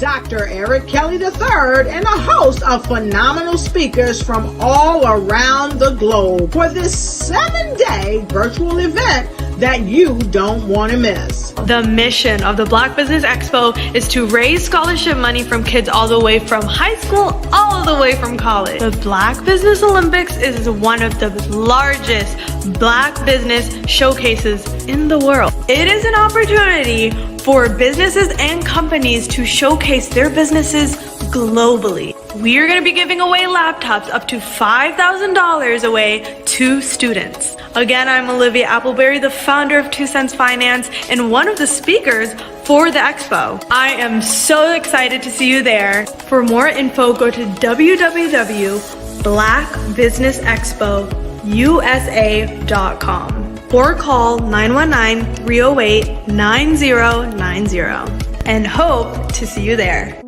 Dr. Eric Kelly III and a host of phenomenal speakers from all around the globe for this 7-day virtual event that you don't want to miss. The mission of the Black Business Expo is to raise scholarship money from kids all the way from high school all the way from college. The Black Business Olympics is one of the largest Black business showcases in the world. It is an opportunity for businesses and companies to showcase their businesses globally. We are going to be giving away laptops up to $5,000 away to students. Again, I'm Olivia Appleberry, the founder of 2 Cents Finance and one of the speakers for the expo. I am so excited to see you there. For more info, go to www.blackbusinessexpousa.com or call 919-308-9090 and hope to see you there.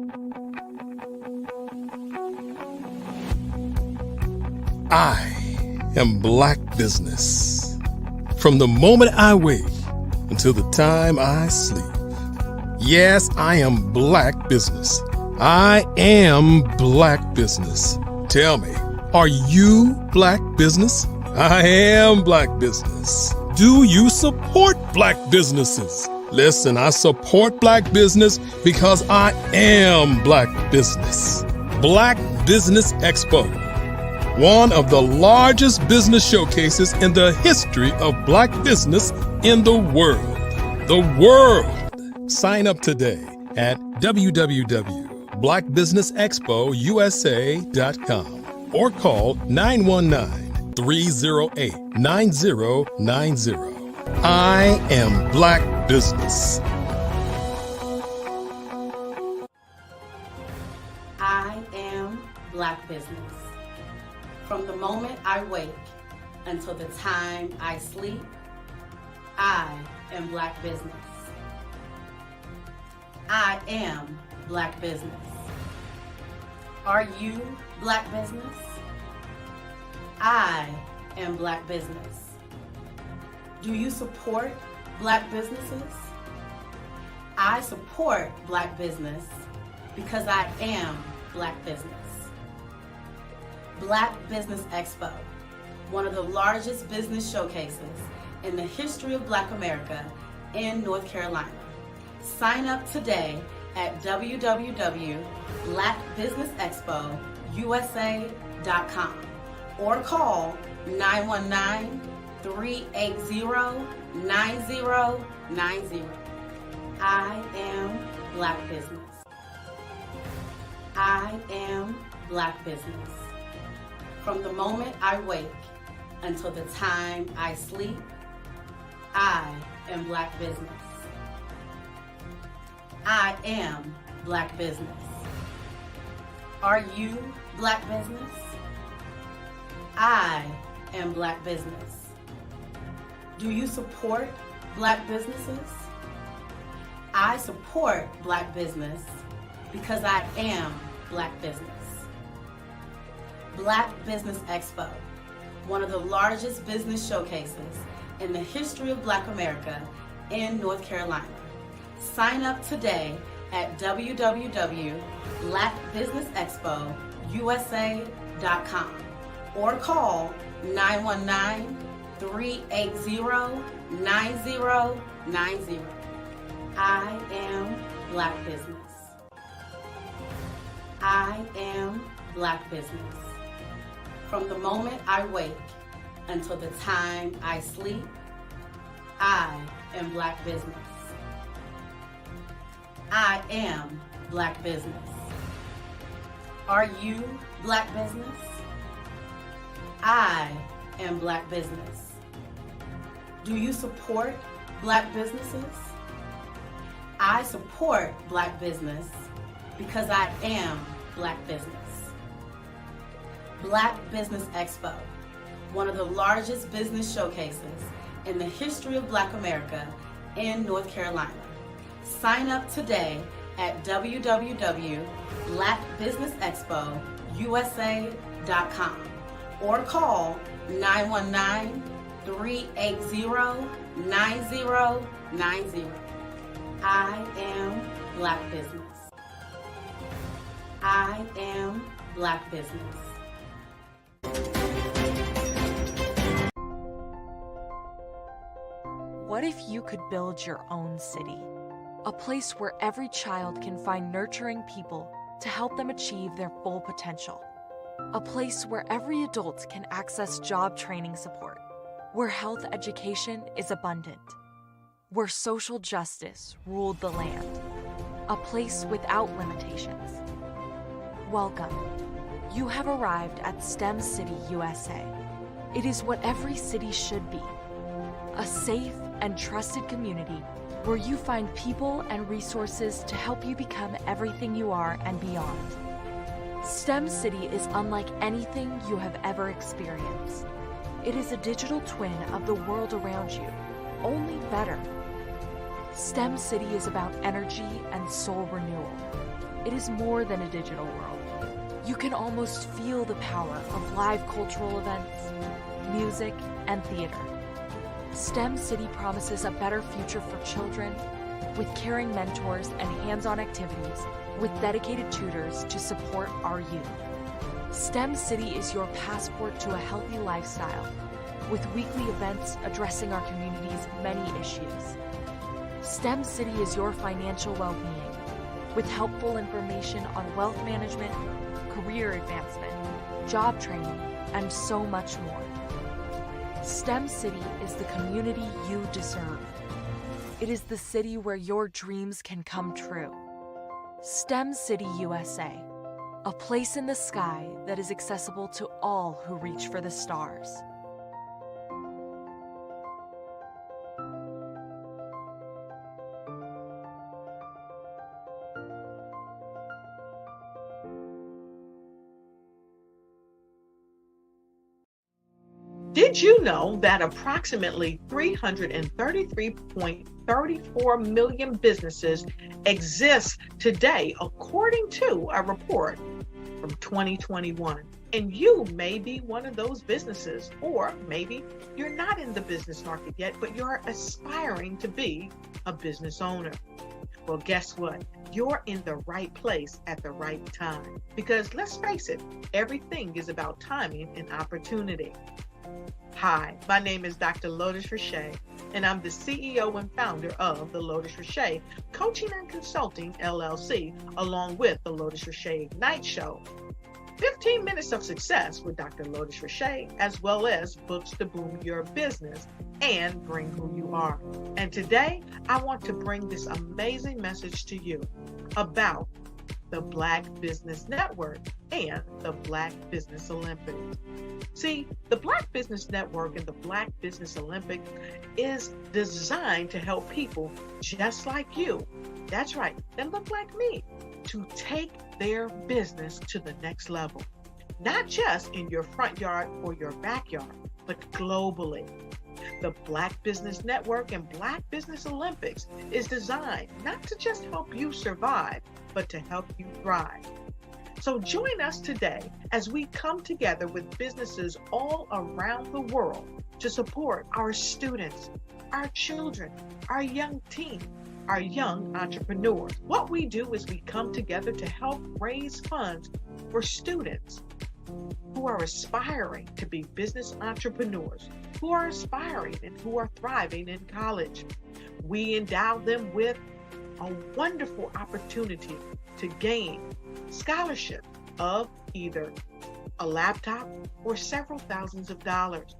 I am Black business. From the moment I wake until the time I sleep. Yes, I am Black business. I am Black business. Tell me, are you Black business? I am Black business. Do you support Black businesses? Listen, I support Black business because I am Black business. Black Business Expo, one of the largest business showcases in the history of Black business in the world. The world! Sign up today at www.blackbusinessexpousa.com or call 919-308-9090. I am Black business. I am Black business. From the moment I wake until the time I sleep, I am Black business. I am Black business. Are you Black business? I am Black business. Do you support Black businesses? I support Black business because I am Black business. Black Business Expo, one of the largest business showcases in the history of Black America in North Carolina. Sign up today at www.blackbusinessexpousa.com or call 919-380-9090. I am Black business. I am Black business. From the moment I wake until the time I sleep, I am Black business. I am Black business. Are you Black business? I am Black business. Do you support Black businesses? I support Black business because I am Black business. Black Business Expo, one of the largest business showcases in the history of Black America in North Carolina. Sign up today at www.blackbusinessexpousa.com or call 919-380-9090. I am Black business. I am Black business. From the moment I wake until the time I sleep, I am Black business. I am Black business. Are you Black business? I am Black business. Do you support Black businesses? I support Black business because I am Black business. Black Business Expo, one of the largest business showcases in the history of Black America in North Carolina. Sign up today at www.blackbusinessexpousa.com or call 919-380-9090. I am Black business. I am Black business. What if you could build your own city? A place where every child can find nurturing people to help them achieve their full potential. A place where every adult can access job training support, where health education is abundant, where social justice ruled the land. A place without limitations. Welcome. You have arrived at STEM City, USA. It is what every city should be. A safe and trusted community where you find people and resources to help you become everything you are and beyond. STEM City is unlike anything you have ever experienced. It is a digital twin of the world around you, only better. STEM City is about energy and soul renewal. It is more than a digital world. You can almost feel the power of live cultural events, music, and theater. STEM City promises a better future for children with caring mentors and hands-on activities with dedicated tutors to support our youth. STEM City is your passport to a healthy lifestyle with weekly events addressing our community's many issues. STEM City is your financial well-being with helpful information on wealth management, career advancement, job training, and so much more. STEM City is the community you deserve. It is the city where your dreams can come true. STEM City USA, a place in the sky that is accessible to all who reach for the stars. Did you know that approximately 333.34 million businesses exist today, according to a report from 2021? And you may be one of those businesses, or maybe you're not in the business market yet, but you're aspiring to be a business owner. Well, guess what? You're in the right place at the right time. Because let's face it, everything is about timing and opportunity. Hi, my name is Dr. Lotus Richey, and I'm the CEO and founder of the Lotus Richey Coaching and Consulting LLC, along with the Lotus Richey Ignite Show. 15 minutes of success with Dr. Lotus Richey, as well as books to boom your business and bring who you are. And today, I want to bring this amazing message to you about the Black Business Network and the Black Business Olympics. See, the Black Business Network and the Black Business Olympics is designed to help people just like you, that's right, that look like me, to take their business to the next level. Not just in your front yard or your backyard, but globally. The Black Business Network and Black Business Olympics is designed not to just help you survive, but to help you thrive. So join us today as we come together with businesses all around the world to support our students, our children, our young teens, our young entrepreneurs. What we do is we come together to help raise funds for students who are aspiring to be business entrepreneurs, who are aspiring and who are thriving in college. We endow them with a wonderful opportunity to gain scholarship of either a laptop or several thousands of dollars.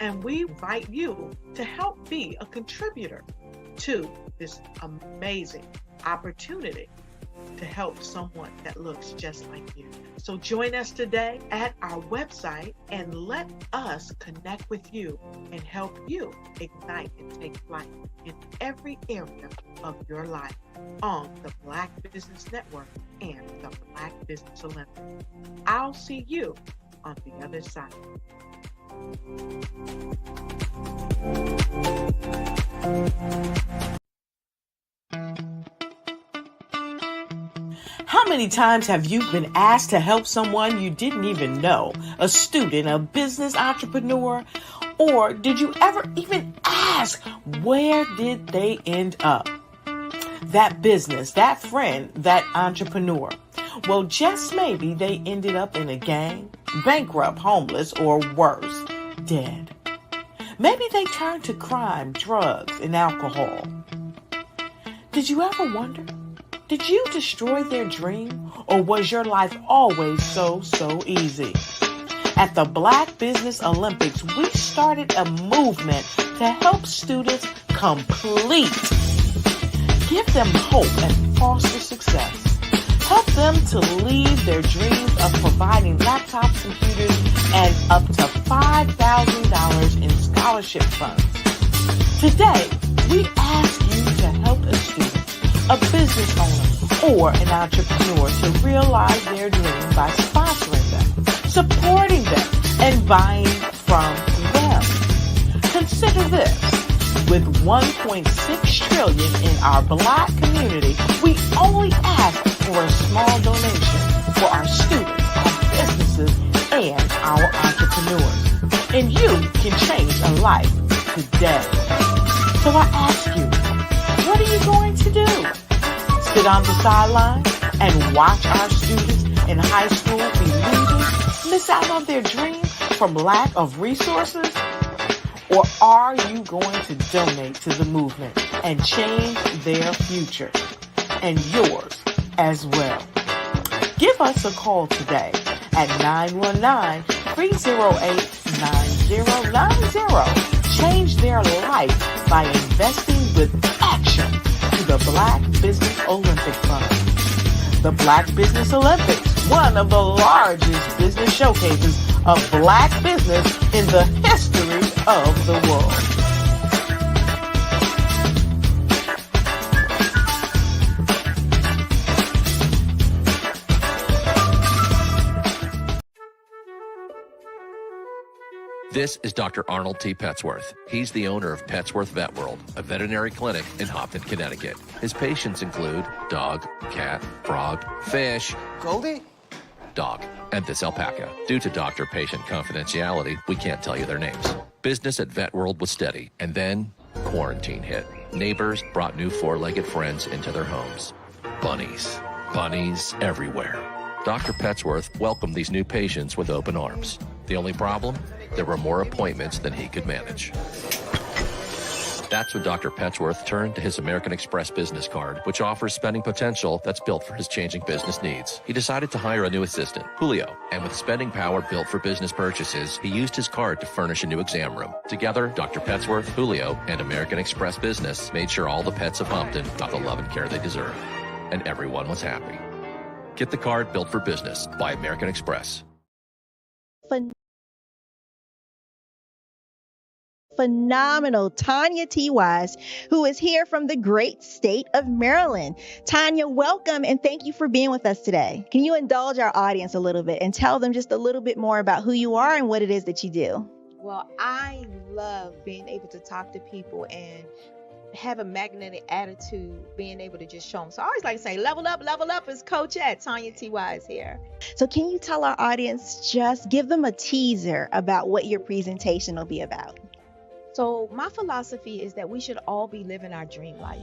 And we invite you to help be a contributor to this amazing opportunity to help someone that looks just like you. So join us today at our website and let us connect with you and help you ignite and take flight in every area of your life on the Black Business Network and the Black Business Olympics. I'll see you on the other side. How many times have you been asked to help someone you didn't even know, a student, a business entrepreneur, or did you ever even ask, where did they end up? That business, that friend, that entrepreneur. Well, just maybe they ended up in a gang, bankrupt, homeless, or worse, dead. Maybe they turned to crime, drugs, and alcohol. Did you ever wonder? Did you destroy their dream, or was your life always so easy? At the Black Business Olympics, we started a movement to help students complete. Give them hope and foster success. Help them to leave their dreams of providing laptops, computers, and up to $5,000 in scholarship funds. Today, we ask you to help a student, a business owner, or an entrepreneur to realize their dream by sponsoring them, supporting them, and buying from them. Consider this. With $1.6 trillion in our Black community, we only ask for a small donation for our students, our businesses, and our entrepreneurs. And you can change a life today. So I ask you, what are you going to do? Sit on the sideline and watch our students in high school be losers, miss out on their dream from lack of resources? Or are you going to donate to the movement and change their future and yours as well? Give us a call today at 919-308-9090. Change their life by investing with action to the Black Business Olympic Fund. The Black Business Olympics, one of the largest business showcases of Black business in the history of the world. This is Dr. Arnold T. Petsworth. He's the owner of Petsworth Vet World, a veterinary clinic in Hopton, Connecticut. His patients include dog, cat, frog, fish, Goldie? dog, and this alpaca. Due to doctor-patient confidentiality, we can't tell you their names. Business at Vet World was steady, and then quarantine hit. Neighbors brought new four-legged friends into their homes. Bunnies. Bunnies everywhere. Dr. Petsworth welcomed these new patients with open arms. The only problem? There were more appointments than he could manage. That's when Dr. Petsworth turned to his American Express business card, which offers spending potential that's built for his changing business needs. He decided to hire a new assistant, Julio, and with spending power built for business purchases, he used his card to furnish a new exam room. Together, Dr. Petsworth, Julio, and American Express Business made sure all the pets of Hopton got the love and care they deserve. And everyone was happy. Get the card built for business by American Express. Phenomenal Tanya T. Wise, who is here from the great state of Maryland. Tanya, welcome and thank you for being with us today. Can you indulge our audience a little bit and tell them just a little bit more about who you are and what it is that you do? Well, I love being able to talk to people and have a magnetic attitude, being able to just show them. So I always like to say, level up is Coach at Tanya T. Wise here. So can you tell our audience, just give them a teaser about what your presentation will be about? So my philosophy is that we should all be living our dream life.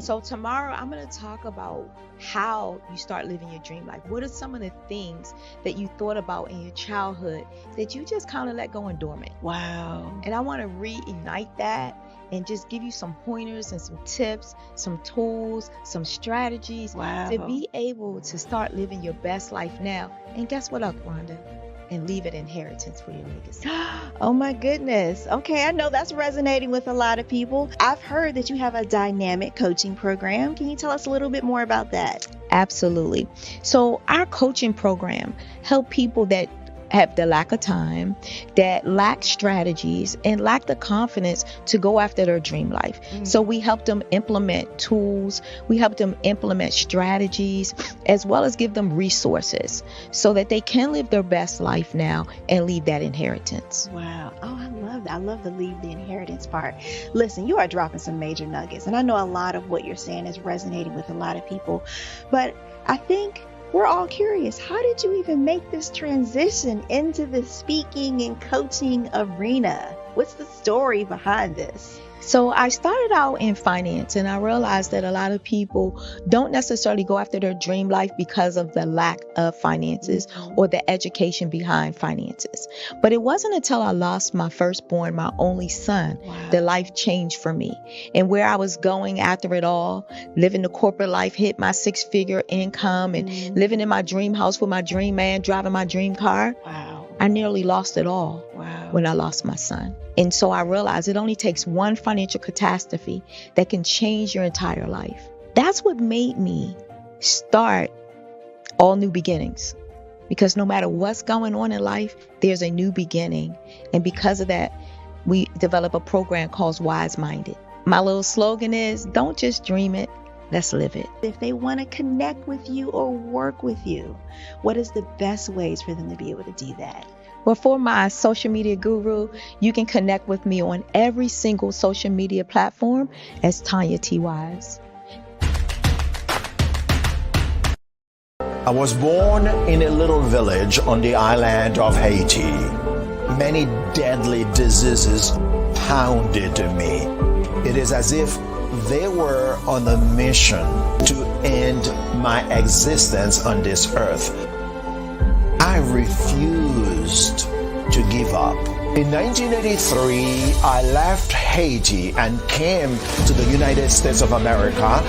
So tomorrow I'm going to talk about how you start living your dream life. What are some of the things that you thought about in your childhood that you just kind of let go and dormant? Wow. And I want to reignite that and just give you some pointers and some tips, some tools, some strategies to be able to start living your best life now. And guess what, Rhonda? And leave an inheritance for your legacy. Oh my goodness. Okay, I know that's resonating with a lot of people. I've heard that you have a dynamic coaching program. Can you tell us a little bit more about that? Absolutely. So our coaching program help people that have the lack of time, that lack strategies, and lack the confidence to go after their dream life. So we help them implement tools, we help them implement strategies, as well as give them resources so that they can live their best life now and leave that inheritance. Wow. Oh, I love that. I love the leave the inheritance part. Listen, you are dropping some major nuggets, and I know a lot of what you're saying is resonating with a lot of people, but I think we're all curious, how did you even make this transition into the speaking and coaching arena? What's the story behind this? So I started out in finance, and I realized that a lot of people don't necessarily go after their dream life because of the lack of finances or the education behind finances. But it wasn't until I lost my firstborn, my only son, that life changed for me. And where I was going after it all, living the corporate life, hit my 6-figure income and living in my dream house with my dream man, driving my dream car. I nearly lost it all when I lost my son. And so I realized it only takes one financial catastrophe that can change your entire life. That's what made me start All New Beginnings. Because no matter what's going on in life, there's a new beginning. And because of that, we develop a program called Wise Minded. My little slogan is, don't just dream it, let's live it. If they want to connect with you or work with you, what is the best ways for them to be able to do that? Well, for my social media guru, you can connect with me on every single social media platform as Tanya T. Wise. I was born in a little village on the island of Haiti. Many deadly diseases pounded me. It is as if they were on a mission to end my existence on this earth. I refused to give up. In 1983, I left Haiti and came to the United States of America.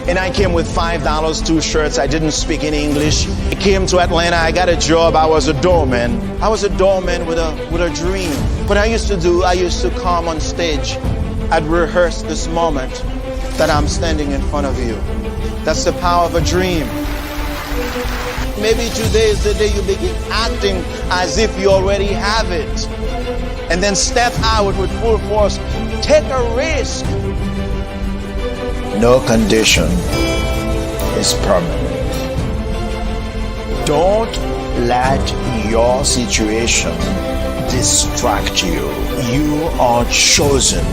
And I came with $5, 2 shirts. I didn't speak any English. I came to Atlanta. I got a job. I was a doorman. I was a doorman with a dream. What I used to come on stage. I'd rehearse this moment that I'm standing in front of you. That's the power of a dream. Maybe today is the day you begin acting as if you already have it. And then step out with full force. Take a risk. No condition is permanent. Don't let your situation distract you. You are chosen.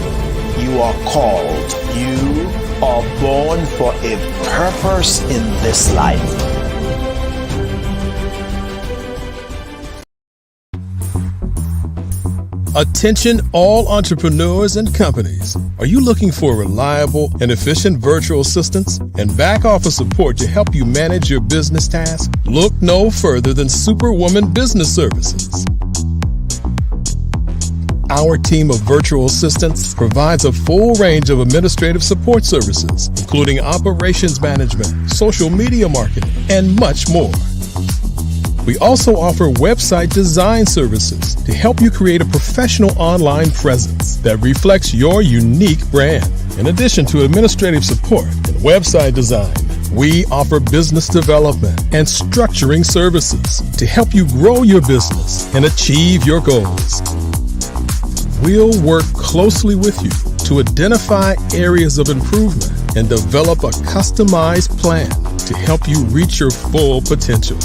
You are called. You are born for a purpose in this life. Attention all entrepreneurs and companies. Are you looking for reliable and efficient virtual assistants and back office support to help you manage your business tasks? Look no further than Superwoman Business Services. Our team of virtual assistants provides a full range of administrative support services, including operations management, social media marketing, and much more. We also offer website design services to help you create a professional online presence that reflects your unique brand. In addition to administrative support and website design, we offer business development and structuring services to help you grow your business and achieve your goals. We'll work closely with you to identify areas of improvement and develop a customized plan to help you reach your full potential.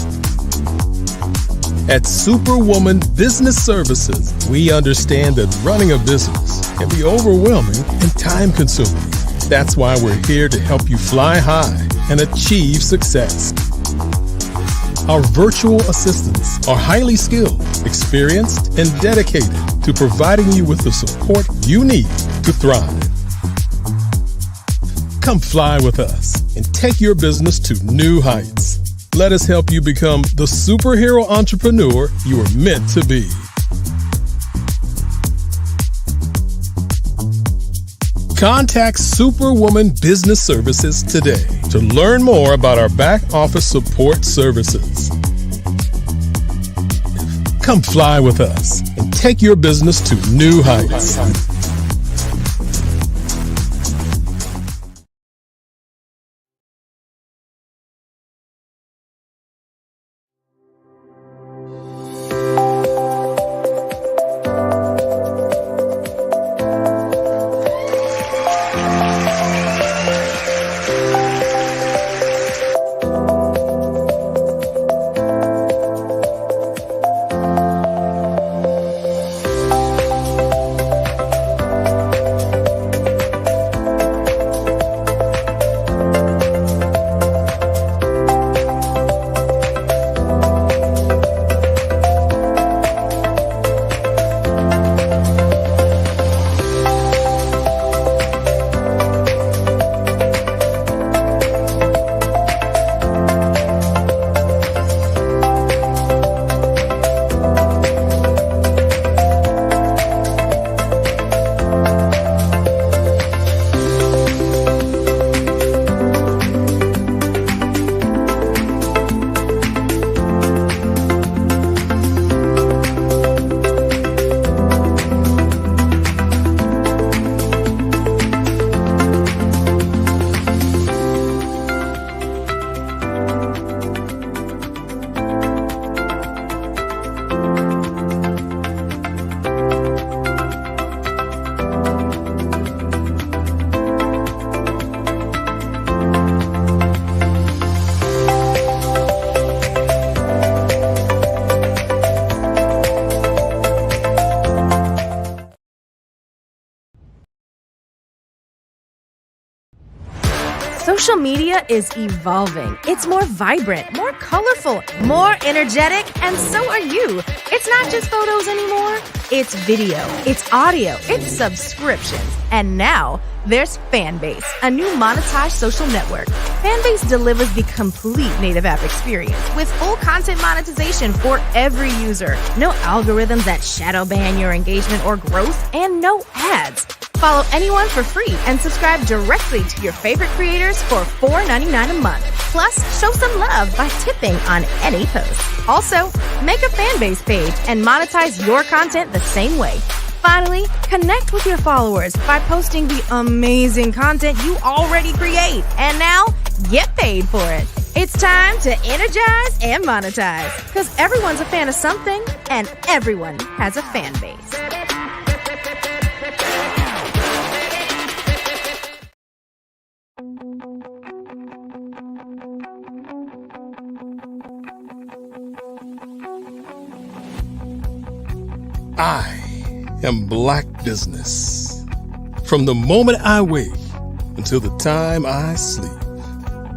At Superwoman Business Services, we understand that running a business can be overwhelming and time-consuming. That's why we're here to help you fly high and achieve success. Our virtual assistants are highly skilled, experienced, and dedicated to providing you with the support you need to thrive. Come fly with us and take your business to new heights. Let us help you become the superhero entrepreneur you are meant to be. Contact Superwoman Business Services today to learn more about our back office support services. Come fly with us and take your business to new heights. media is evolving. It's more vibrant, more colorful, more energetic, and so are you. It's not just photos anymore. It's video, it's audio, it's subscriptions. And now there's Fanbase, a new monetized social network. Fanbase delivers the complete native app experience with full content monetization for every user. No algorithms that shadow ban your engagement or growth, and no ads. Follow anyone for free and subscribe directly to your favorite creators for $4.99 a month. Plus, show some love by tipping on any post. Also, make a Fanbase page and monetize your content the same way. Finally, connect with your followers by posting the amazing content you already create. And now, get paid for it. It's time to energize and monetize, because everyone's a fan of something and everyone has a fan base. I am Black business. From the moment I wake until the time I sleep.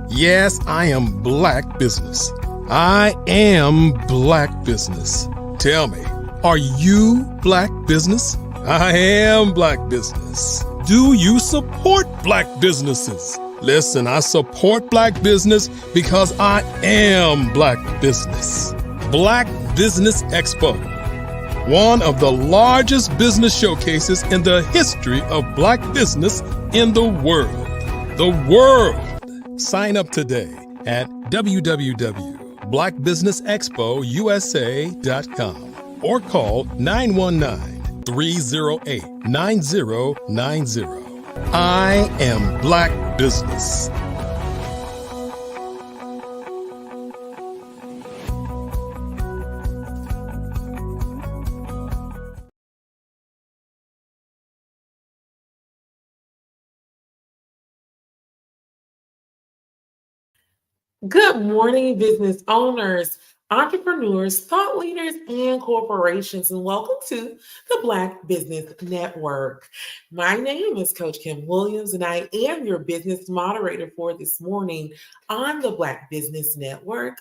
Yes, I am Black business. I am Black business. Tell me, are you Black business? I am Black business. Do you support Black businesses? Listen, I support Black business because I am Black business. Black Business Expo, one of the largest business showcases in the history of Black business in the world. The world! Sign up today at www.blackbusinessexpousa.com or call 919-308-9090. I am Black business. Good morning, business owners, entrepreneurs, thought leaders, and corporations, and welcome to the Black Business Network. My name is Coach Kim Williams, and I am your business moderator for this morning on the Black Business Network.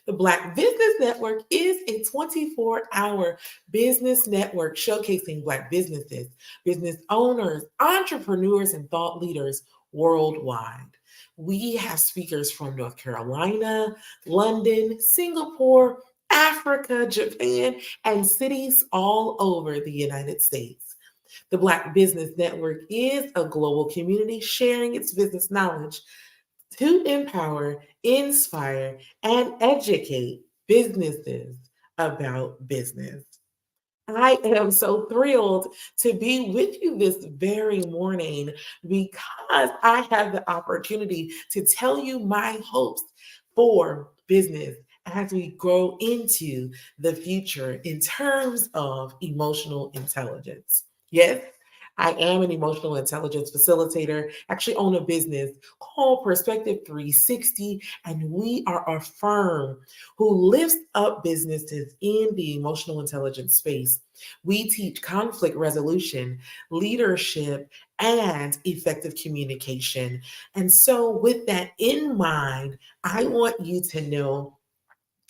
The Black Business Network is a 24-hour business network showcasing Black businesses, business owners, entrepreneurs, and thought leaders worldwide. We have speakers from North Carolina, London, Singapore, Africa, Japan, and cities all over the United States. The Black Business Network is a global community sharing its business knowledge to empower, inspire, and educate businesses about business. I am so thrilled to be with you this very morning because I have the opportunity to tell you my hopes for business as we grow into the future in terms of emotional intelligence. Yes, I am an emotional intelligence facilitator, actually own a business called Perspective 360, and we are a firm who lifts up businesses in the emotional intelligence space. We teach conflict resolution, leadership, and effective communication. And so with that in mind, I want you to know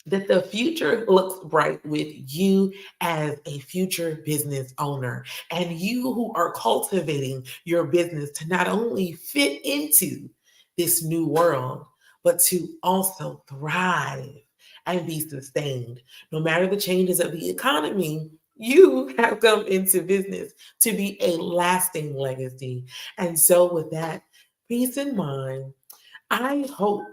that the future looks bright with you as a future business owner and you who are cultivating your business to not only fit into this new world, but to also thrive and be sustained. No matter the changes of the economy, you have come into business to be a lasting legacy. And so with that peace in mind, I hope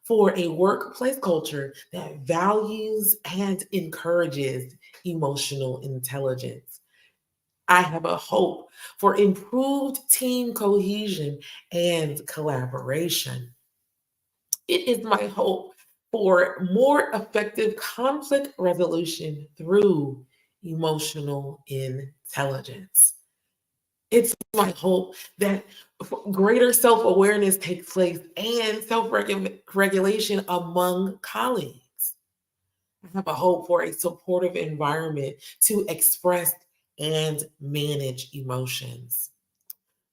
for a workplace culture that values and encourages emotional intelligence. I have a hope for improved team cohesion and collaboration. It is my hope for more effective conflict resolution through emotional intelligence. It's my hope that greater self-awareness takes place and self-regulation among colleagues. I have a hope for a supportive environment to express and manage emotions.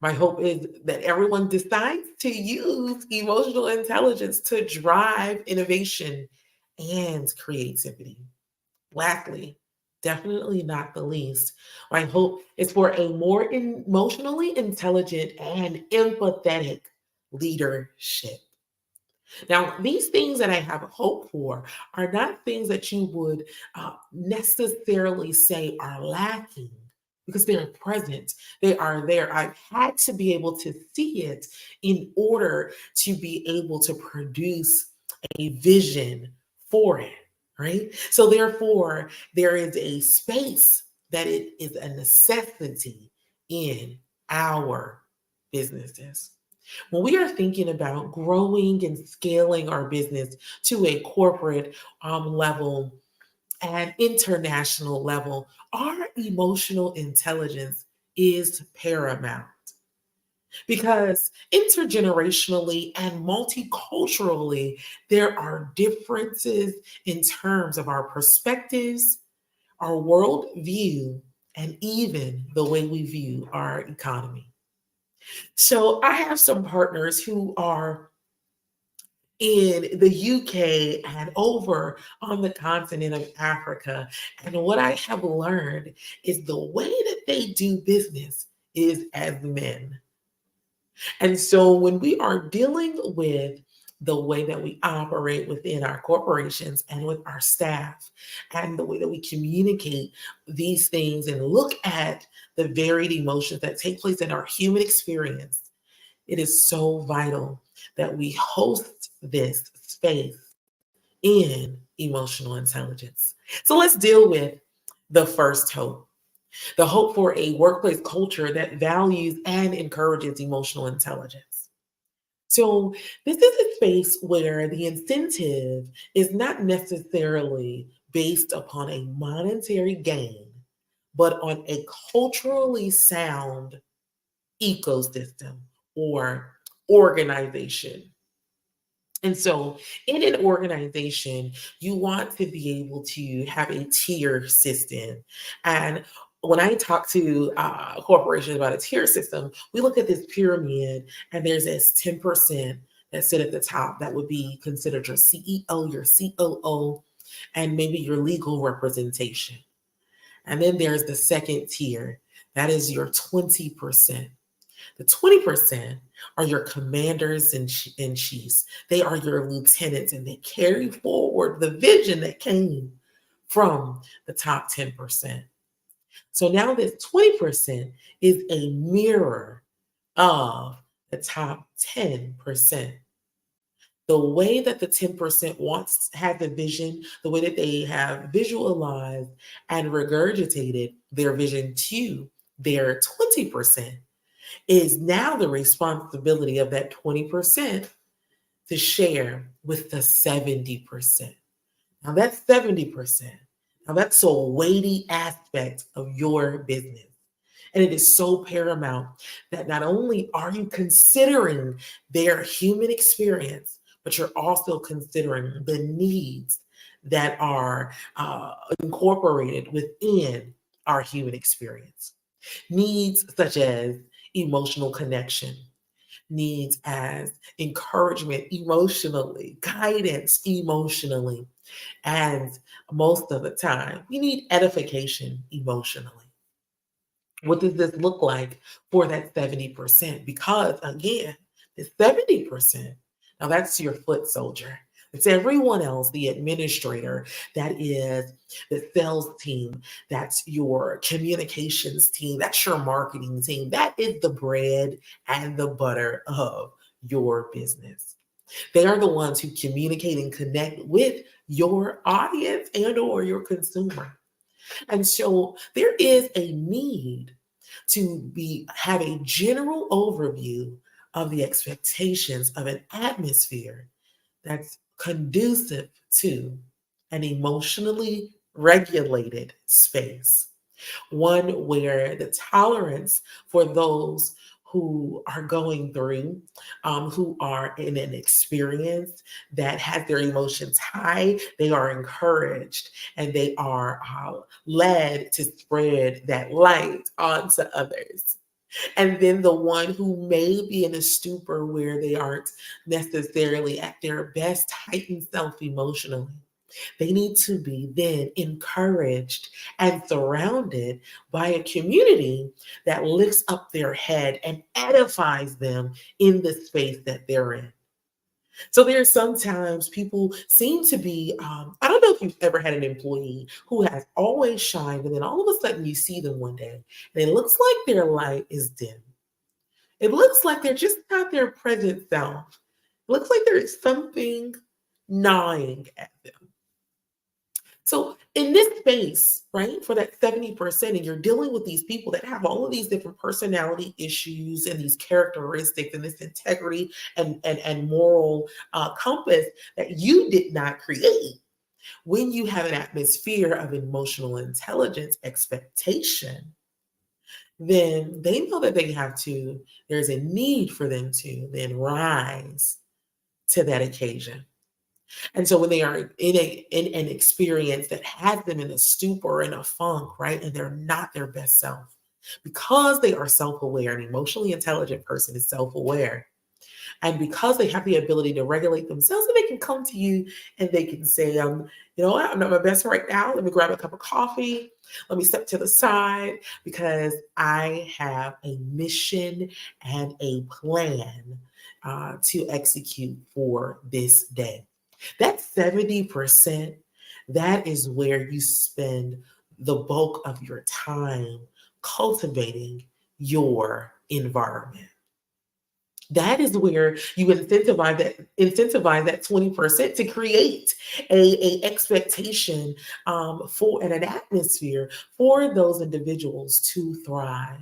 My hope is that everyone decides to use emotional intelligence to drive innovation and creativity. Lastly, definitely not the least, my hope is for a more emotionally intelligent and empathetic leadership. Now, these things that I have hope for are not things that you would necessarily say are lacking because they're present. They are there. I've had to be able to see it in order to be able to produce a vision for it, right? So, therefore, there is a space that it is a necessity in our businesses. When we are thinking about growing and scaling our business to a corporate level and international level, our emotional intelligence is paramount because intergenerationally and multiculturally, there are differences in terms of our perspectives, our worldview, and even the way we view our economy. So I have some partners who are in the UK and over on the continent of Africa. And what I have learned is the way that they do business is as men. And so when we are dealing with the way that we operate within our corporations and with our staff, and the way that we communicate these things and look at the varied emotions that take place in our human experience, it is so vital that we host this space in emotional intelligence. So let's deal with the first hope. The hope for a workplace culture that values and encourages emotional intelligence. So, this is a space where the incentive is not necessarily based upon a monetary gain, but on a culturally sound ecosystem or organization. And so, in an organization, you want to be able to have a tier system. And when I talk to corporations about a tier system, we look at this pyramid, and there's this 10% that sit at the top that would be considered your CEO, your COO, and maybe your legal representation. And then there's the second tier, that is your 20%. The 20% are your commanders and chiefs. They are your lieutenants, and they carry forward the vision that came from the top 10%. So now this 20% is a mirror of the top 10%. The way that the 10% had the vision, the way that they have visualized and regurgitated their vision to their 20%, is now the responsibility of that 20% to share with the 70%. Now that's 70%. Now that's a weighty aspect of your business. And it is so paramount that not only are you considering their human experience, but you're also considering the needs that are incorporated within our human experience. Needs such as emotional connection, needs as encouragement emotionally, guidance emotionally, and most of the time, we need edification emotionally. What does this look like for that 70%? Because again, the 70%, now that's your foot soldier. It's everyone else, the administrator, that is the sales team, that's your communications team, that's your marketing team. That is the bread and the butter of your business. They are the ones who communicate and connect with your audience and or your consumer. And so there is a need to have a general overview of the expectations of an atmosphere that's conducive to an emotionally regulated space, one where the tolerance for those who are going through, who are in an experience that has their emotions high, they are encouraged and they are led to spread that light onto others. And then the one who may be in a stupor where they aren't necessarily at their best heightened self emotionally. They need to be then encouraged and surrounded by a community that lifts up their head and edifies them in the space that they're in. So there's sometimes people seem to be, I don't know if you've ever had an employee who has always shined, and then all of a sudden you see them one day and it looks like their light is dim. It looks like they're just not their present self. It looks like there is something gnawing at them. So in this space, right, for that 70%, and you're dealing with these people that have all of these different personality issues and these characteristics and this integrity and moral compass that you did not create. When you have an atmosphere of emotional intelligence expectation, then they know that there's a need for them to then rise to that occasion. And so when they are in an experience that has them in a stupor, in a funk, right, and they're not their best self, because they are self-aware, an emotionally intelligent person is self-aware, and because they have the ability to regulate themselves, and they can come to you and they can say, you know what, I'm not my best right now. Let me grab a cup of coffee. Let me step to the side because I have a mission and a plan to execute for this day. That 70%, that is where you spend the bulk of your time cultivating your environment. That is where you incentivize that 20% to create a expectation for and an atmosphere for those individuals to thrive.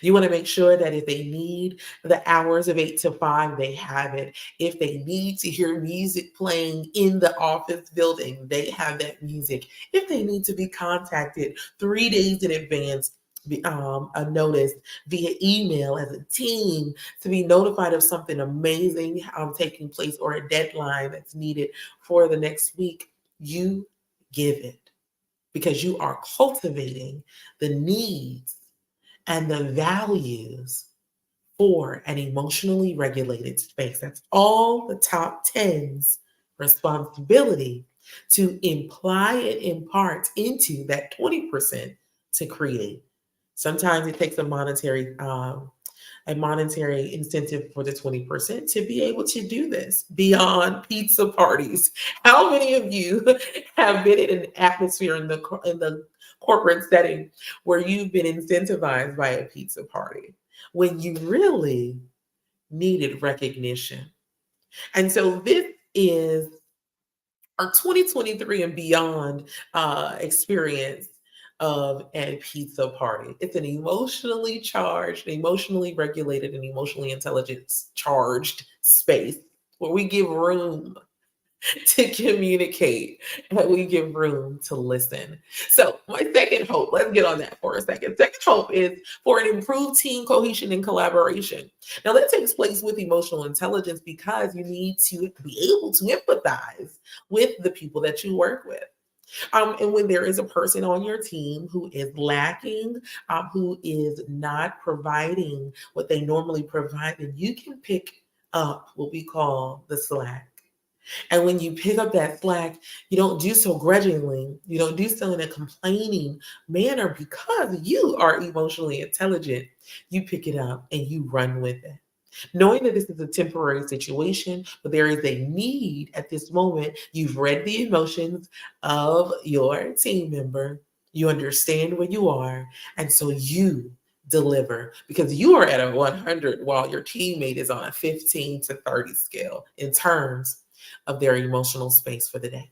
You want to make sure that if they need the hours of 8 to 5, they have it. If they need to hear music playing in the office building, they have that music. If they need to be contacted 3 days in advance, a notice via email as a team to be notified of something amazing taking place or a deadline that's needed for the next week, you give it because you are cultivating the needs and the values for an emotionally regulated space. That's all the top 10's responsibility to imply and impart into that 20% to create. Sometimes it takes a monetary incentive for the 20% to be able to do this beyond pizza parties. How many of you have been in an atmosphere in the corporate setting where you've been incentivized by a pizza party when you really needed recognition? And so this is our 2023 and beyond experience of a pizza party. It's an emotionally charged, emotionally regulated, and emotionally intelligence charged space where we give room to communicate and we give room to listen. So my second hope, let's get on that for a second. Second hope is for an improved team cohesion and collaboration. Now that takes place with emotional intelligence because you need to be able to empathize with the people that you work with. And when there is a person on your team who is lacking, who is not providing what they normally provide, then you can pick up what we call the slack. And when you pick up that slack, you don't do so grudgingly. You don't do so in a complaining manner because you are emotionally intelligent. You pick it up and you run with it. Knowing that this is a temporary situation, but there is a need at this moment. You've read the emotions of your team member. You understand where you are. And so you deliver because you are at a 100 while your teammate is on a 15 to 30 scale in terms of their emotional space for the day.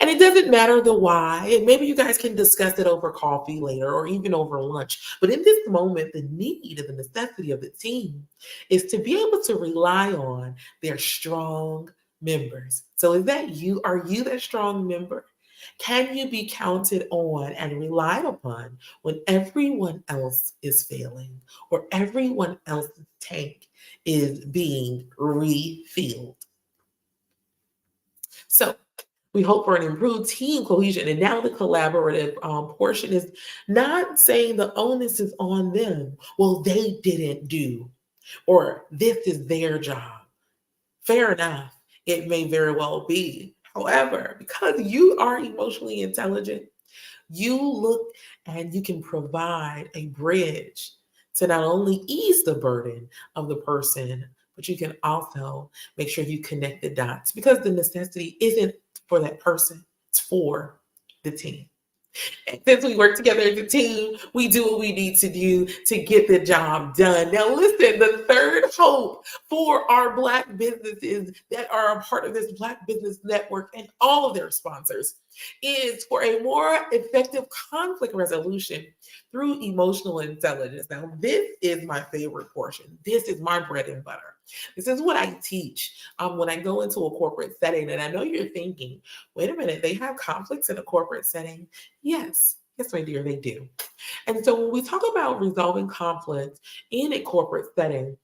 And it doesn't matter the why, and maybe you guys can discuss it over coffee later or even over lunch. But in this moment, the need and the necessity of the team is to be able to rely on their strong members. So is that you? Are you that strong member? Can you be counted on and relied upon when everyone else is failing or everyone else's tank is being refilled? So We hope for an improved team cohesion. And now the collaborative portion is not saying the onus is on them. Well, they didn't do, or this is their job. Fair enough. It may very well be. However, because you are emotionally intelligent, you look and you can provide a bridge to not only ease the burden of the person, but you can also make sure you connect the dots, because the necessity isn't for that person, it's for the team. And since we work together as a team, we do what we need to do to get the job done. Now, listen, the third hope for our Black businesses that are a part of this Black Business Network and all of their sponsors is for a more effective conflict resolution through emotional intelligence. Now, this is my favorite portion. This is my bread and butter. This is what I teach when I go into a corporate setting. And I know you're thinking, wait a minute, they have conflicts in a corporate setting? Yes, my dear, they do. And so when we talk about resolving conflict in a corporate setting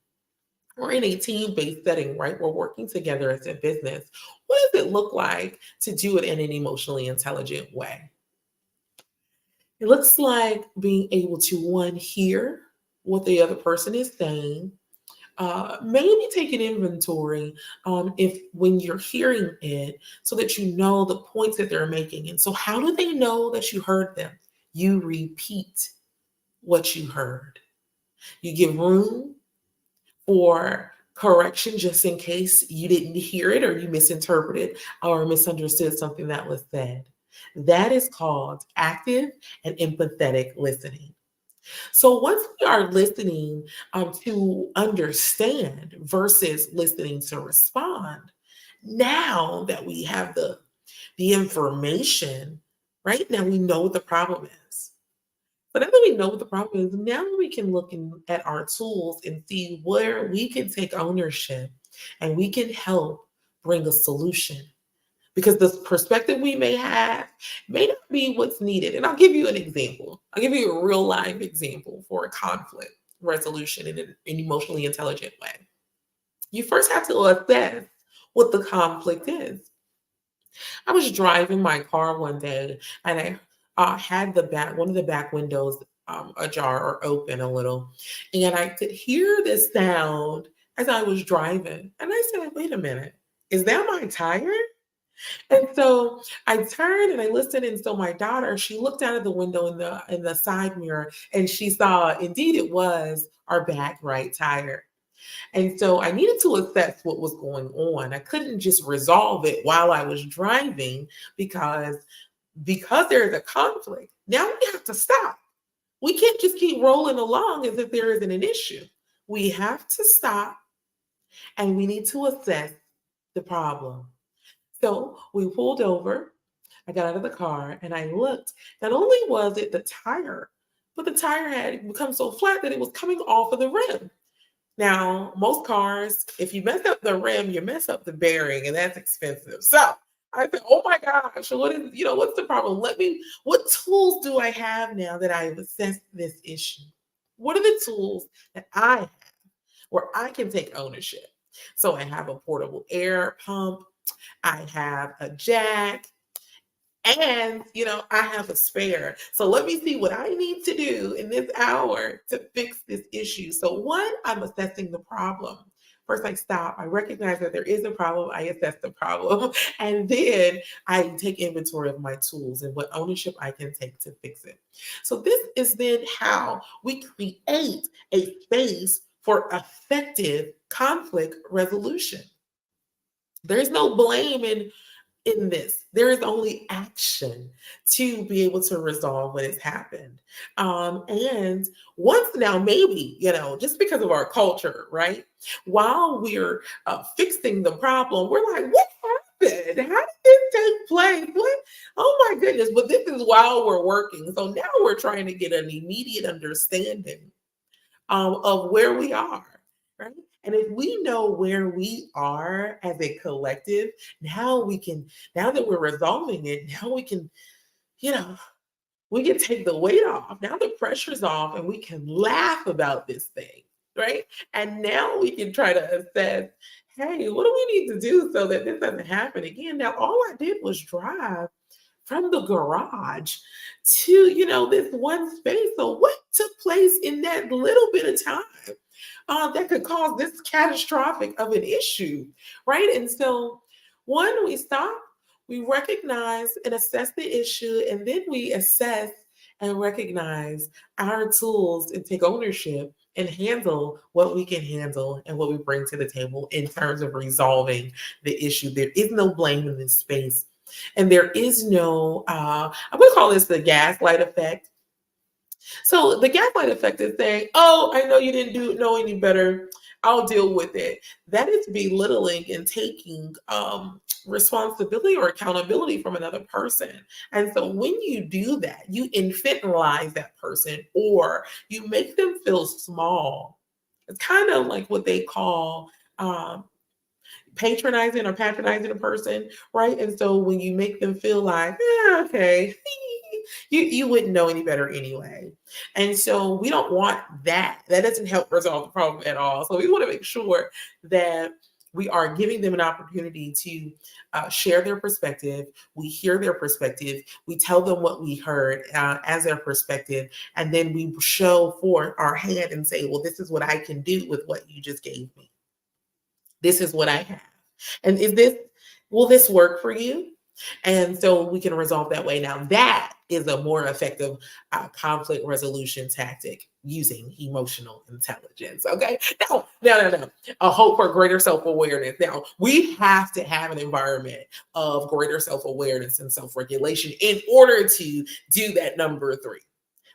or in a team-based setting, right, we're working together as a business, what does it look like to do it in an emotionally intelligent way? It looks like being able to, one, hear what the other person is saying, maybe take an inventory if when you're hearing it, so that you know the points that they're making. And so how do they know that you heard them? You repeat what you heard. You give room for correction just in case you didn't hear it or you misinterpreted or misunderstood something that was said. That is called active and empathetic listening. So once we are listening to understand versus listening to respond, now that we have the information, right? Now we know what the problem is. But now that we know what the problem is, now we can look at our tools and see where we can take ownership and we can help bring a solution. Because the perspective we may have may not be what's needed. And I'll give you an example. I'll give you a real life example for a conflict resolution in an emotionally intelligent way. You first have to assess what the conflict is. I was driving my car one day and I had one of the back windows ajar or open a little. And I could hear this sound as I was driving. And I said, wait a minute, is that my tire? And so I turned and I listened. And so my daughter, she looked out of the window in the side mirror and she saw, indeed, it was our back right tire. And so I needed to assess what was going on. I couldn't just resolve it while I was driving because there's a conflict. Now we have to stop. We can't just keep rolling along as if there isn't an issue. We have to stop and we need to assess the problem. So we pulled over, I got out of the car and I looked. Not only was it the tire, but the tire had become so flat that it was coming off of the rim. Now, most cars, if you mess up the rim, you mess up the bearing, and that's expensive. So I said, oh my gosh, what's the problem? What tools do I have now that I have assessed this issue? What are the tools that I have where I can take ownership? So I have a portable air pump. I have a jack, and I have a spare. So let me see what I need to do in this hour to fix this issue. So one, I'm assessing the problem. First, I stop. I recognize that there is a problem. I assess the problem. And then I take inventory of my tools and what ownership I can take to fix it. So this is then how we create a space for effective conflict resolution. There's no blame in this. There is only action to be able to resolve what has happened. And once now, maybe, just because of our culture, right? While we're fixing the problem, we're like, what happened? How did this take place? What? Oh my goodness. But this is while we're working. So now we're trying to get an immediate understanding of where we are, right? And if we know where we are as a collective, now that we're resolving it, now we can take the weight off. Now the pressure's off and we can laugh about this thing. right? And now we can try to assess, hey, what do we need to do so that this doesn't happen again? Now, all I did was drive from the garage to, this one space. So what took place in that little bit of time that could cause this catastrophic of an issue, right? And so one, we stop, we recognize and assess the issue, and then we assess and recognize our tools and take ownership and handle what we can handle and what we bring to the table in terms of resolving the issue. There is no blame in this space. And there is no, I'm going to call this the gaslight effect. So the gaslight effect is saying, oh, I know you didn't know any better. I'll deal with it. That is belittling and taking responsibility or accountability from another person. And so when you do that, you infantilize that person or you make them feel small. It's kind of like what they call patronizing or patronizing a person, right? And so when you make them feel like, okay, you wouldn't know any better anyway. And so we don't want that. That doesn't help resolve the problem at all. So we want to make sure that we are giving them an opportunity to share their perspective. We hear their perspective. We tell them what we heard as their perspective. And then we show forth our hand and say, well, this is what I can do with what you just gave me. This is what I have. And will this work for you? And so we can resolve that way. Now that is a more effective conflict resolution tactic using emotional intelligence. Okay. No. A hope for greater self-awareness. Now we have to have an environment of greater self-awareness and self-regulation in order to do that number 3.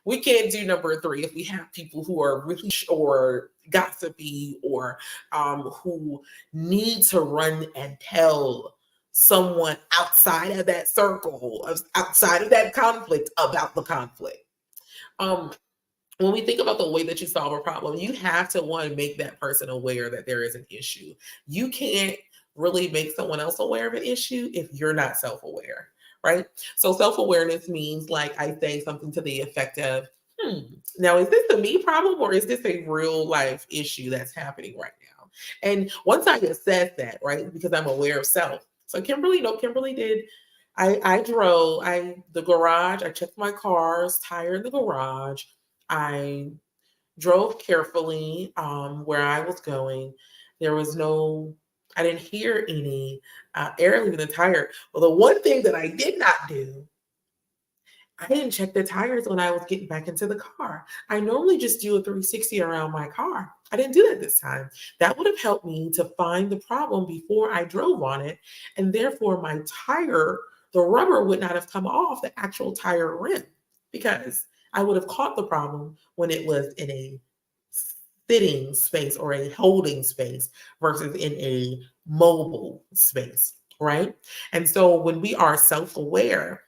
We can't do number 3 if we have people who are really or gossipy or who need to run and tell someone outside of that circle, outside of that conflict about the conflict. When we think about the way that you solve a problem, you have to, one, make that person aware that there is an issue. You can't really make someone else aware of an issue if you're not self-aware. Right? So self-awareness means, like I say something to the effect of, now is this a me problem or is this a real life issue that's happening right now? And once I assess that, right, because I'm aware of self. So Kimberly did. I drove, the garage, I checked my car's tire in the garage. I drove carefully where I was going. There was I didn't hear any air leaving the tire. Well, the one thing that I did not do, I didn't check the tires when I was getting back into the car. I normally just do a 360 around my car. I didn't do that this time. That would have helped me to find the problem before I drove on it. And therefore my tire, the rubber would not have come off the actual tire rim because I would have caught the problem when it was in a sitting space or a holding space versus in a mobile space, right? And so when we are self-aware,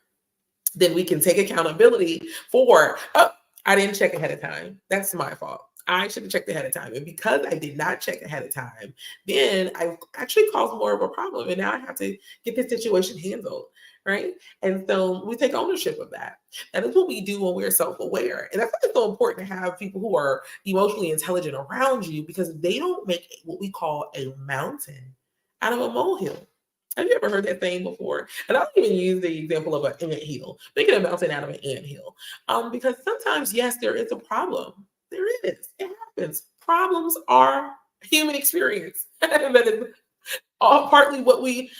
then we can take accountability for, I didn't check ahead of time. That's my fault. I should have checked ahead of time. And because I did not check ahead of time, then I actually caused more of a problem. And now I have to get this situation handled, right? And so we take ownership of that. That is what we do when we're self-aware. And that's why it's so important to have people who are emotionally intelligent around you, because they don't make what we call a mountain out of a molehill. Have you ever heard that saying before? And I'll even use the example of an anthill, making a mountain out of an anthill. Because sometimes, yes, there is a problem. There is. It happens. Problems are human experience. That is partly what we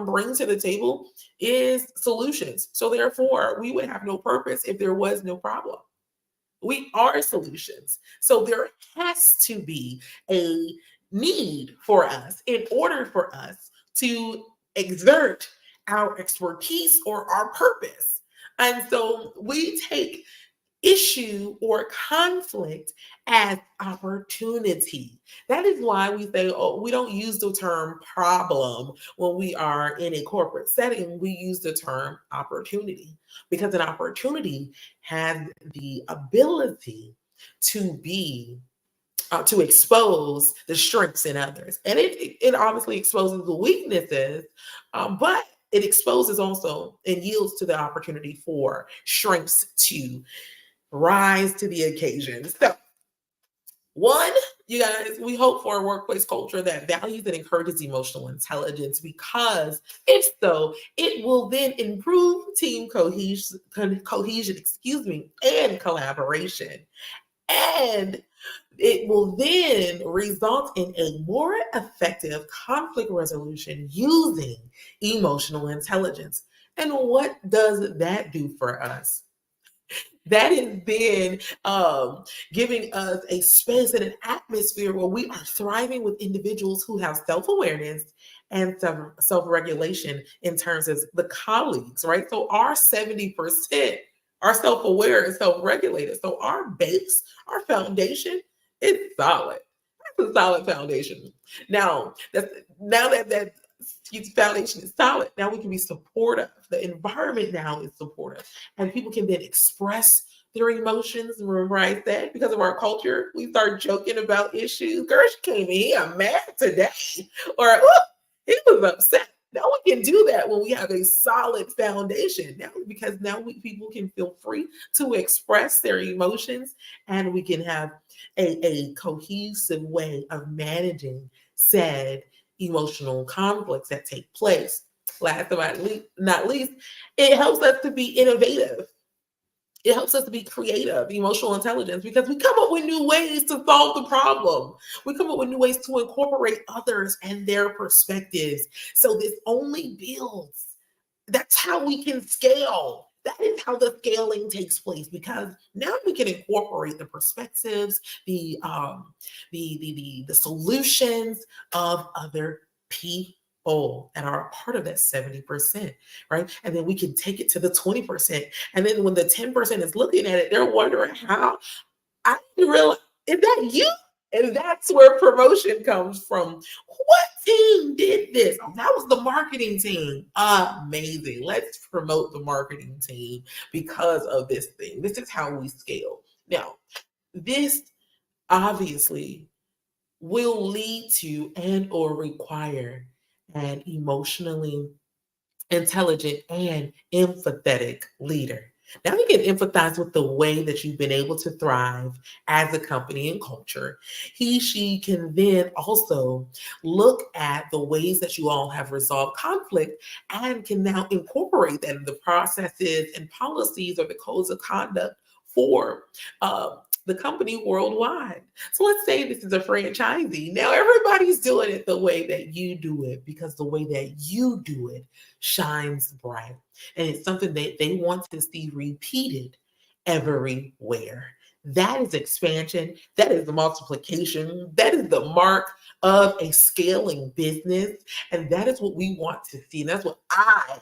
bring to the table is solutions. So therefore, we would have no purpose if there was no problem. We are solutions. So there has to be a need for us in order for us to exert our expertise or our purpose. And so we take issue or conflict as opportunity. That is why we say, we don't use the term problem when we are in a corporate setting. We use the term opportunity because an opportunity has the ability to be to expose the strengths in others. And it obviously exposes the weaknesses, but it exposes also and yields to the opportunity for strengths to rise to the occasion. So One, you guys, we hope for a workplace culture that values and encourages emotional intelligence, because if so, it will then improve team cohesion, and collaboration. And it will then result in a more effective conflict resolution using emotional intelligence. And what does that do for us? That is then giving us a space and an atmosphere where we are thriving with individuals who have self-awareness and self-regulation in terms of the colleagues, right? So our 70% are self-aware and self-regulated. So our base, our foundation is solid. That's a solid foundation. Now, that foundation is solid, now we can be supportive. The environment now is supportive, and people can then express their emotions. Remember I said, because of our culture, we start joking about issues. Girl, she came in here mad today, or oh, he was upset. Now we can do that when we have a solid foundation. Now, because people can feel free to express their emotions, and we can have a cohesive way of managing said emotional conflicts that take place. Last but not least, it helps us to be innovative. It helps us to be creative, emotional intelligence, because we come up with new ways to solve the problem. We come up with new ways to incorporate others and their perspectives. So this only builds. That's how we can scale. That is how the scaling takes place, because now we can incorporate the perspectives, the solutions of other people that are a part of that 70%, right? And then we can take it to the 20%. And then when the 10% is looking at it, they're wondering how I didn't realize, is that you? And that's where promotion comes from. What team did this? Oh, that was the marketing team. Amazing. Let's promote the marketing team because of this thing. This is how we scale. Now, this obviously will lead to and or require an emotionally intelligent and empathetic leader. Now you can empathize with the way that you've been able to thrive as a company and culture. She can then also look at the ways that you all have resolved conflict and can now incorporate that in the processes and policies or the codes of conduct for the company worldwide. So let's say this is a franchisee. Now everybody's doing it the way that you do it, because the way that you do it shines bright. And it's something that they want to see repeated everywhere. That is expansion. That is the multiplication. That is the mark of a scaling business. And that is what we want to see. And that's what I,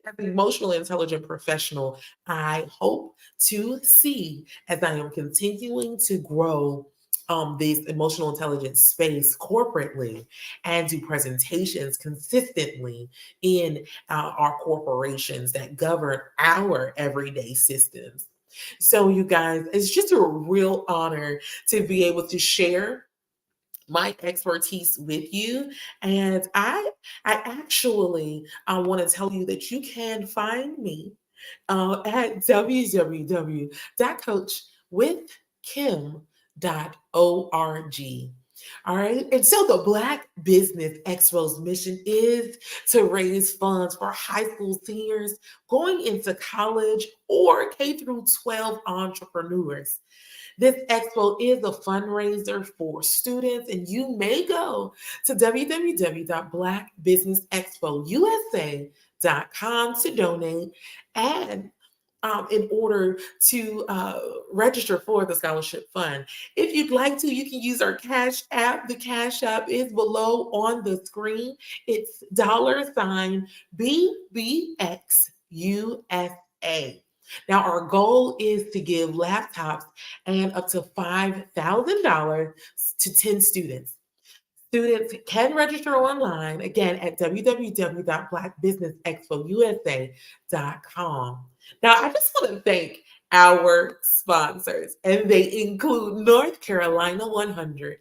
as an emotionally intelligent professional, I hope to see as I am continuing to grow this emotional intelligence space corporately and do presentations consistently in our corporations that govern our everyday systems. So you guys, it's just a real honor to be able to share my expertise with you. And I actually want to tell you that you can find me at www.coachwithkim.org. All right. And so the Black Business Expo's mission is to raise funds for high school seniors going into college or K through 12 entrepreneurs. This expo is a fundraiser for students, and you may go to www.blackbusinessexpousa.com to donate and in order to register for the scholarship fund. If you'd like to, you can use our Cash App. The Cash App is below on the screen. It's $BBXUSA. Now, our goal is to give laptops and up to $5,000 to 10 students. Students can register online, again, at www.blackbusinessexpousa.com. Now, I just want to thank our sponsors, and they include North Carolina 100,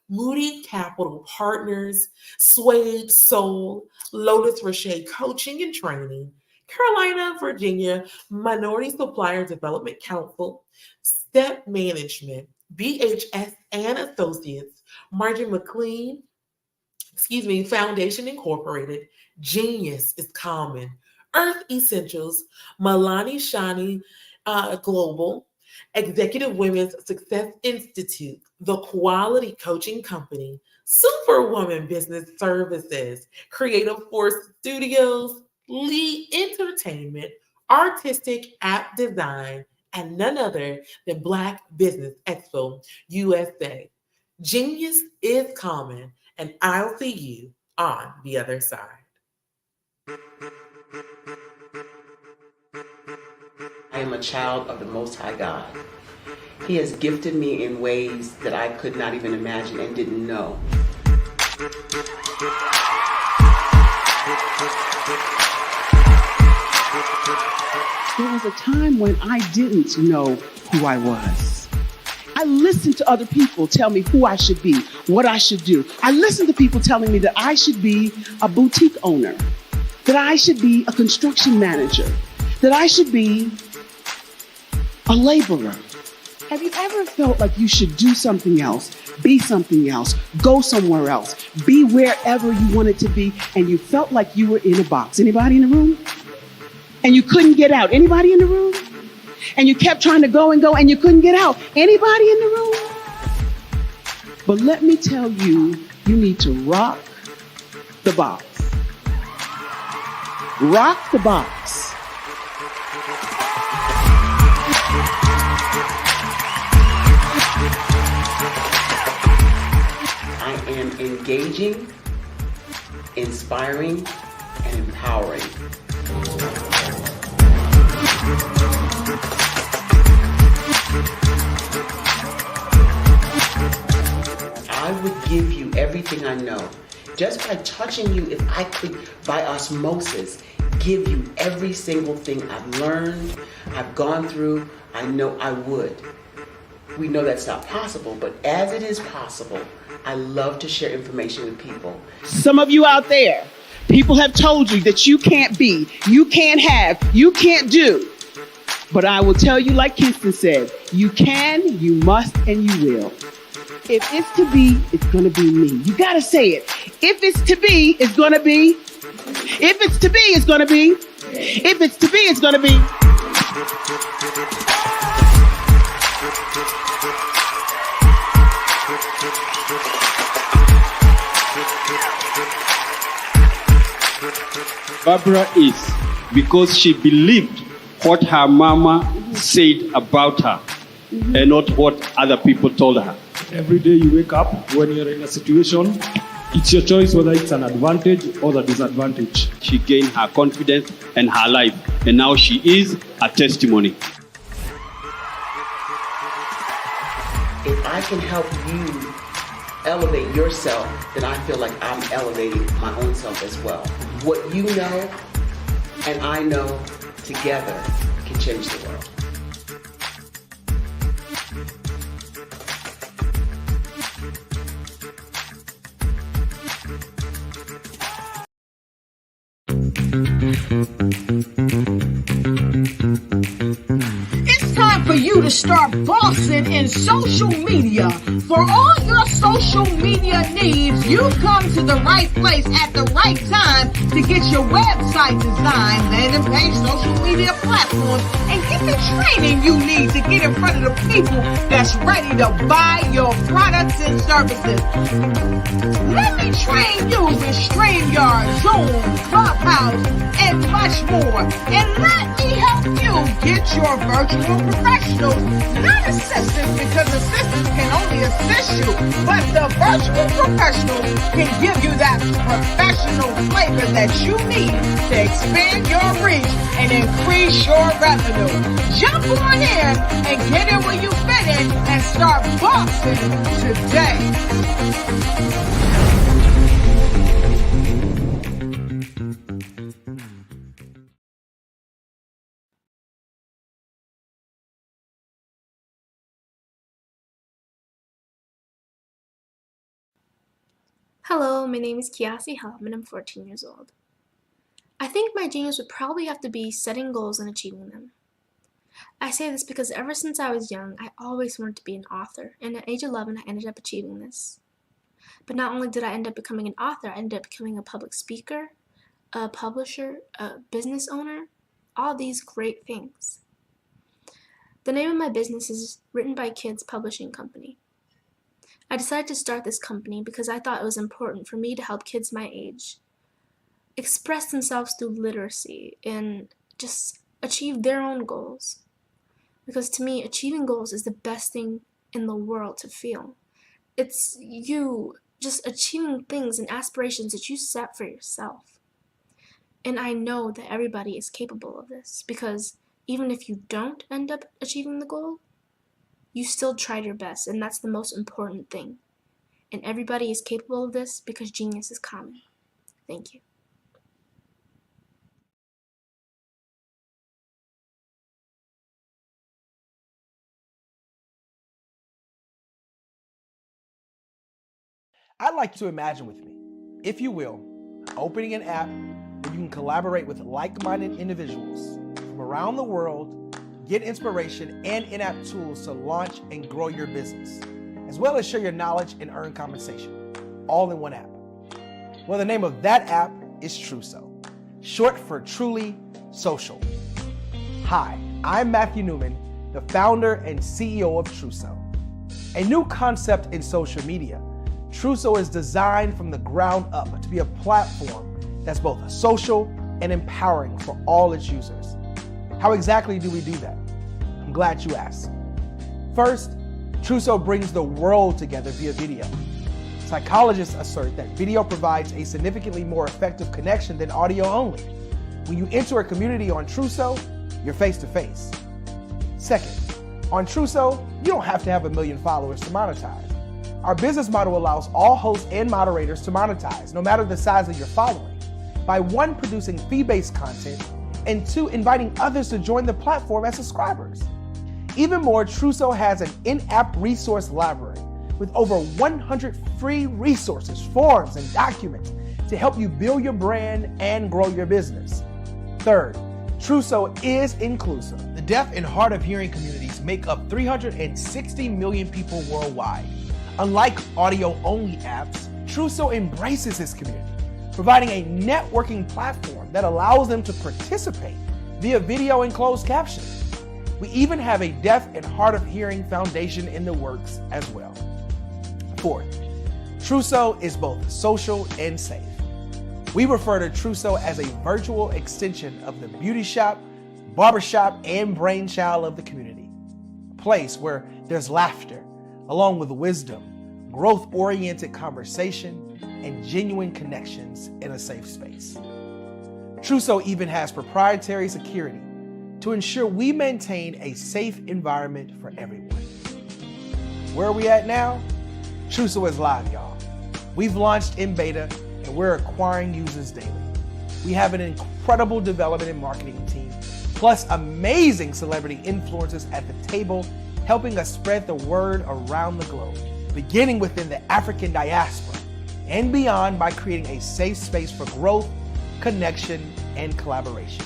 Moody Capital Partners, Suede Soul, Lotus Roche Coaching and Training, Carolina, Virginia Minority Supplier Development Council, Step Management, BHS and Associates, Marjorie McLean, Foundation Incorporated, Genius is Common, Earth Essentials, Milani Shani Global, Executive Women's Success Institute, The Quality Coaching Company, Superwoman Business Services, Creative Force Studios, Lee Entertainment, Artistic App Design, and none other than Black Business Expo USA. Genius is common, and I'll see you on the other side. I am a child of the Most High God. He has gifted me in ways that I could not even imagine and didn't know. There was a time when I didn't know who I was. I listened to other people tell me who I should be, what I should do. I listened to people telling me that I should be a boutique owner, that I should be a construction manager, that I should be a laborer. Have you ever felt like you should do something else, be something else, go somewhere else, be wherever you wanted to be, and you felt like you were in a box? Anybody in the room? And you couldn't get out? Anybody in the room? And you kept trying to go and you couldn't get out? Anybody in the room? But let me tell you, you need to rock the box. Rock the box. I am engaging, inspiring, and empowering. I would give you everything I know. Just by touching you, if I could, by osmosis, give you every single thing I've learned, I've gone through, I know I would. We know that's not possible, but as it is possible, I love to share information with people. Some of you out there, people have told you that you can't be, you can't have, you can't do. But I will tell you, like Kingston said, you can, you must, and you will. If it's to be, it's going to be me. You got to say it. If it's to be, it's going to be. If it's to be, it's going to be. If it's to be, it's going to be. Barbara is because she believed what her mama said about her and not what other people told her. Every day you wake up, when you're in a situation, it's your choice whether it's an advantage or the disadvantage. She gained her confidence and her life, and now she is a testimony. If I can help you elevate yourself, then I feel like I'm elevating my own self as well. What you know and I know together can change the world. It's time for you to start bossing in social media. For all your social media needs, you've come to the right place at the right time to get your website designed, landing page, social media platforms, and get the training you need to get in front of the people that's ready to buy your products and services. Let me train you with StreamYard, Zoom, Clubhouse, and much more. And let me help you get your virtual professionals, not assistants, because assistants can only assist you, but the virtual professional can give you that professional flavor that you need to expand your reach and increase your revenue. Jump on in and get in where you fit in and start bossing today. Hello, my name is Kiasi Helm and I'm 14 years old. I think my genius would probably have to be setting goals and achieving them. I say this because ever since I was young, I always wanted to be an author, and at age 11, I ended up achieving this. But not only did I end up becoming an author, I ended up becoming a public speaker, a publisher, a business owner, all these great things. The name of my business is Written by Kids Publishing Company. I decided to start this company because I thought it was important for me to help kids my age express themselves through literacy and just achieve their own goals. Because to me, achieving goals is the best thing in the world to feel. It's you just achieving things and aspirations that you set for yourself. And I know that everybody is capable of this because even if you don't end up achieving the goal, you still tried your best, and that's the most important thing. And everybody is capable of this because genius is common. Thank you. I'd like you to imagine with me, if you will, opening an app where you can collaborate with like-minded individuals from around the world, get inspiration and in-app tools to launch and grow your business, as well as share your knowledge and earn compensation, all in one app. Well, the name of that app is Truso, short for Truly Social. Hi, I'm Matthew Newman, the founder and CEO of Truso. A new concept in social media, Truso is designed from the ground up to be a platform that's both social and empowering for all its users. How exactly do we do that? I'm glad you asked. First, Truso brings the world together via video. Psychologists assert that video provides a significantly more effective connection than audio only. When you enter a community on Truso, you're face to face. Second, on Truso, you don't have to have 1 million followers to monetize. Our business model allows all hosts and moderators to monetize, no matter the size of your following, by 1, producing fee-based content, and 2, inviting others to join the platform as subscribers. Even more, Truso has an in-app resource library with over 100 free resources, forms, and documents to help you build your brand and grow your business. Third, Truso is inclusive. The deaf and hard of hearing communities make up 360 million people worldwide. Unlike audio-only apps, Truso embraces this community, providing a networking platform that allows them to participate via video and closed captioning. We even have a deaf and hard of hearing foundation in the works as well. Fourth, Truso is both social and safe. We refer to Truso as a virtual extension of the beauty shop, barbershop, and brainchild of the community. A place where there's laughter, along with wisdom, growth-oriented conversation, and genuine connections in a safe space. Truso even has proprietary security to ensure we maintain a safe environment for everyone. Where are we at now? Truso is live, y'all. We've launched in beta, and we're acquiring users daily. We have an incredible development and marketing team, plus amazing celebrity influencers at the table, helping us spread the word around the globe, beginning within the African diaspora and beyond by creating a safe space for growth, connection, and collaboration.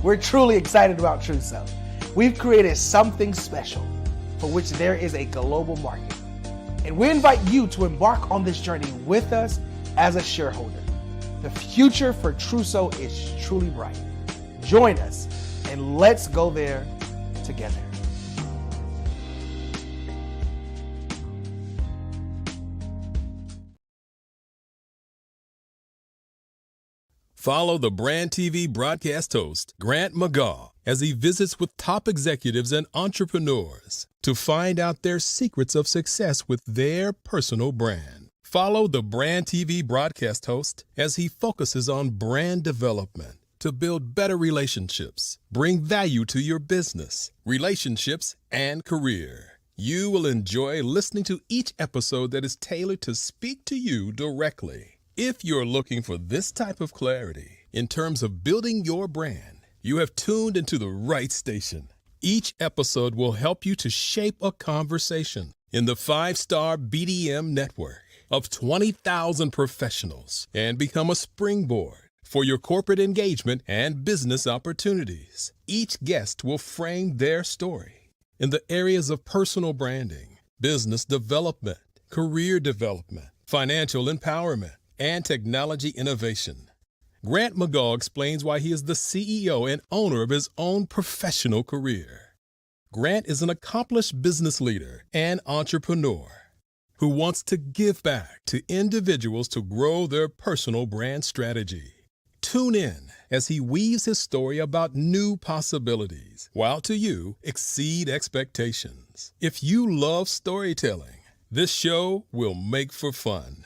We're truly excited about Truso. We've created something special for which there is a global market. And we invite you to embark on this journey with us as a shareholder. The future for Truso is truly bright. Join us and let's go there together. Follow the Brand TV broadcast host, Grant McGaw, as he visits with top executives and entrepreneurs to find out their secrets of success with their personal brand. Follow the Brand TV broadcast host as he focuses on brand development to build better relationships, bring value to your business, relationships, and career. You will enjoy listening to each episode that is tailored to speak to you directly. If you're looking for this type of clarity in terms of building your brand, you have tuned into the right station. Each episode will help you to shape a conversation in the 5-star BDM network of 20,000 professionals and become a springboard for your corporate engagement and business opportunities. Each guest will frame their story in the areas of personal branding, business development, career development, financial empowerment, and technology innovation. Grant McGaw explains why he is the CEO and owner of his own professional career. Grant is an accomplished business leader and entrepreneur who wants to give back to individuals to grow their personal brand strategy. Tune in as he weaves his story about new possibilities, while to you exceed expectations. If you love storytelling, this show will make for fun.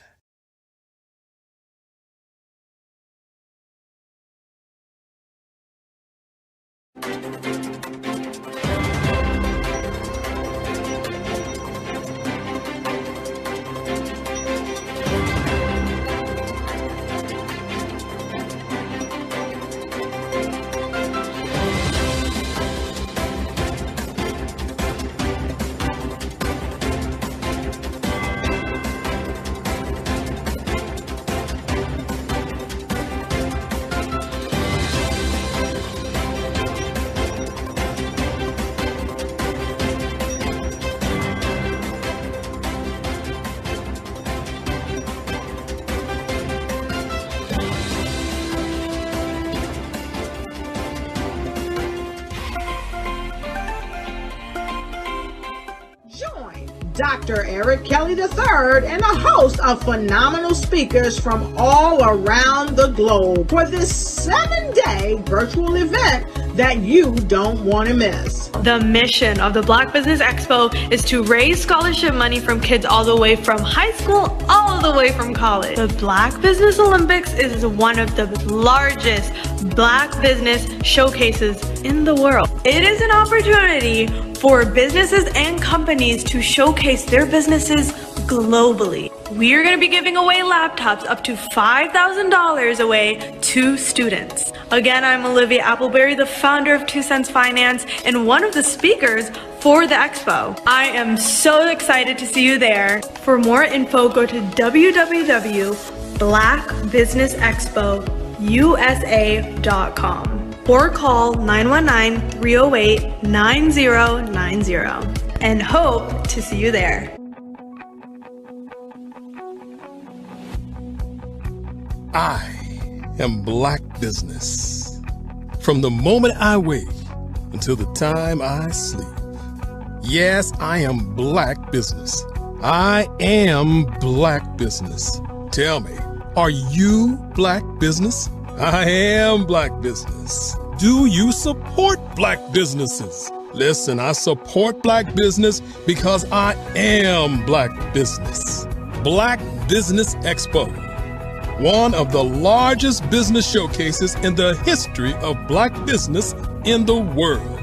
Dr. Eric Kelly III and a host of phenomenal speakers from all around the globe for this 7-day virtual event that you don't want to miss. The mission of the Black Business Expo is to raise scholarship money from kids all the way from high school, all the way from college. The Black Business Olympics is one of the largest Black business showcases in the world. It is an opportunity for businesses and companies to showcase their businesses globally. We are going to be giving away laptops up to $5,000 away to students. Again, I'm Olivia Appleberry, the founder of 2 Cents Finance and one of the speakers for the expo. I am so excited to see you there. For more info, go to www.blackbusinessexpousa.com or call 919-308-9090 and hope to see you there. I am Black business. From the moment I wake until the time I sleep. Yes, I am Black business. I am Black business. Tell me, are you Black business? I am Black business. Do you support Black businesses? Listen, I support Black business because I am Black business. Black Business Expo, one of the largest business showcases in the history of Black business in the world.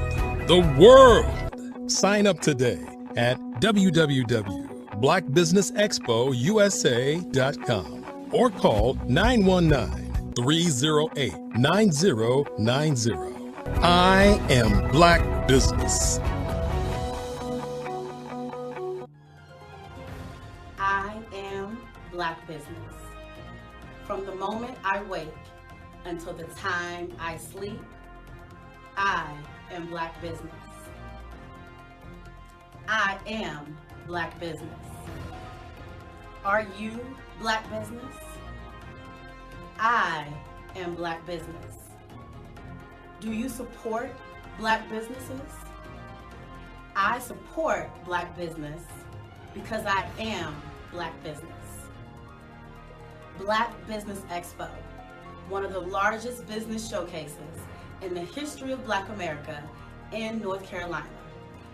The world! Sign up today at www.blackbusinessexpousa.com or call 919-308-9090. I am Black business. I am Black business. From the moment I wake until the time I sleep, I am Black business. I am Black business. Are you Black business? I am Black business. Do you support Black businesses? I support Black business because I am Black business. Black Business Expo, one of the largest business showcases in the history of Black America in North Carolina.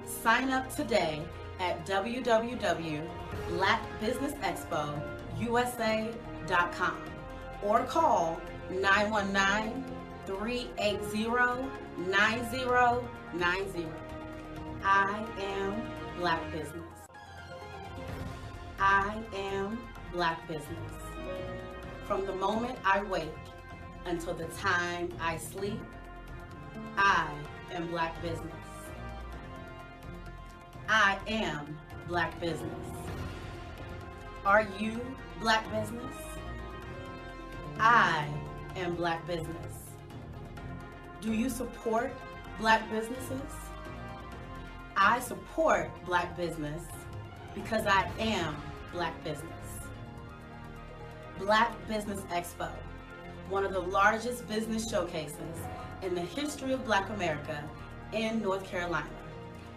Sign up today at www.blackbusinessexpousa.com or call 919-380-9090. I am Black business. I am Black business. From the moment I wake until the time I sleep, I am Black business. I am Black business. Are you Black business? I am Black business. Do you support Black businesses? I support Black business because I am Black business. Black Business Expo, one of the largest business showcases in the history of Black America in North Carolina.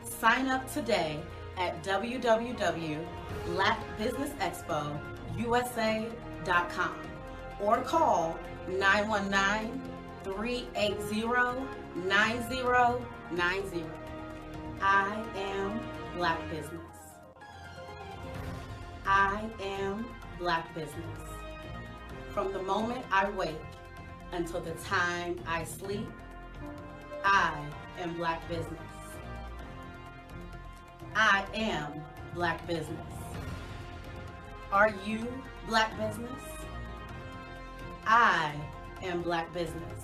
Sign up today at www.blackbusinessexpousa.com or call 919-380-9090. I am Black business. I am Black business. From the moment I wake until the time I sleep, I am Black business. I am Black business. Are you Black business? I am Black business.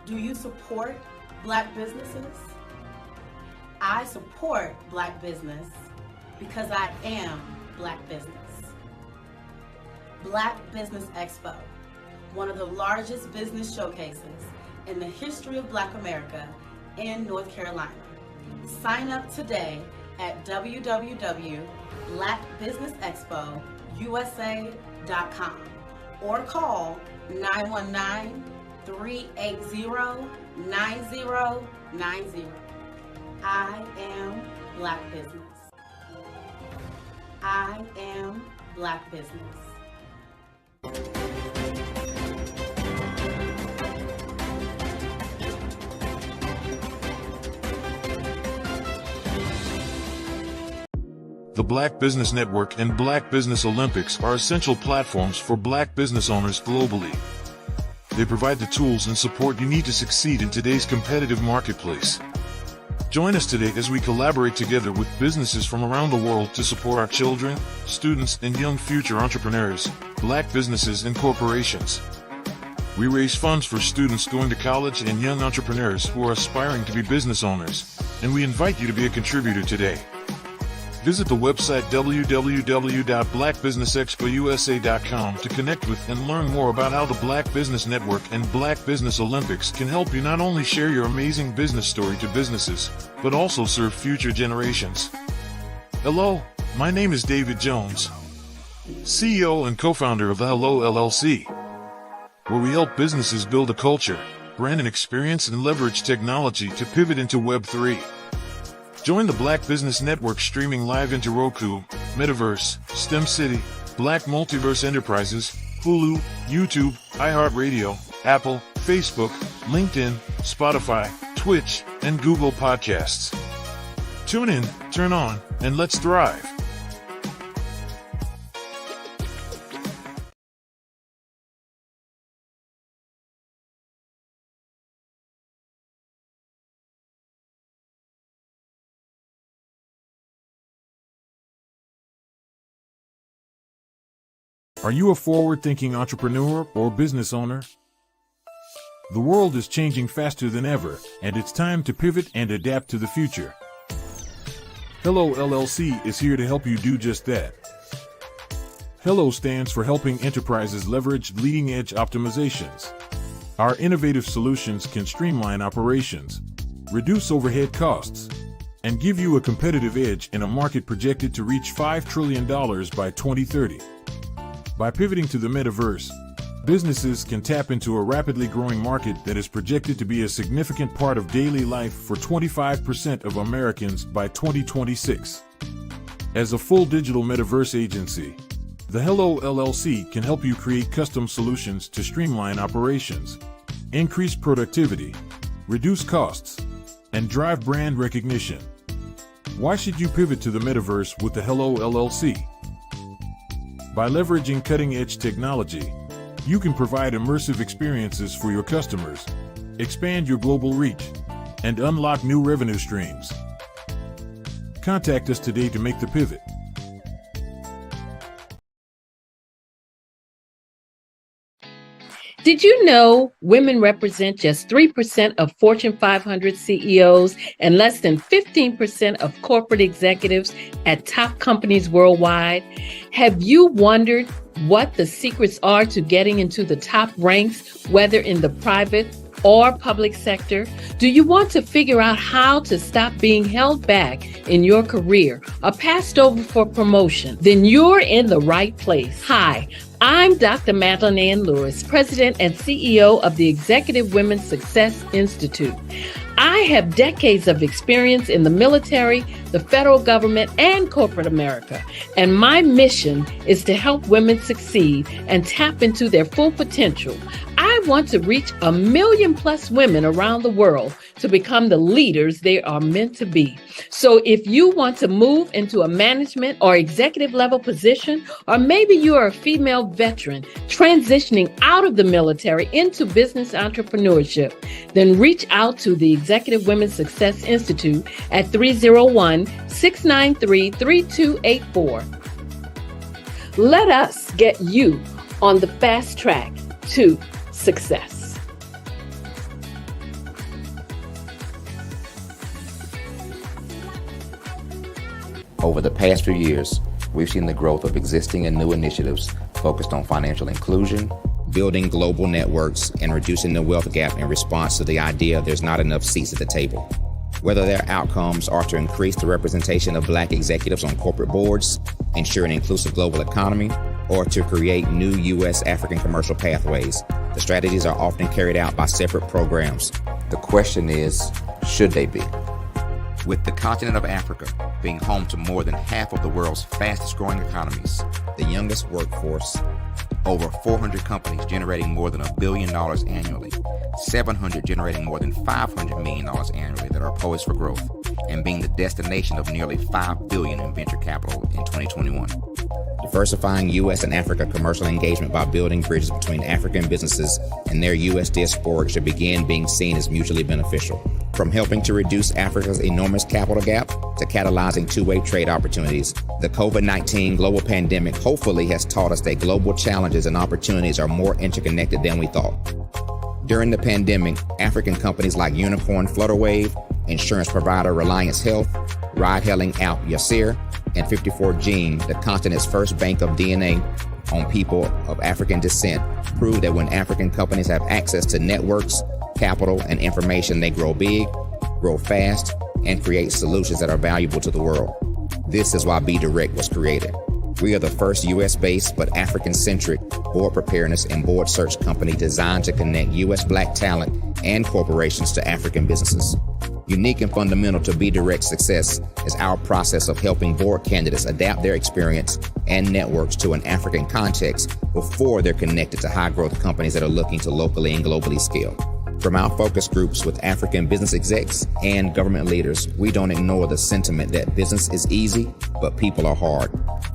Do you support Black businesses? I support Black business because I am Black business. Black Business Expo, one of the largest business showcases in the history of Black America in North Carolina. Sign up today at www.blackbusinessexpousa.com or call 919-380-9090. I am Black business. I am Black business. The Black Business Network and Black Business Olympics are essential platforms for Black business owners globally. They provide the tools and support you need to succeed in today's competitive marketplace. Join us today as we collaborate together with businesses from around the world to support our children, students, and young future entrepreneurs, Black businesses and corporations. We raise funds for students going to college and young entrepreneurs who are aspiring to be business owners, and we invite you to be a contributor today. Visit the website www.blackbusinessexpousa.com to connect with and learn more about how the Black Business Network and Black Business Olympics can help you not only share your amazing business story to businesses, but also serve future generations. Hello, my name is David Jones, CEO and co-founder of the Hello LLC, where we help businesses build a culture, brand and experience, and leverage technology to pivot into Web3. Join the Black Business Network streaming live into Roku, Metaverse, STEM City, Black Multiverse Enterprises, Hulu, YouTube, iHeartRadio, Apple, Facebook, LinkedIn, Spotify, Twitch, and Google Podcasts. Tune in, turn on, and let's thrive. Are you a forward-thinking entrepreneur or business owner? The world is changing faster than ever, and it's time to pivot and adapt to the future. Hello LLC is here to help you do just that. Hello stands for helping enterprises leverage leading-edge optimizations. Our innovative solutions can streamline operations, reduce overhead costs, and give you a competitive edge in a market projected to reach $5 trillion by 2030. By pivoting to the metaverse, businesses can tap into a rapidly growing market that is projected to be a significant part of daily life for 25% of Americans by 2026. As a full digital metaverse agency, the Hello LLC can help you create custom solutions to streamline operations, increase productivity, reduce costs, and drive brand recognition. Why should you pivot to the metaverse with the Hello LLC? By leveraging cutting-edge technology, you can provide immersive experiences for your customers, expand your global reach, and unlock new revenue streams. Contact us today to make the pivot. Did you know women represent just 3% of Fortune 500 CEOs and less than 15% of corporate executives at top companies worldwide? Have you wondered what the secrets are to getting into the top ranks, whether in the private or public sector? Do you want to figure out how to stop being held back in your career or passed over for promotion? Then you're in the right place. Hi, I'm Dr. Madeline Ann Lewis, President and CEO of the Executive Women's Success Institute. I have decades of experience in the military, the federal government, and corporate America, and my mission is to help women succeed and tap into their full potential. I want to reach 1 million plus women around the world to become the leaders they are meant to be. So if you want to move into a management or executive level position, or maybe you are a female veteran transitioning out of the military into business entrepreneurship, then reach out to the Executive Women's Success Institute at 301-693-3284. Let us get you on the fast track to success. Over the past few years, we've seen the growth of existing and new initiatives focused on financial inclusion, building global networks, and reducing the wealth gap in response to the idea there's not enough seats at the table. Whether their outcomes are to increase the representation of Black executives on corporate boards, ensure an inclusive global economy, or to create new U.S. African commercial pathways, the strategies are often carried out by separate programs. The question is, should they be? With the continent of Africa being home to more than half of the world's fastest growing economies, the youngest workforce, over 400 companies generating more than $1 billion annually, 700 generating more than $500 million annually that are poised for growth, and being the destination of nearly $5 billion in venture capital in 2021. Diversifying U.S. and Africa commercial engagement by building bridges between African businesses and their U.S. diaspora should begin being seen as mutually beneficial. From helping to reduce Africa's enormous capital gap to catalyzing two-way trade opportunities, the COVID-19 global pandemic hopefully has taught us that global challenges and opportunities are more interconnected than we thought. During the pandemic, African companies like Unicorn Flutterwave, insurance provider Reliance Health, ride-hailing app Yasir, and 54Gene, the continent's first bank of DNA on people of African descent, proved that when African companies have access to networks, capital, and information, they grow big, grow fast, and create solutions that are valuable to the world. This is why Be Direct was created. We are the first U.S.-based but African-centric board preparedness and board search company designed to connect U.S. Black talent and corporations to African businesses. Unique and fundamental to Be Direct's success is our process of helping board candidates adapt their experience and networks to an African context before they're connected to high-growth companies that are looking to locally and globally scale. From our focus groups with African business execs and government leaders, we don't ignore the sentiment that business is easy, but people are hard.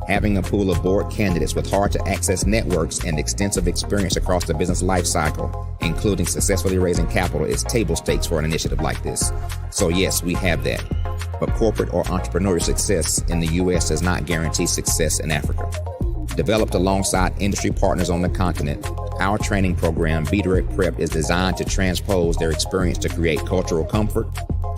Having a pool of board candidates with hard-to-access networks and extensive experience across the business life cycle, including successfully raising capital, is table stakes for an initiative like this. So yes, we have that. But corporate or entrepreneurial success in the U.S. does not guarantee success in Africa. Developed alongside industry partners on the continent, our training program, Be Direct Prep, is designed to transpose their experience to create cultural comfort,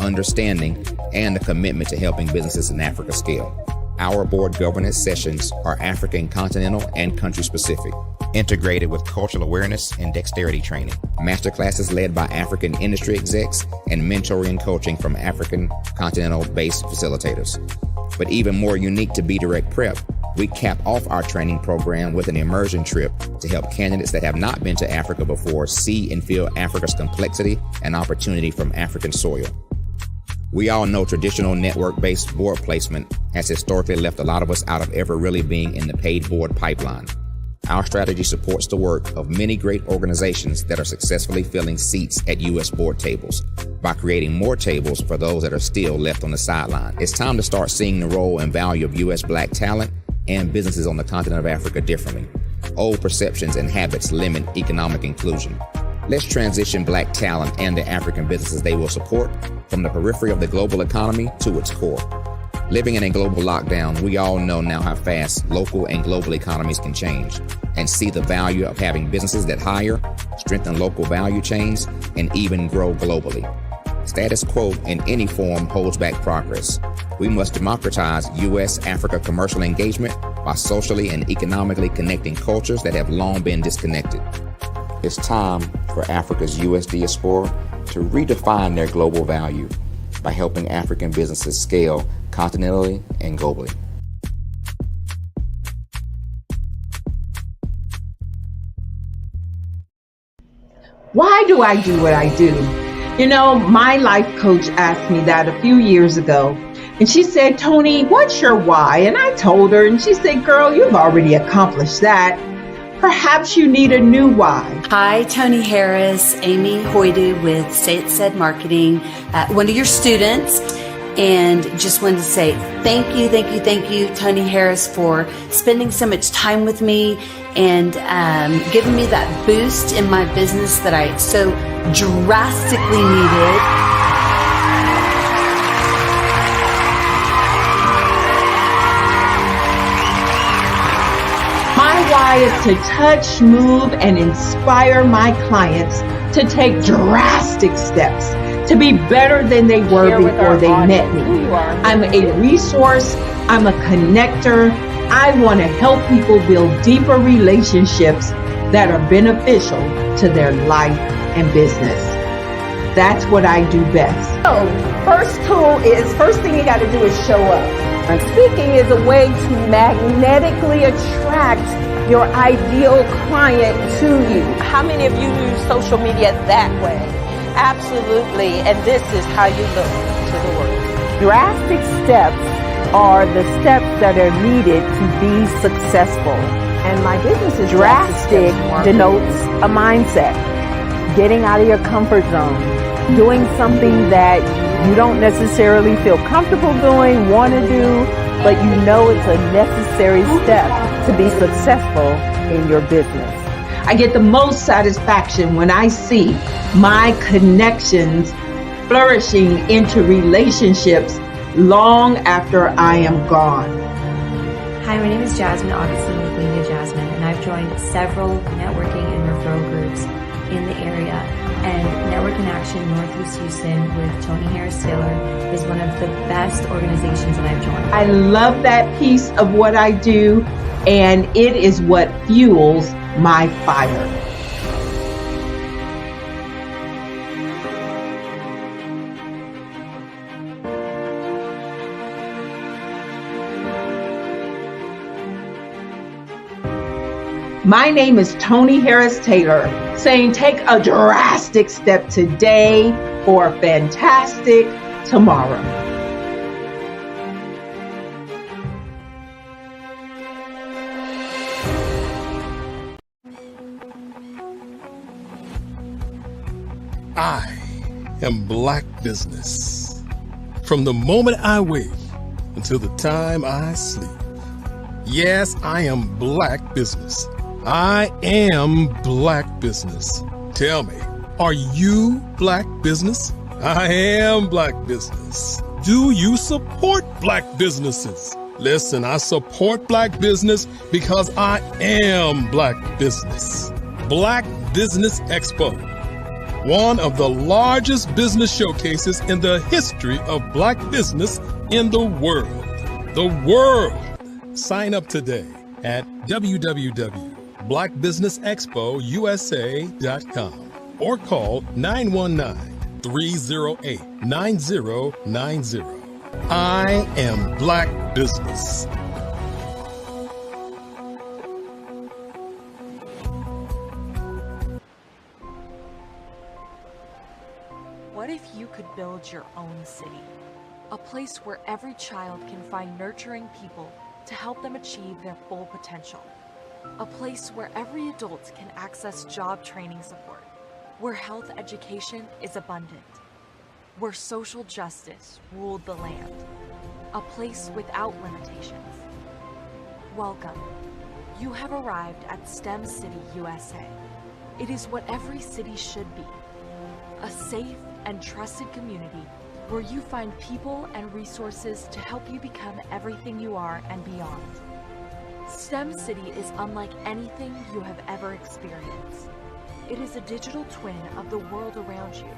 understanding, and a commitment to helping businesses in Africa scale. Our board governance sessions are African, continental, and country-specific, integrated with cultural awareness and dexterity training, masterclasses led by African industry execs, and mentoring and coaching from African continental-based facilitators. But even more unique to Be Direct Prep, we cap off our training program with an immersion trip to help candidates that have not been to Africa before see and feel Africa's complexity and opportunity from African soil. We all know traditional network-based board placement has historically left a lot of us out of ever really being in the paid board pipeline. Our strategy supports the work of many great organizations that are successfully filling seats at U.S. board tables by creating more tables for those that are still left on the sideline. It's time to start seeing the role and value of U.S. Black talent and businesses on the continent of Africa differently. Old perceptions and habits limit economic inclusion. Let's transition Black talent and the African businesses they will support from the periphery of the global economy to its core. Living in a global lockdown, we all know now how fast local and global economies can change, and see the value of having businesses that hire, strengthen local value chains, and even grow globally. Status quo in any form holds back progress. We must democratize U.S.-Africa commercial engagement by socially and economically connecting cultures that have long been disconnected. It's time for Africa's U.S. diaspora to redefine their global value by helping African businesses scale continentally and globally. Why do I do what I do? You know, my life coach asked me that a few years ago, and she said, Tony, what's your why? And I told her, and she said, girl, you've already accomplished that. Perhaps you need a new why. Hi, Tony Harris, Amy Hoydu with Say It Said Marketing, one of your students, and just wanted to say thank you, Tony Harris, for spending so much time with me and giving me that boost in my business that I so drastically needed. My why is to touch, move, and inspire my clients to take drastic steps to be better than they were before they met me. I'm a resource, I'm a connector. I want to help people build deeper relationships that are beneficial to their life and business. That's what I do best. So, first thing you got to do is show up. And speaking is a way to magnetically attract your ideal client to you. How many of you use social media that way? Absolutely, and this is how you look to the world. Drastic steps are the steps that are needed to be successful. And my business is drastic denotes a mindset. Getting out of your comfort zone. Doing something that you don't necessarily feel comfortable doing, want to do, but you know it's a necessary step to be successful in your business. I get the most satisfaction when I see my connections flourishing into relationships long after I am gone. Hi, my name is Jasmine Augustine with Media Jasmine, and I've joined several networking and referral groups in the area. And Network in Action Northeast Houston with Tony Harris Taylor is one of the best organizations that I've joined. I love that piece of what I do, and it is what fuels my fire. My name is Tony Harris Taylor, saying take a drastic step today for a fantastic tomorrow. I am Black business. From the moment I wake until the time I sleep. Yes, I am Black business. I am Black business. Tell me, are you Black business? I am Black business. Do you support Black businesses? Listen, I support Black business because I am Black business. Black Business Expo, one of the largest business showcases in the history of Black business in the world. The world. Sign up today at www.blackbusinessexpousa.com or call 919-308-9090. I am Black business. What if you could build your own city? A place where every child can find nurturing people to help them achieve their full potential. A place where every adult can access job training support, where health education is abundant, where social justice ruled the land. A place without limitations. Welcome. You have arrived at STEM City USA. It is what every city should be. A safe and trusted community where you find people and resources to help you become everything you are and beyond. STEM City is unlike anything you have ever experienced. It is a digital twin of the world around you,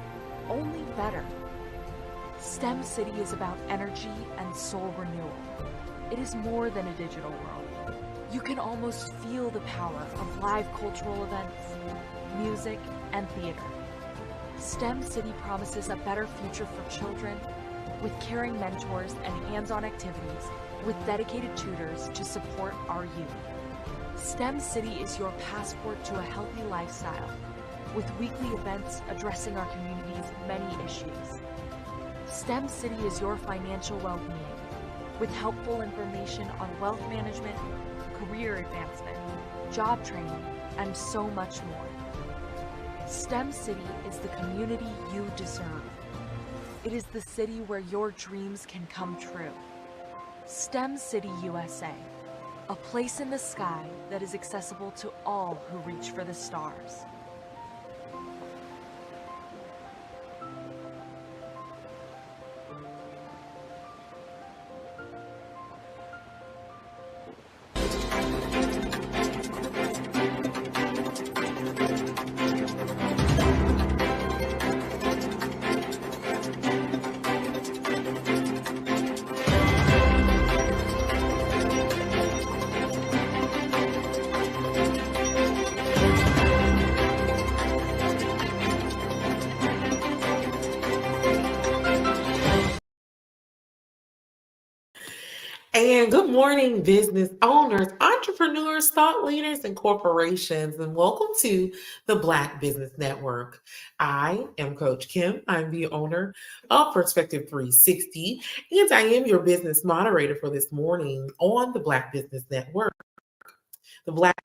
only better. STEM City is about energy and soul renewal. It is more than a digital world. You can almost feel the power of live cultural events, music, and theater. STEM City promises a better future for children with caring mentors and hands-on activities with dedicated tutors to support our youth. STEM City is your passport to a healthy lifestyle with weekly events addressing our community's many issues. STEM City is your financial well-being with helpful information on wealth management, career advancement, job training, and so much more. STEM City is the community you deserve. It is the city where your dreams can come true. STEM City USA, a place in the sky that is accessible to all who reach for the stars. And good morning, business owners, entrepreneurs, thought leaders, and corporations, and welcome to the Black Business Network. I am Coach Kim. I'm the owner of Perspective 360, and I am your business moderator for this morning on the Black Business Network. The Black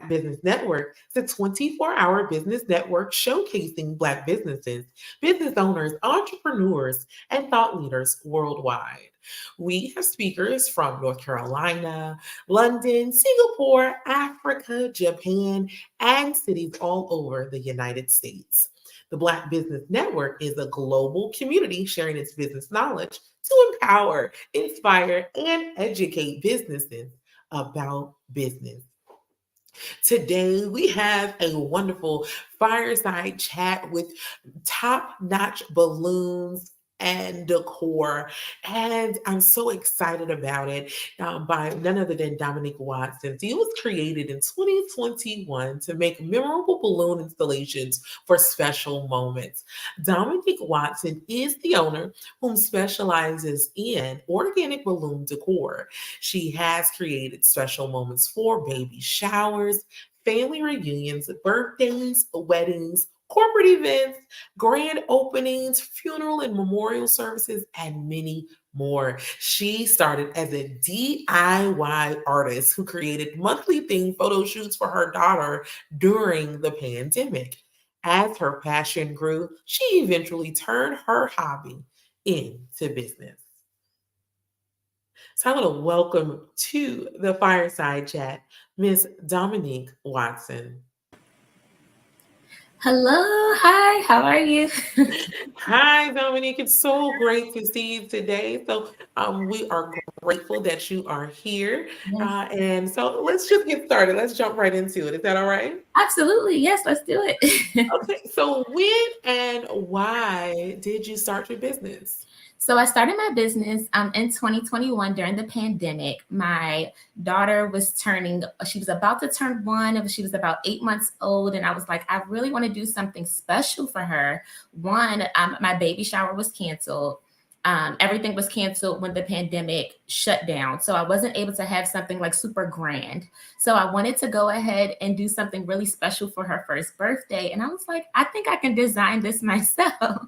Business Network is a 24-hour business network showcasing Black businesses, business owners, entrepreneurs, and thought leaders worldwide. We have speakers from North Carolina, London, Singapore, Africa, Japan, and cities all over the United States. The Black Business Network is a global community sharing its business knowledge to empower, inspire, and educate businesses about business. Today, we have a wonderful fireside chat with top-notch balloons and decor. And I'm so excited about it by none other than Dominique Watson. It was created in 2021 to make memorable balloon installations for special moments. Dominique Watson is the owner whom specializes in organic balloon decor. She has created special moments for baby showers, family reunions, birthdays, weddings, corporate events, grand openings, funeral and memorial services, and many more. She started as a DIY artist who created monthly themed photo shoots for her daughter during the pandemic. As her passion grew, she eventually turned her hobby into business. So I want to welcome to the fireside chat, Miss Dominique Watson. Hello, hi, how are you? Hi, Dominique. It's so great to see you today. So we are grateful that you are here. Yes. And so let's just get started. Let's jump right into it. Is that all right? Absolutely. Yes, let's do it. Okay. So when and why did you start your business? So I started my business in 2021 during the pandemic. My daughter she was about to turn 1. She was about 8 months old. And I was like, I really want to do something special for her. One, my baby shower was canceled. Everything was canceled when the pandemic shut down. So I wasn't able to have something like super grand. So I wanted to go ahead and do something really special for her first birthday. And I was like, I think I can design this myself.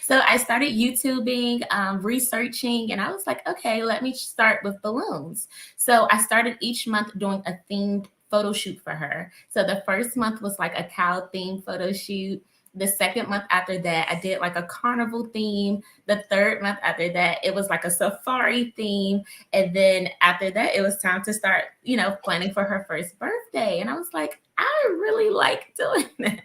So I started YouTubing, researching, and I was like, okay, let me start with balloons. So I started each month doing a themed photo shoot for her. So the first month was like a cow themed photo shoot. The second month after that, I did like a carnival theme. The third month after that, it was like a safari theme. And then after that, it was time to start, planning for her first birthday. And I was like, I really like doing this.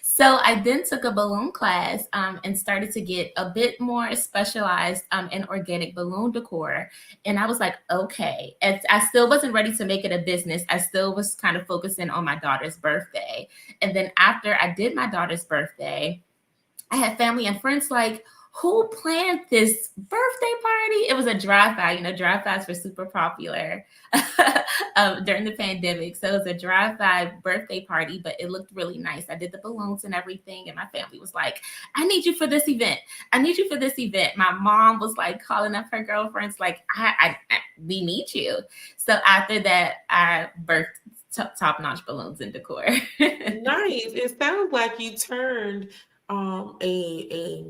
So I then took a balloon class and started to get a bit more specialized in organic balloon decor. And I was like, okay, I still wasn't ready to make it a business. I still was kind of focusing on my daughter's birthday. And then after I did my daughter's birthday, I had family and friends like, who planned this birthday party? It was a drive-by. You know, drive-bys were super popular during the pandemic. So it was a drive-by birthday party, but it looked really nice. I did the balloons and everything, and my family was like, I need you for this event. I need you for this event. My mom was like calling up her girlfriends like, we need you. So after that, I birthed top-notch balloons and decor. Nice. It sounds like you turned a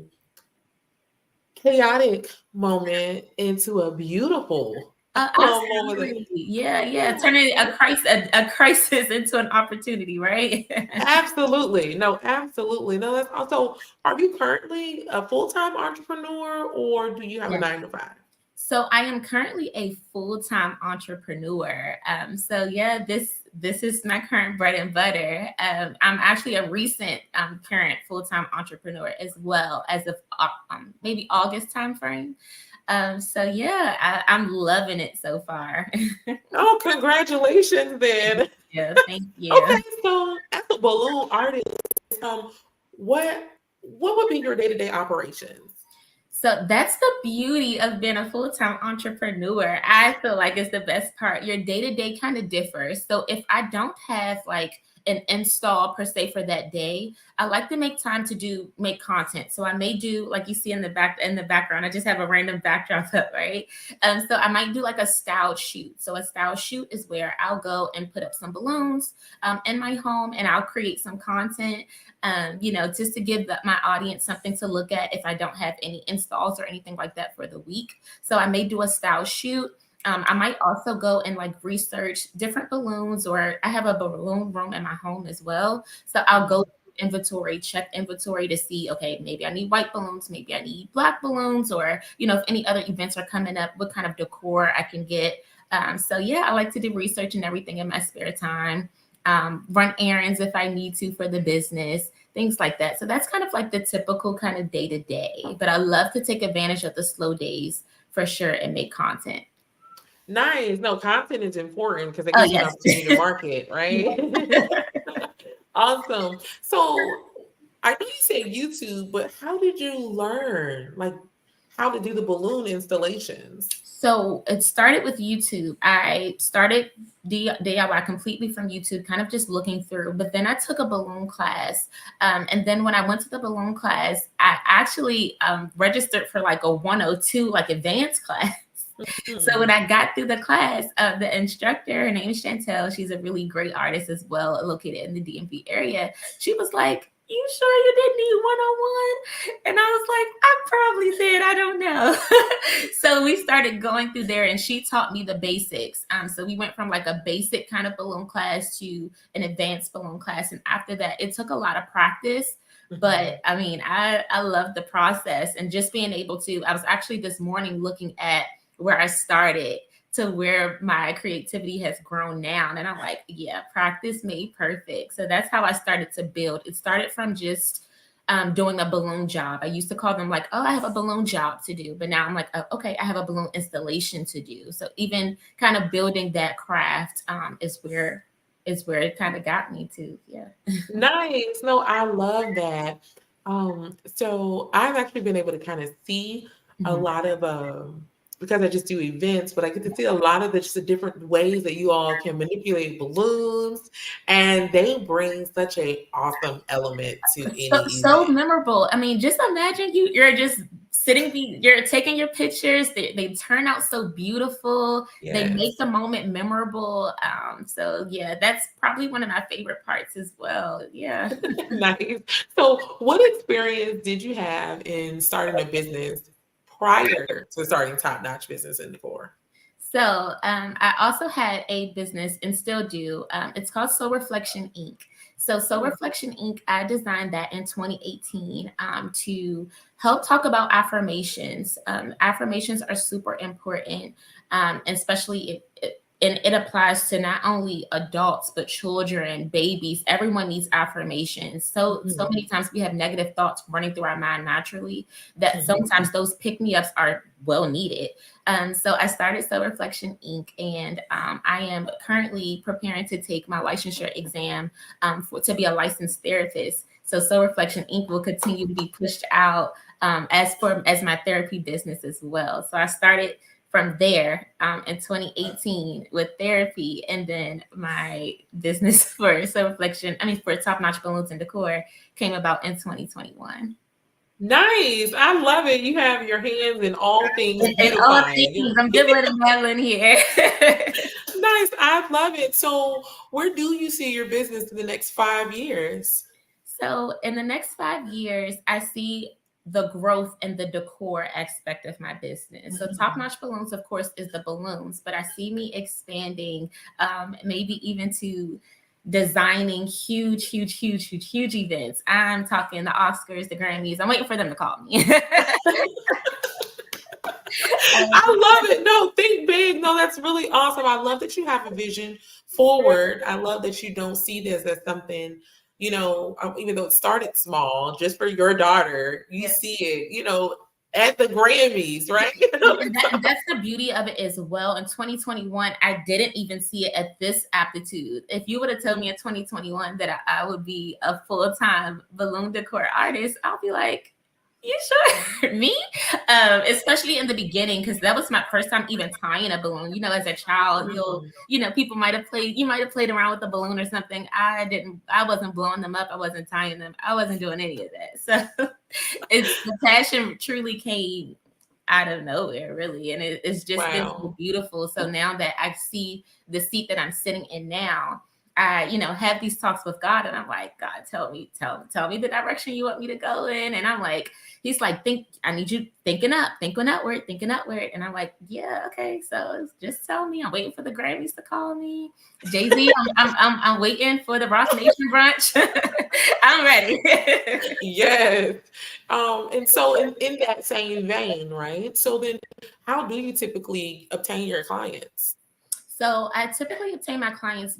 chaotic moment into a beautiful moment. Yeah. Turning a crisis into an opportunity, right? Absolutely. No, absolutely. No, that's also, are you currently a full-time entrepreneur or do you have a 9 to 5? So I am currently a full-time entrepreneur. So yeah, this is my current bread and butter. I'm actually a recent current full-time entrepreneur as well, as of maybe August timeframe. So yeah, I'm loving it so far. Oh, congratulations then. Yeah, thank you. Okay, so as a balloon artist, what would be your day-to-day operations? So that's the beauty of being a full-time entrepreneur. I feel like it's the best part. Your day-to-day kind of differs. So if I don't have like an install per se for that day, I like to make time to make content. So I may do, like you see in the background, I just have a random backdrop up, right? So I might do like a style shoot. So a style shoot is where I'll go and put up some balloons in my home, and I'll create some content, just to give my audience something to look at if I don't have any installs or anything like that for the week. So I may do a style shoot. I might also go and like research different balloons, or I have a balloon room in my home as well. So I'll go check inventory to see, okay, maybe I need white balloons, maybe I need black balloons, or, if any other events are coming up, what kind of decor I can get. So yeah, I like to do research and everything in my spare time, run errands if I need to for the business, things like that. So that's kind of like the typical kind of day to day, but I love to take advantage of the slow days for sure and make content. Nice. No, content is important because it gives you an opportunity to market, right? Awesome. So I know you say YouTube, but how did you learn like how to do the balloon installations? So it started with YouTube. I started DIY completely from YouTube, kind of just looking through. But then I took a balloon class. And then when I went to the balloon class, I actually registered for like a 102, like advanced class. So when I got through the class, the instructor, her name is Chantel. She's a really great artist as well, located in the DMV area. She was like, you sure you didn't need 101? And I was like, I probably did. I don't know. So we started going through there and she taught me the basics. So we went from like a basic kind of balloon class to an advanced balloon class. And after that, it took a lot of practice. But I mean, I love the process and just being able to, I was actually this morning looking at where I started to where my creativity has grown now. And I'm like, yeah, practice made perfect. So that's how I started to build. It started from just doing a balloon job. I used to call them like, oh, I have a balloon job to do. But now I'm like, oh, okay, I have a balloon installation to do. So even kind of building that craft is where it kind of got me to. Yeah. Nice. No, I love that. So I've actually been able to kind of see a lot of because I just do events, but I get to see a lot of the different ways that you all can manipulate balloons, and they bring such a awesome element to any event. So memorable. I mean, just imagine you're just you're taking your pictures. They turn out so beautiful. Yes. They make the moment memorable. So yeah, that's probably one of my favorite parts as well. Yeah. Nice. So what experience did you have in starting a business prior to starting Top Notch Business in Decor? So I also had a business and still do. It's called Soul Reflection Inc. So Soul Reflection Inc., I designed that in 2018 to help talk about affirmations. Affirmations are super important, especially and it applies to not only adults but children, babies. Everyone needs affirmations. So many times we have negative thoughts running through our mind naturally that sometimes those pick-me-ups are well needed. So I started Soul Reflection Inc. and I am currently preparing to take my licensure exam to be a licensed therapist. So Soul Reflection Inc. will continue to be pushed out as my therapy business as well. So I started from there in 2018 with therapy, and then my business for for Top Notch Balloons and Decor came about in 2021. Nice. I love it. You have your hands in all things In all things. I'm dibbling and dabbling here. Nice. I love it. So where do you see your business in the next 5 years? So in the next 5 years, I see the growth and the decor aspect of my business. So Top Notch Balloons, of course, is the balloons, but I see me expanding, maybe even to designing huge events. I'm talking the Oscars, the Grammys. I'm waiting for them to call me. I love it. No, think big. No, that's really awesome. I love that you have a vision forward. I love that you don't see this as something, even though it started small, just for your daughter, you see it, at the Grammys, right? That's the beauty of it as well. In 2021, I didn't even see it at this aptitude. If you would have told me in 2021 that I would be a full-time balloon decor artist, I'll be like, you sure? Me? Especially in the beginning, because that was my first time even tying a balloon. As a child, people might have played around with the balloon or something. I wasn't blowing them up. I wasn't tying them. I wasn't doing any of that. So the passion truly came out of nowhere, really. And it's just been so beautiful. So now that I see the seat that I'm sitting in now, I, have these talks with God, and I'm like, God, tell me the direction you want me to go in. And I'm like, he's like, I need you thinking outward. And I'm like, yeah, okay. So just tell me. I'm waiting for the Grammys to call me. Jay-Z, I'm waiting for the Rock Nation brunch. I'm ready. Yes. And so in that same vein, right? So then how do you typically obtain your clients? So I typically obtain my clients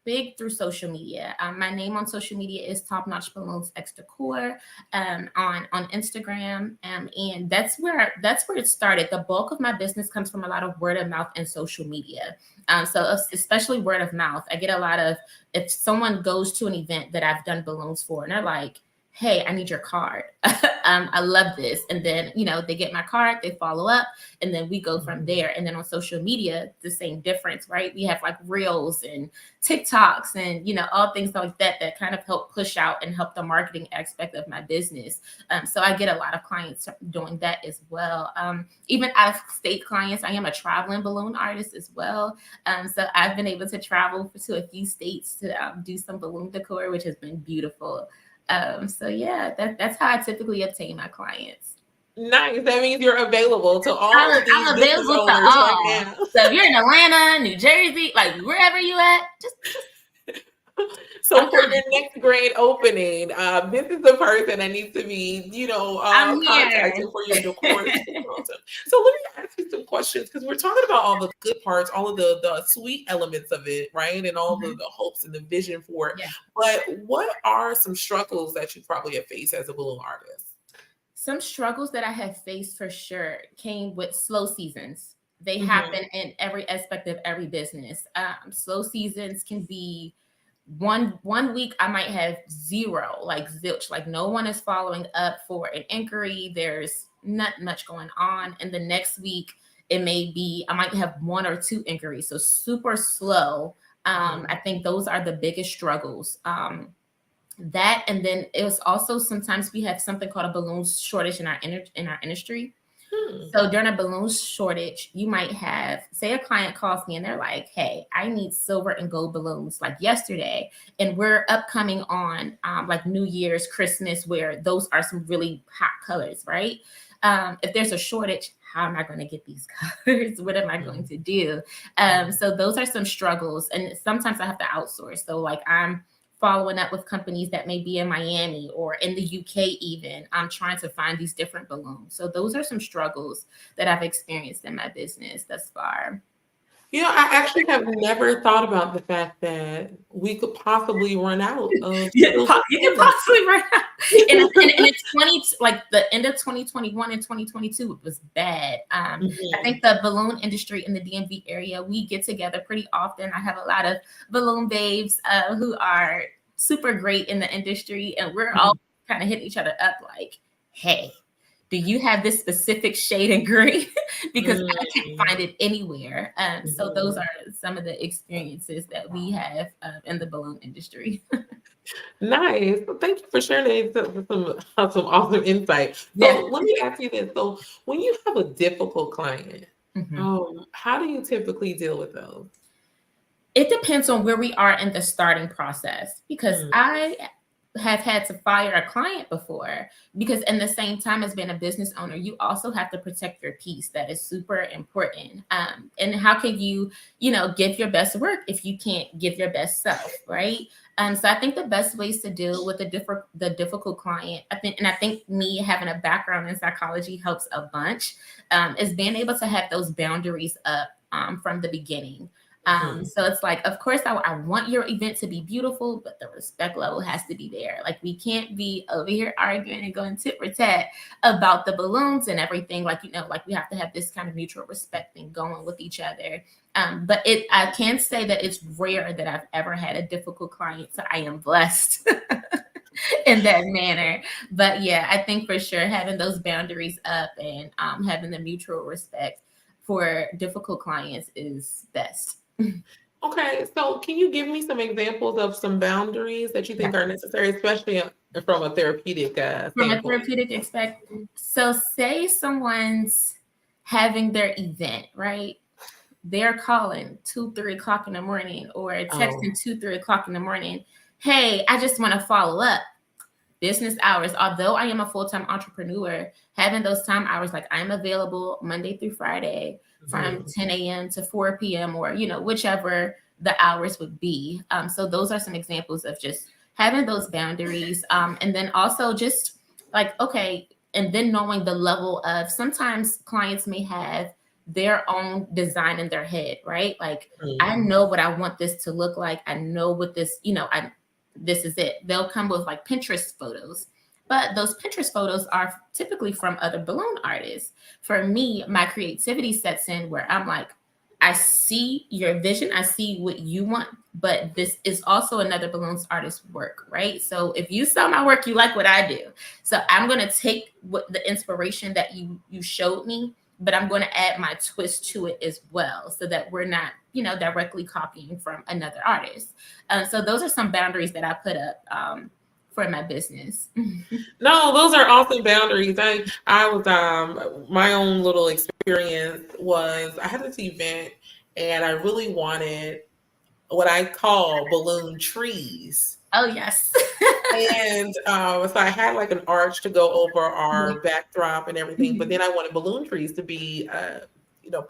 big through social media. My name on social media is Top Notch Balloons X Decor on Instagram, and that's where it started. The bulk of my business comes from a lot of word of mouth and social media. So especially word of mouth. I get a lot of, if someone goes to an event that I've done balloons for, and they're like, hey, I need your card. I love this. And then, they get my card, they follow up, and then we go from there. And then on social media, the same difference, right? We have like Reels and TikToks and, all things like that kind of help push out and help the marketing aspect of my business. So I get a lot of clients doing that as well. Even out of state clients, I am a traveling balloon artist as well. So I've been able to travel to a few states to do some balloon decor, which has been beautiful. So yeah, that's how I typically obtain my clients. Nice. That means you're available to all of these I'm business available owners to all. right now. So if you're in Atlanta, New Jersey, like wherever you at, just so for your next grand opening, this is the person that needs to be, contacted for your decor. So let me ask you some questions, because we're talking about all the good parts, all of the sweet elements of it, right? And all the hopes and the vision for it. Yeah. But what are some struggles that you probably have faced as a balloon artist? Some struggles that I have faced for sure came with slow seasons. They happen in every aspect of every business. Slow seasons can be one week I might have zero, like zilch, like no one is following up for an inquiry. There's not much going on. And the next week it may be, I might have 1 or 2 inquiries. So super slow. I think those are the biggest struggles. That, and then it was also sometimes we have something called a balloon shortage in our industry. So during a balloon shortage, you might have, say a client calls me and they're like, hey, I need silver and gold balloons like yesterday. And we're upcoming on like New Year's, Christmas, where those are some really hot colors, right? If there's a shortage, how am I going to get these colors? What am I going to do? So those are some struggles. And sometimes I have to outsource. So like I'm following up with companies that may be in Miami or in the UK even. I'm trying to find these different balloons. So those are some struggles that I've experienced in my business thus far. You know, I actually have never thought about the fact that we could possibly run out of Yeah, silver you can bullets. possibly run out. And it's 20, like the end of 2021 and 2022, it was bad. I think the balloon industry in the DMV area, we get together pretty often. I have a lot of balloon babes who are super great in the industry, and we're all kind of hitting each other up like, hey, do you have this specific shade of green? Because I can't find it anywhere. So those are some of the experiences that we have in the balloon industry. Nice. Well, thank you for sharing some awesome insight. So Yeah. let me ask you this. So when you have a difficult client, Mhm. how do you typically deal with those? It depends on where we are in the starting process, because I have had to fire a client before, because in the same time as being a business owner, you also have to protect your peace. That is super important. And how can you, give your best work if you can't give your best self, right? So I think the best ways to deal with the difficult client, I think me having a background in psychology helps a bunch, is being able to have those boundaries up from the beginning. So it's like, of course, I want your event to be beautiful, but the respect level has to be there. Like, we can't be over here arguing and going tit for tat about the balloons and everything. Like, we have to have this kind of mutual respect thing going with each other. But I can say that it's rare that I've ever had a difficult client. So I am blessed in that manner. But yeah, I think for sure having those boundaries up and having the mutual respect for difficult clients is best. Okay, so can you give me some examples of some boundaries that you think are necessary, especially from a therapeutic From a standpoint? therapeutic aspect, so say someone's having their event, right? They're calling 2-3 o'clock in the morning, or texting 2-3 o'clock in the morning. Hey, I just want to follow up. Business hours, although I am a full-time entrepreneur, having those time hours, like I'm available Monday through Friday from 10 a.m. to 4 p.m. or, whichever the hours would be. So those are some examples of just having those boundaries. And then also just like, okay, and then knowing the level of, sometimes clients may have their own design in their head, right? Like, I know what I want this to look like. I know what this, this is it. They'll come with like Pinterest photos, but those Pinterest photos are typically from other balloon artists. For me, my creativity sets in where I'm like, I see your vision, I see what you want, but this is also another balloons artist's work, right? So if you saw my work, you like what I do. So I'm going to take what the inspiration that you showed me, but I'm going to add my twist to it as well, so that we're not, directly copying from another artist. So those are some boundaries that I put up for my business. No, those are awesome boundaries. I was my own little experience was I had this event and I really wanted what I call balloon trees. Oh yes. And so I had like an arch to go over our backdrop and everything, but then I wanted balloon trees to be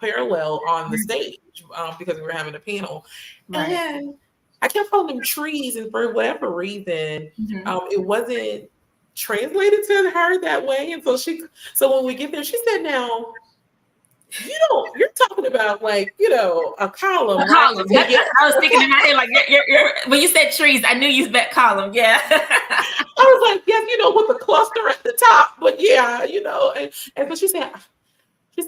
parallel on the stage because we were having a panel. Right. And I kept calling them trees, and for whatever reason, it wasn't translated to her that way. And so when we get there, she said, "Now, you're talking about like, a column, A right?" column. That's what I was thinking in my head, like you're when you said trees, I knew you meant column. Yeah. I was like, yes, with the cluster at the top, but yeah, and so she said,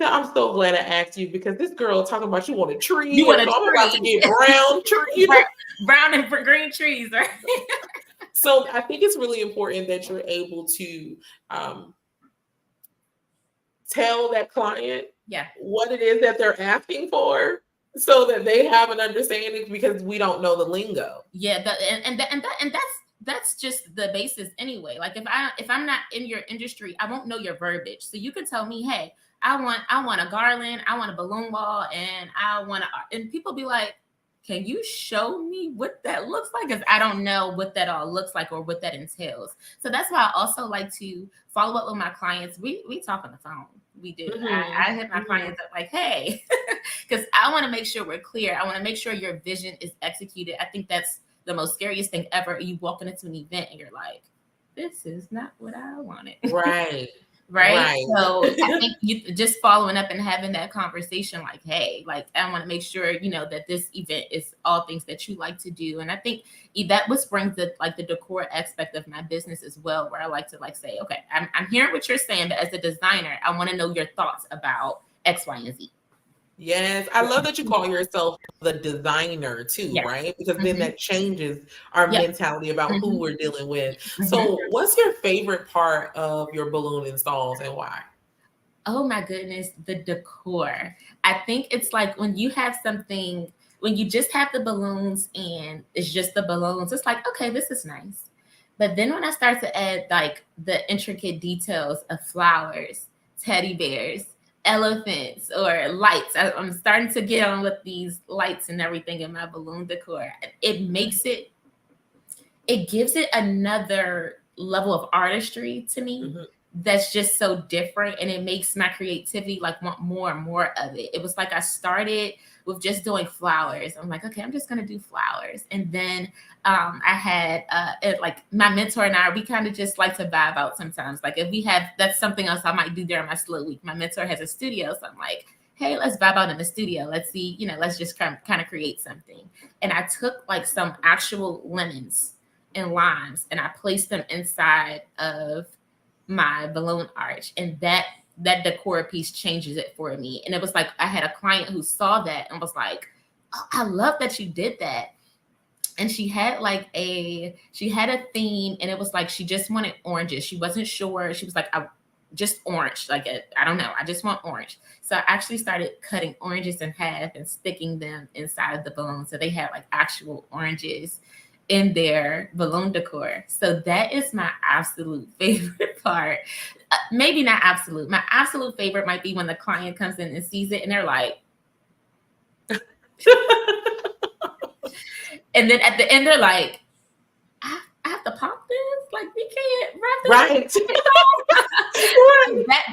"I'm so glad I asked you because this girl talking about you want a tree, You want a so I'm about to tree. get brown tree." Brown and green trees, right? So I think it's really important that you're able to tell that client what it is that they're asking for, so that they have an understanding, because we don't know the lingo. Yeah, that's just the basis anyway. Like if I'm not in your industry, I won't know your verbiage. So you can tell me, hey, I want a garland, I want a balloon wall, and and people be like, can you show me what that looks like? Because I don't know what that all looks like or what that entails. So that's why I also like to follow up with my clients. We talk on the phone. We do. I hit my clients up like, hey, because I want to make sure we're clear. I want to make sure your vision is executed. I think that's the most scariest thing ever. You walking into an event and you're like, this is not what I wanted. Right. Right. So I think you just following up and having that conversation, like, hey, like, I want to make sure, you know, that this event is all things that you like to do. And I think that was brings the decor aspect of my business as well, where I like to like say, okay, I'm hearing what you're saying, but as a designer, I want to know your thoughts about X, Y, and Z. Yes, I love that you call yourself the designer too, Yes. right? Because then that changes our mentality about who we're dealing with. So, what's your favorite part of your balloon installs and why? Oh my goodness, the decor. I think it's like when you have something, when you just have the balloons and it's just the balloons, it's like, okay, this is nice. But then when I start to add like the intricate details of flowers, teddy bears, elephants, or lights, I'm starting to get on with these lights and everything in my balloon decor. It makes it, it gives it another level of artistry to me that's just so different, and it makes my creativity like want more and more of it. It was like I started with just doing flowers. I'm like, okay, I'm just gonna do flowers, and then I had like my mentor and I, we kind of just like to vibe out sometimes. Like if we have, that's something else I might do during my slow week. My mentor has a studio, so I'm like, hey, let's vibe out in the studio. Let's see, you know, let's just kind of create something. And I took like some actual lemons and limes and I placed them inside of my balloon arch, and that decor piece changes it for me. And it was like I had a client who saw that and was like, oh, I love that you did that. And she had a theme, and it was like she just wanted oranges. She wasn't sure. She was like, I just orange, like I don't know, I just want orange. So I actually started cutting oranges in half and sticking them inside of the balloon, so they had like actual oranges in their balloon decor. So that is my absolute favorite part. Maybe not absolute. My absolute favorite might be when the client comes in and sees it and they're like, and then at the end they're like, I have to pop this? Like we can't wrap this. Right.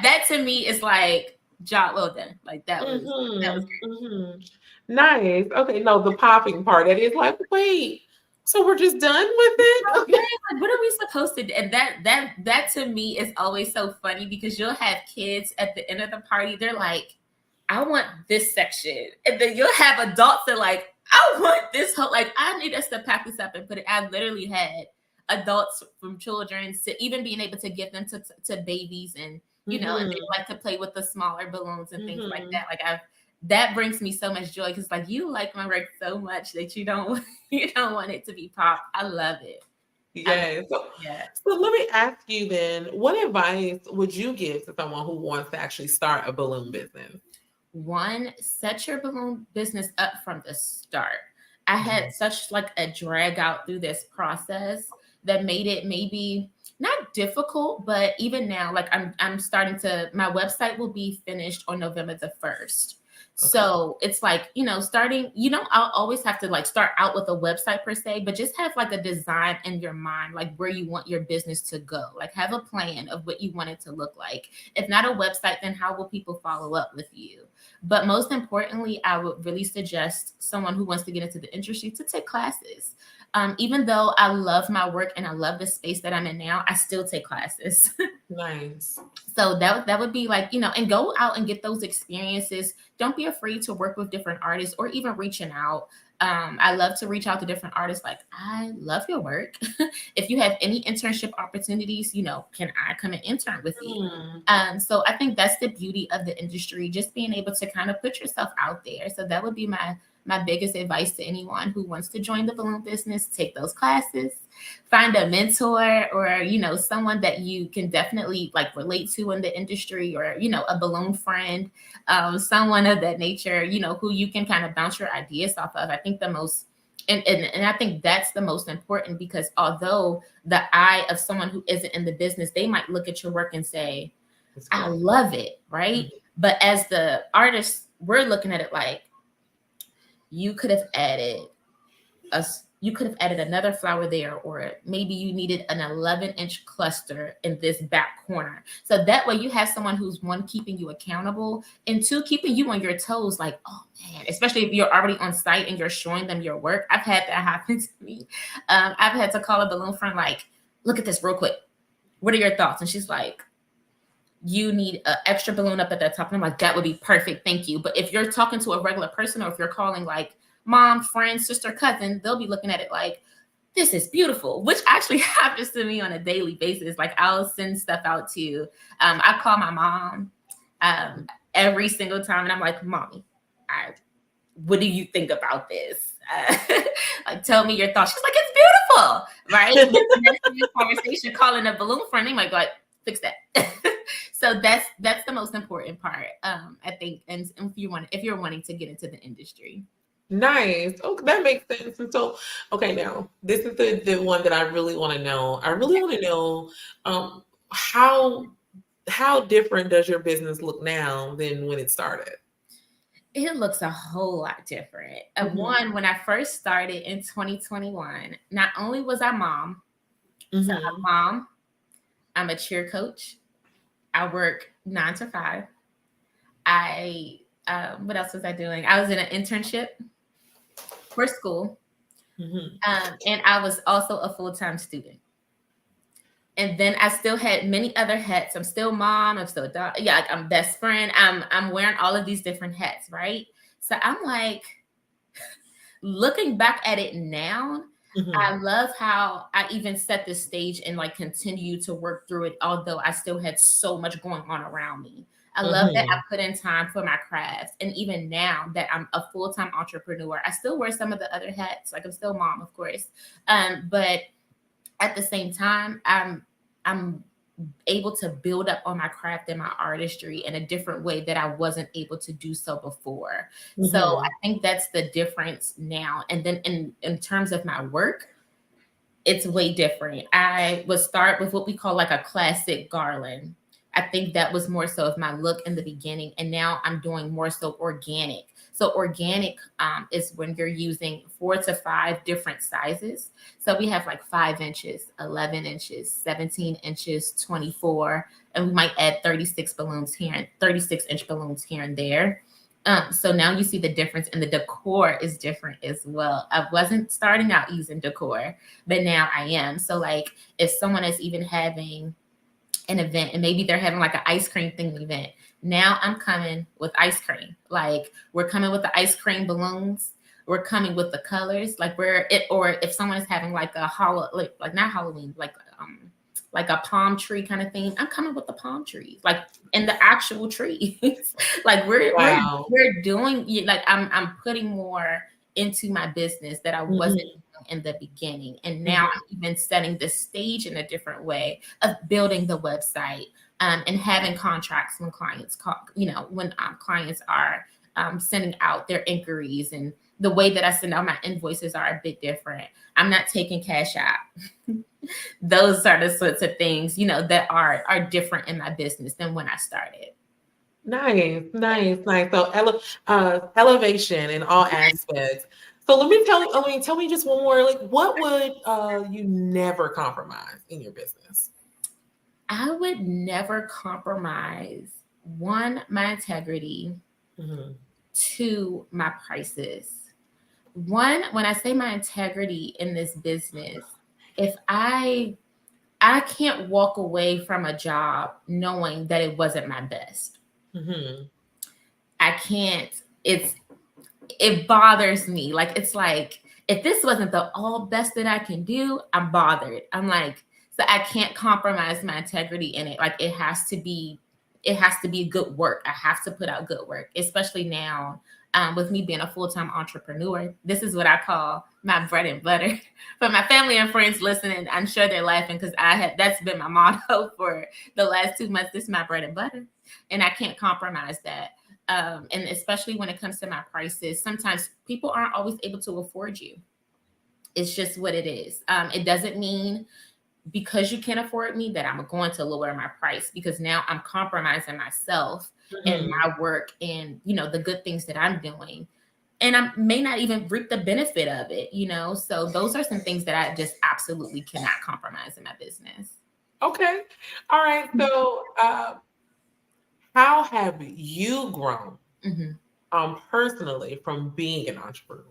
that to me is like job well done. Like that was great. Nice. Okay, no, the popping part. It is like, wait, so we're just done with it? Okay. Like, what are we supposed to do? And that to me is always so funny, because you'll have kids at the end of the party. They're like, I want this section. And then you'll have adults that are like, I want this whole, like, I need us to pack this up and put it. I literally had adults from children to even being able to give them to babies, and you know, and they like to play with the smaller balloons and things like that. Like that brings me so much joy, because like you like my work so much that you don't want it to be popped. I love it. Yeah. So let me ask you then, what advice would you give to someone who wants to actually start a balloon business? One, set your balloon business up from the start. I had such like a drag out through this process that made it maybe not difficult, but even now, like I'm starting to, my website will be finished on November the 1st. So it's like, you know, starting, you know, I'll always have to like start out with a website per se, but just have like a design in your mind, like where you want your business to go. Like have a plan of what you want it to look like. If not a website, then how will people follow up with you? But most importantly, I would really suggest someone who wants to get into the industry to take classes. Even though I love my work and I love the space that I'm in now, I still take classes. Nice. So that would be like, you know, and go out and get those experiences. Don't be afraid to work with different artists or even reaching out. I love to reach out to different artists. Like, I love your work. If you have any internship opportunities, you know, can I come and intern with you? So I think that's the beauty of the industry, just being able to kind of put yourself out there. So that would be my biggest advice to anyone who wants to join the balloon business. Take those classes, find a mentor, or, you know, someone that you can definitely like relate to in the industry, or, you know, a balloon friend, someone of that nature, you know, who you can kind of bounce your ideas off of. I think the most, and I think that's the most important, because although the eye of someone who isn't in the business, they might look at your work and say, I love it, right? But as the artist, we're looking at it like, you could have added another flower there, or maybe you needed an 11-inch cluster in this back corner. So that way you have someone who's, one, keeping you accountable, and two, keeping you on your toes. Like, oh man, especially if you're already on site and you're showing them your work. I've had that happen to me. I've had to call a balloon friend, like, look at this real quick. What are your thoughts? And she's like, you need an extra balloon up at the top. And I'm like, that would be perfect. Thank you. But if you're talking to a regular person, or if you're calling like mom, friend, sister, cousin, they'll be looking at it like, this is beautiful, which actually happens to me on a daily basis. Like I'll send stuff out to, I call my mom every single time. And I'm like, mommy, what do you think about this? Like, tell me your thoughts. She's like, it's beautiful, right? And then conversation, calling a balloon friend, they might go like, fix that. So that's the most important part, I think. And if you're wanting to get into the industry. Nice. Okay, that makes sense. And so, okay, now this is the one that I really want to know. I really want to know how different does your business look now than when it started? It looks a whole lot different. One, when I first started in 2021, not only was I mom, so I'm a mom, I'm a cheer coach, I work 9 to 5. What else was I doing? I was in an internship for school, and I was also a full-time student. And then I still had many other hats. I'm still mom. I'm still I'm best friend. I'm wearing all of these different hats, right? So I'm like, looking back at it now, I love how I even set the stage and like continue to work through it, although I still had so much going on around me. I love that I put in time for my crafts. And even now that I'm a full-time entrepreneur, I still wear some of the other hats. Like I'm still mom, of course. But at the same time, I'm able to build up on my craft and my artistry in a different way that I wasn't able to do so before. So I think that's the difference now. And then in terms of my work, it's way different. I would start with what we call like a classic garland. I think that was more so of my look in the beginning. And now I'm doing more so organic. So organic is when you're using 4 to 5 different sizes. So we have like 5 inches, 11 inches, 17 inches, 24, and we might add 36 balloons here and 36-inch balloons here and there. So now you see the difference, and the decor is different as well. I wasn't starting out using decor, but now I am. So like if someone is even having an event and maybe they're having like an ice cream thing event, now I'm coming with ice cream. Like we're coming with the ice cream balloons. We're coming with the colors. Like or if someone is having like a like not Halloween, like a palm tree kind of thing, I'm coming with the palm trees, like in the actual trees. Like we're doing, like I'm putting more into my business that I wasn't doing in the beginning. And now I'm even setting the stage in a different way of building the website, and having contracts when clients call, when clients are sending out their inquiries, and the way that I send out my invoices are a bit different. I'm not taking cash out. Those are the sorts of things, that are different in my business than when I started. Nice. So elevation in all aspects. So tell me just one more, like what would you never compromise in your business? I would never compromise, 1, my integrity, 2, my prices. 1, when I say my integrity in this business, if I can't walk away from a job knowing that it wasn't my best. I can't, it bothers me. Like, it's like, if this wasn't the all best that I can do, I'm bothered. I'm like, so I can't compromise my integrity in it. Like it has to be good work. I have to put out good work, especially now with me being a full-time entrepreneur. This is what I call my bread and butter. For my family and friends listening, I'm sure they're laughing because that's been my motto for the last 2 months. This is my bread and butter, and I can't compromise that. And especially when it comes to my prices, sometimes people aren't always able to afford you. It's just what it is. It doesn't mean because you can't afford me that I'm going to lower my price, because now I'm compromising myself and my work and, the good things that I'm doing. And I may not even reap the benefit of it, So those are some things that I just absolutely cannot compromise in my business. Okay. All right. So how have you grown personally from being an entrepreneur?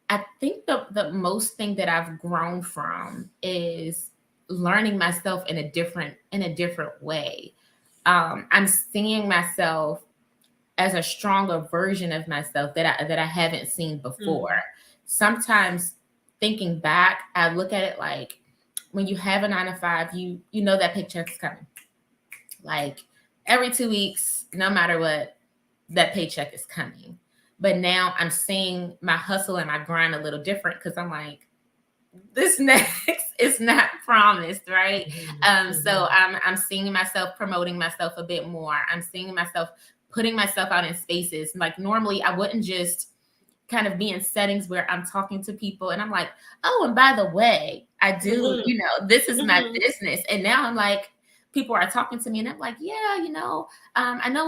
I think the most thing that I've grown from is learning myself in a different way. I'm seeing myself as a stronger version of myself that I haven't seen before. Sometimes thinking back, I look at it like when you have a 9 to 5, you know that paycheck's coming. Like every 2 weeks, no matter what, that paycheck is coming. But now I'm seeing my hustle and my grind a little different because I'm like, this next is not promised, right? So I'm seeing myself promoting myself a bit more. I'm seeing myself putting myself out in spaces. Like normally I wouldn't just kind of be in settings where I'm talking to people and I'm like, oh, and by the way, I do, this is my business. And now I'm like, people are talking to me and I'm like, yeah, I know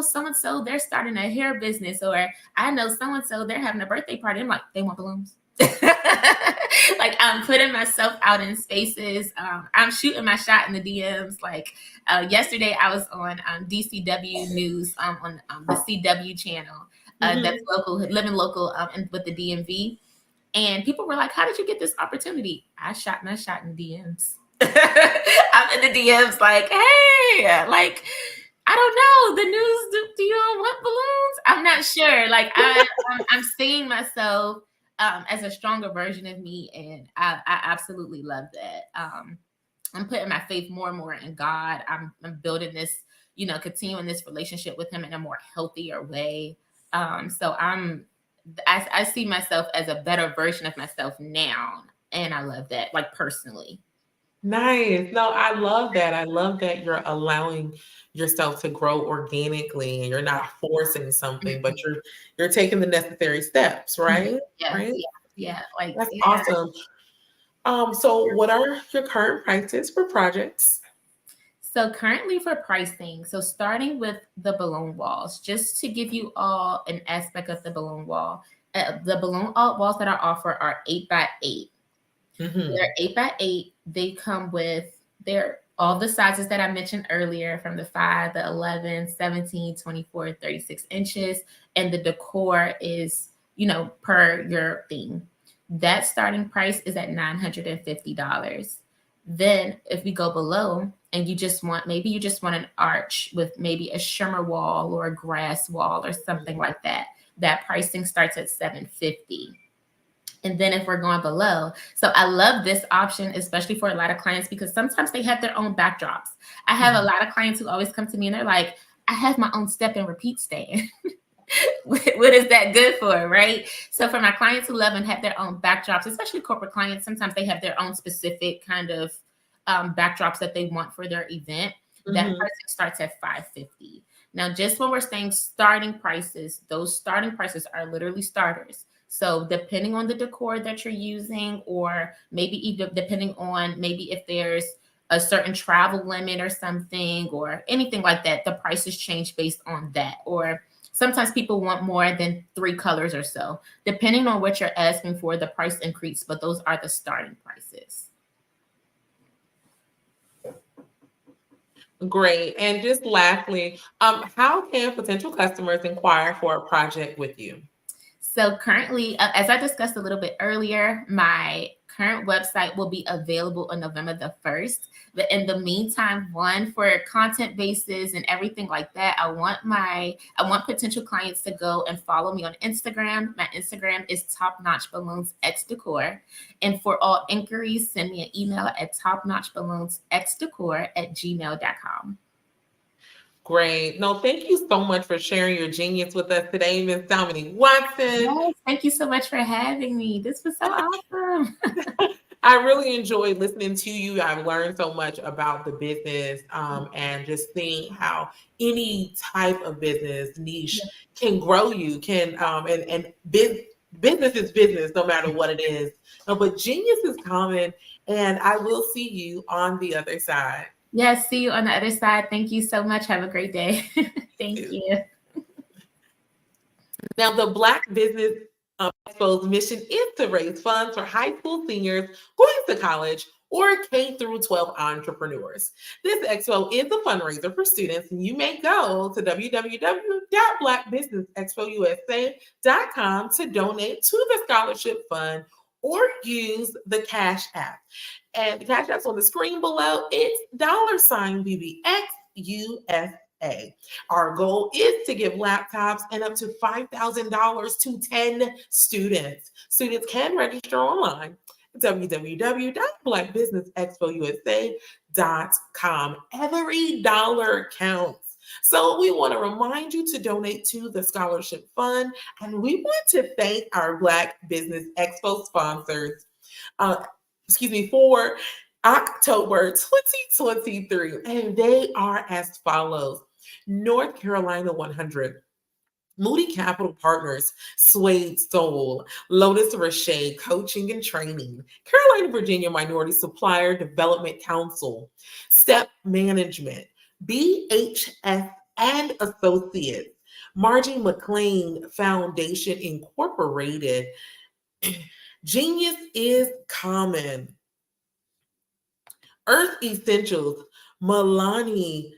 so-and-so, they're starting a hair business, or I know so-and-so, they're having a birthday party. I'm like, they want balloons. Like I'm putting myself out in spaces. I'm shooting my shot in the DMs. Like yesterday I was on DCW News on the CW channel. That's local, living local with the DMV. And people were like, how did you get this opportunity? I shot my shot in DMs. I'm in the DMs like, hey, like, I don't know, the news, do you all want balloons? I'm not sure. Like I'm seeing myself as a stronger version of me. And I absolutely love that. I'm putting my faith more and more in God. I'm building this, continuing this relationship with him in a more healthier way. So I see myself as a better version of myself now. And I love that, like personally. Nice. No, I love that. I love that you're allowing yourself to grow organically and you're not forcing something, but you're taking the necessary steps, right? Yes, Right? yeah. Like That's awesome. So what are your current prices for projects? So currently for pricing, so starting with the balloon walls, just to give you all an aspect of the balloon wall, the balloon walls that I offer are 8x8. They're 8x8. They come with all the sizes that I mentioned earlier, from the 5, the 11, 17, 24, 36 inches. And the decor is, per your theme. That starting price is at $950. Then if we go below and you just want an arch with maybe a shimmer wall or a grass wall or something like that, that pricing starts at $750. And then if we're going below, so I love this option, especially for a lot of clients, because sometimes they have their own backdrops. I have a lot of clients who always come to me and they're like, I have my own step and repeat stand. What is that good for, right? So for my clients who love and have their own backdrops, especially corporate clients, sometimes they have their own specific kind of backdrops that they want for their event. That pricing starts at $550. Now, just when we're saying starting prices, those starting prices are literally starters. So depending on the decor that you're using, or maybe even depending on maybe if there's a certain travel limit or something or anything like that, the prices change based on that. Or sometimes people want more than 3 colors or so. Depending on what you're asking for, the price increase, but those are the starting prices. Great. And just lastly, how can potential customers inquire for a project with you? So currently, as I discussed a little bit earlier, my current website will be available on November the 1st. But in the meantime, for content basis and everything like that, I want potential clients to go and follow me on Instagram. My Instagram is Top Notch Balloons X Decor. And for all inquiries, send me an email at topnotchballoonsxdecor@gmail.com. Great. No, thank you so much for sharing your genius with us today, Ms. Dominique Watson. Yes, thank you so much for having me. This was so awesome. I really enjoyed listening to you. I've learned so much about the business and just seeing how any type of business niche can grow you, business is business no matter what it is. But genius is common, and I will see you on the other side. Yes, see you on the other side. Thank you so much. Have a great day. Thank you. Now, the Black Business Expo's mission is to raise funds for high school seniors going to college or K-12 entrepreneurs. This expo is a fundraiser for students, and you may go to www.blackbusinessexpousa.com to donate to the scholarship fund or use the Cash App. And the Cash App's on the screen below. It's $BBXUSA. USA. Our goal is to give laptops and up to $5,000 to 10 students. Students can register online at www.blackbusinessexpousa.com. Every dollar counts. So we want to remind you to donate to the scholarship fund, and we want to thank our Black Business Expo sponsors, for October 2023, and they are as follows: North Carolina 100, Moody Capital Partners, Suede Soul, Lotus Roche Coaching and Training, Carolina, Virginia Minority Supplier Development Council, Step Management, BHS and Associates, Margie McLean Foundation Incorporated, Genius is Common, Earth Essentials, Milani,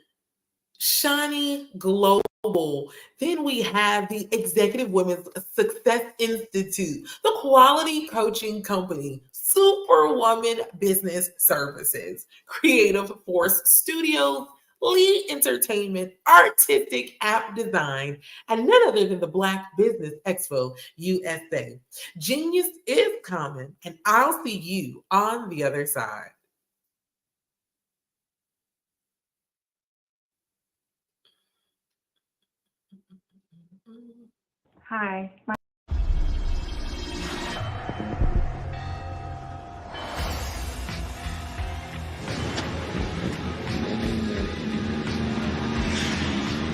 Shani Global. Then we have the Executive Women's Success Institute, the Quality Coaching Company, Superwoman Business Services, Creative Force Studios, Lee Entertainment, Artistic App Design, and none other than the Black Business Expo USA. Genius is common, and I'll see you on the other side. Hi.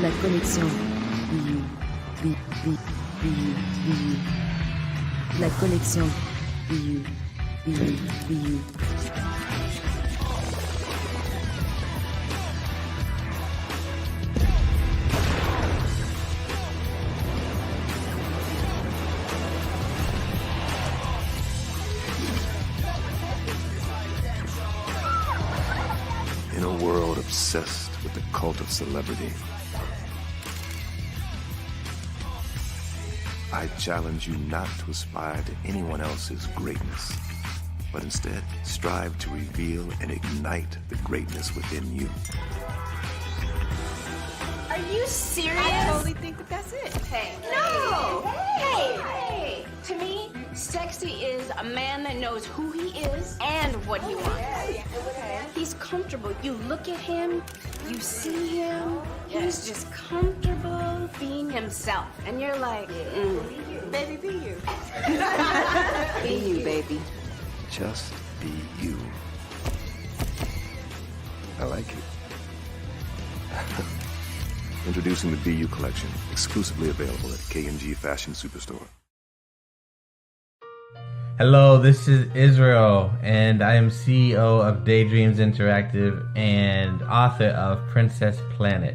La connexion. La connexion. In a world obsessed with the cult of celebrity, I challenge you not to aspire to anyone else's greatness, but instead strive to reveal and ignite the greatness within you. Are you serious? I totally think that's it. Hey. No! Hey! To me, sexy is a man that knows who he is and what he wants. He's comfortable. You look at him, you see him, he's just comfortable being himself. And you're like, Baby, be you. Be you, baby. Just be you. I like it. Introducing the Be You collection, exclusively available at K&G Fashion Superstore. Hello, this is Israel, and I am CEO of Daydreams Interactive and author of Princess Planet.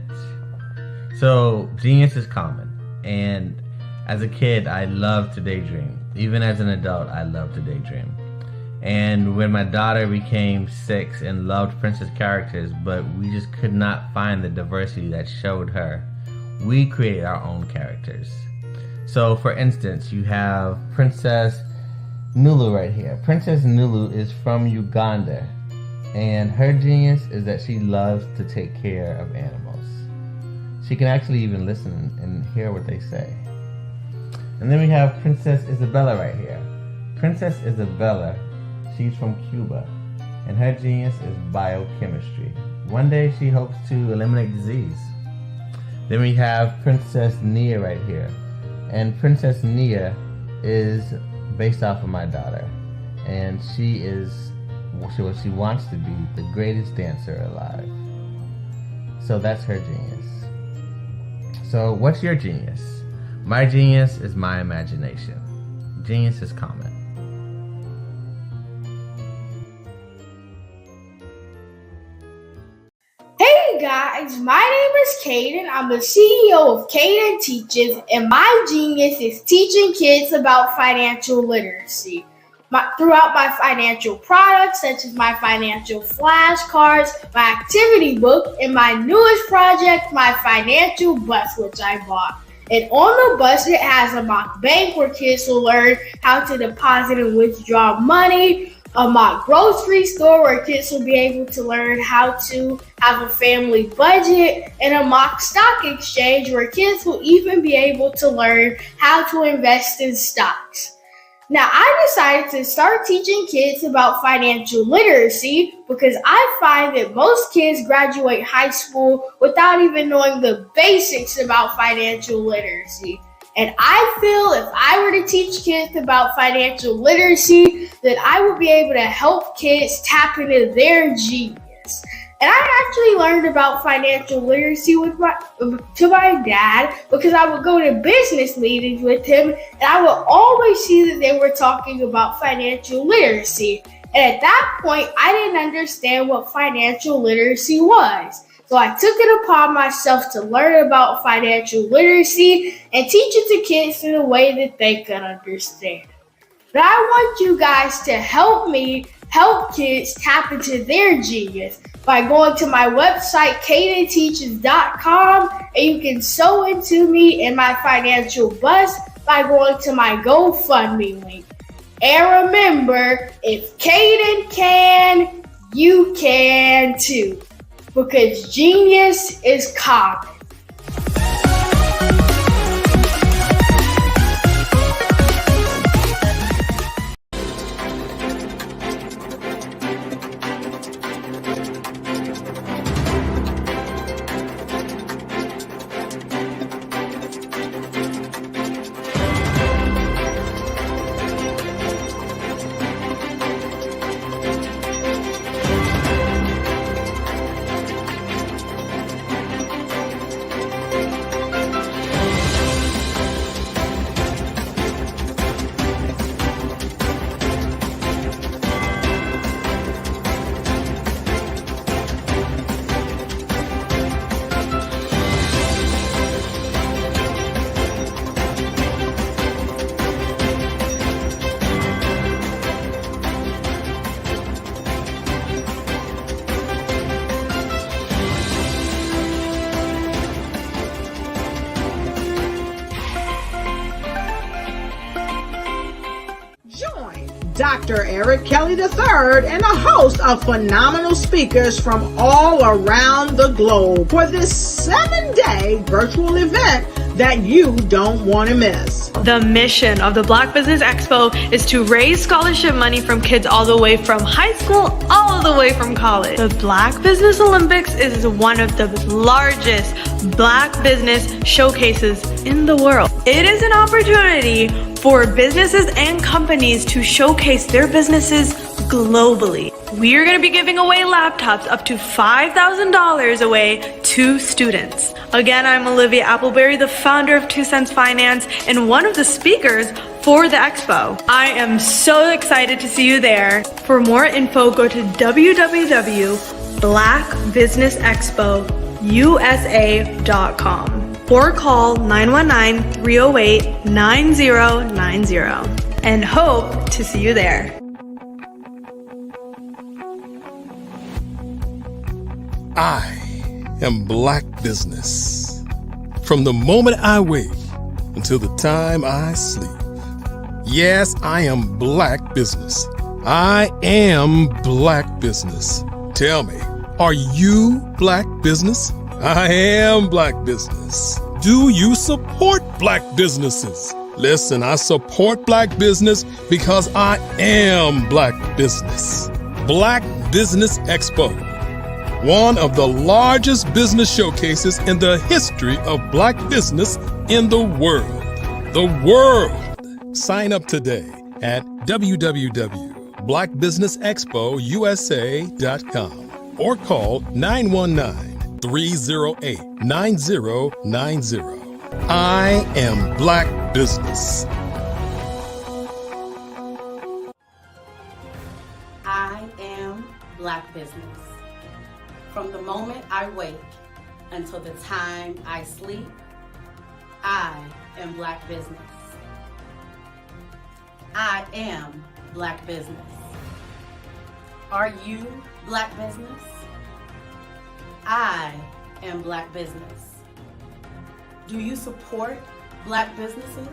So, genius is common, and as a kid, I loved to daydream. Even as an adult, I loved to daydream. And when my daughter became 6 and loved princess characters, but we just could not find the diversity that showed her, we created our own characters. So, for instance, you have Princess Nulu right here. Princess Nulu is from Uganda, and her genius is that she loves to take care of animals. She can actually even listen and hear what they say. And then we have Princess Isabella right here. Princess Isabella, she's from Cuba, and her genius is biochemistry. One day she hopes to eliminate disease. Then we have Princess Nia right here, and Princess Nia is based off of my daughter, and she is what she wants to be, the greatest dancer alive. So that's her genius. So what's your genius? My genius is my imagination. Genius is common. Hey guys, my name is Caden. I'm the CEO of Caden Teaches, and my genius is teaching kids about financial literacy. Throughout my financial products, such as my financial flashcards, my activity book, and my newest project, my financial bus, which I bought. And on the bus, it has a mock bank where kids will learn how to deposit and withdraw money, a mock grocery store where kids will be able to learn how to have a family budget, and a mock stock exchange where kids will even be able to learn how to invest in stocks. Now, I decided to start teaching kids about financial literacy because I find that most kids graduate high school without even knowing the basics about financial literacy. And I feel if I were to teach kids about financial literacy, that I would be able to help kids tap into their genius. And I actually learned about financial literacy to my dad because I would go to business meetings with him and I would always see that they were talking about financial literacy. And at that point, I didn't understand what financial literacy was. So I took it upon myself to learn about financial literacy and teach it to kids in a way that they could understand. But I want you guys to help me help kids tap into their genius by going to my website, cadenteaches.com, and you can sew into me in my financial bust by going to my GoFundMe link. And remember, if Caden can, you can too, because genius is common. Dr. Eric Kelly III and a host of phenomenal speakers from all around the globe for this 7-day virtual event that you don't want to miss. The mission of the Black Business Expo is to raise scholarship money from kids all the way from high school, all the way from college. The Black Business Olympics is one of the largest Black business showcases in the world. It is an opportunity for businesses and companies to showcase their businesses globally. We are going to be giving away laptops up to $5,000 away to students. Again, I'm Olivia Appleberry, the founder of 2 Cents Finance and one of the speakers for the expo. I am so excited to see you there. For more info, go to www.blackbusinessexpousa.com or call 919-308-9090 and hope to see you there. I am Black business. From the moment I wake until the time I sleep. Yes, I am Black business. I am Black business. Tell me, are you Black business? I am Black business. Do you support Black businesses? Listen, I support Black business because I am Black business. Black Business Expo, one of the largest business showcases in the history of Black business in the world. The world! Sign up today at www.blackbusinessexpousa.com or call 919-308-9090. I am Black business. I am Black business. From the moment I wake until the time I sleep, I am Black business. I am Black business. Are you Black business? I am Black business. Do you support Black businesses?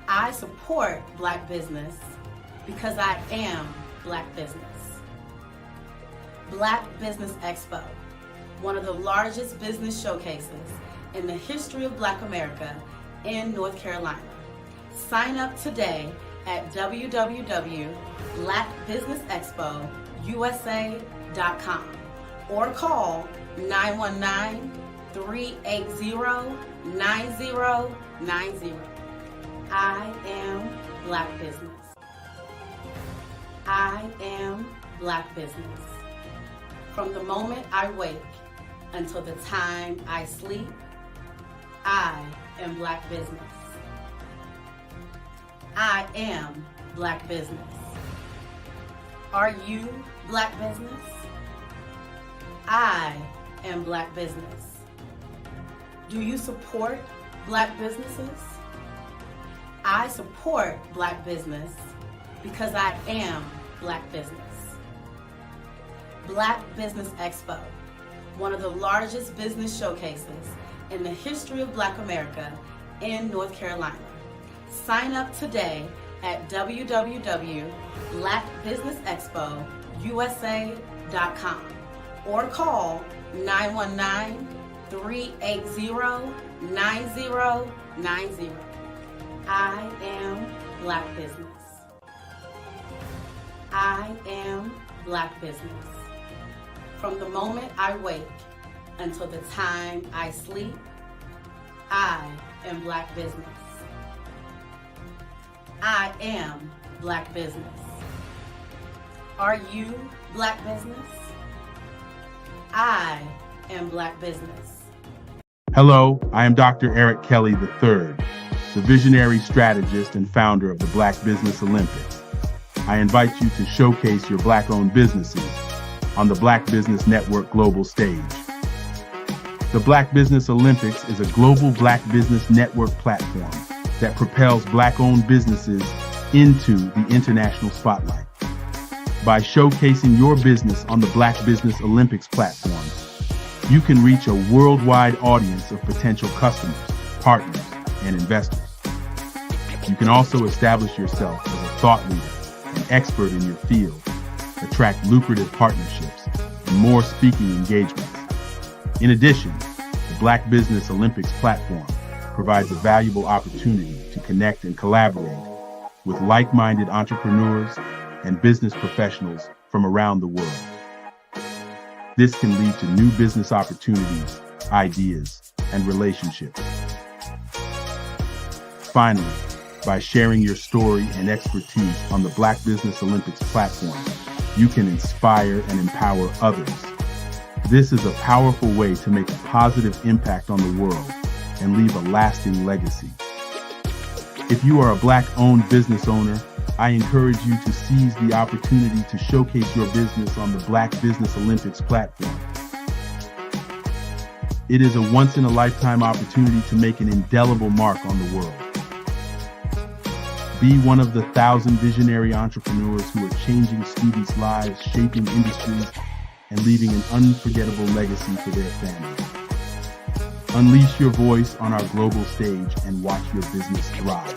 I support Black business because I am Black business. Black Business Expo, one of the largest business showcases in the history of Black America in North Carolina. Sign up today at www.blackbusinessexpousa.com or call 919-380-9090. I am Black business. I am Black business. From the moment I wake until the time I sleep, I am Black business. I am Black business. Are you Black business? I am Black business. Do you support Black businesses? I support Black business because I am Black business. Black Business Expo, one of the largest business showcases in the history of Black America in North Carolina. Sign up today at www.blackbusinessexpousa.com or call 919-380-9090. I am Black business. I am Black business. From the moment I wake until the time I sleep, I am Black business. I am Black business. Are you Black business? I am Black business. Hello, I am Dr. Eric Kelly III, the visionary strategist and founder of the Black Business Olympics. I invite you to showcase your Black-owned businesses on the Black Business Network global stage. The Black Business Olympics is a global Black Business Network platform that propels Black-owned businesses into the international spotlight. By showcasing your business on the Black Business Olympics platform, you can reach a worldwide audience of potential customers, partners, and investors. You can also establish yourself as a thought leader and expert in your field, attract lucrative partnerships, and more speaking engagements. In addition, the Black Business Olympics platform provides a valuable opportunity to connect and collaborate with like-minded entrepreneurs and business professionals from around the world. This can lead to new business opportunities, ideas, and relationships. Finally, by sharing your story and expertise on the Black Business Olympics platform, you can inspire and empower others. This is a powerful way to make a positive impact on the world and leave a lasting legacy. If you are a Black-owned business owner, I encourage you to seize the opportunity to showcase your business on the Black Business Olympics platform. It is a once-in-a-lifetime opportunity to make an indelible mark on the world. Be one of the 1,000 visionary entrepreneurs who are changing students' lives, shaping industries, and leaving an unforgettable legacy for their families. Unleash your voice on our global stage and watch your business thrive.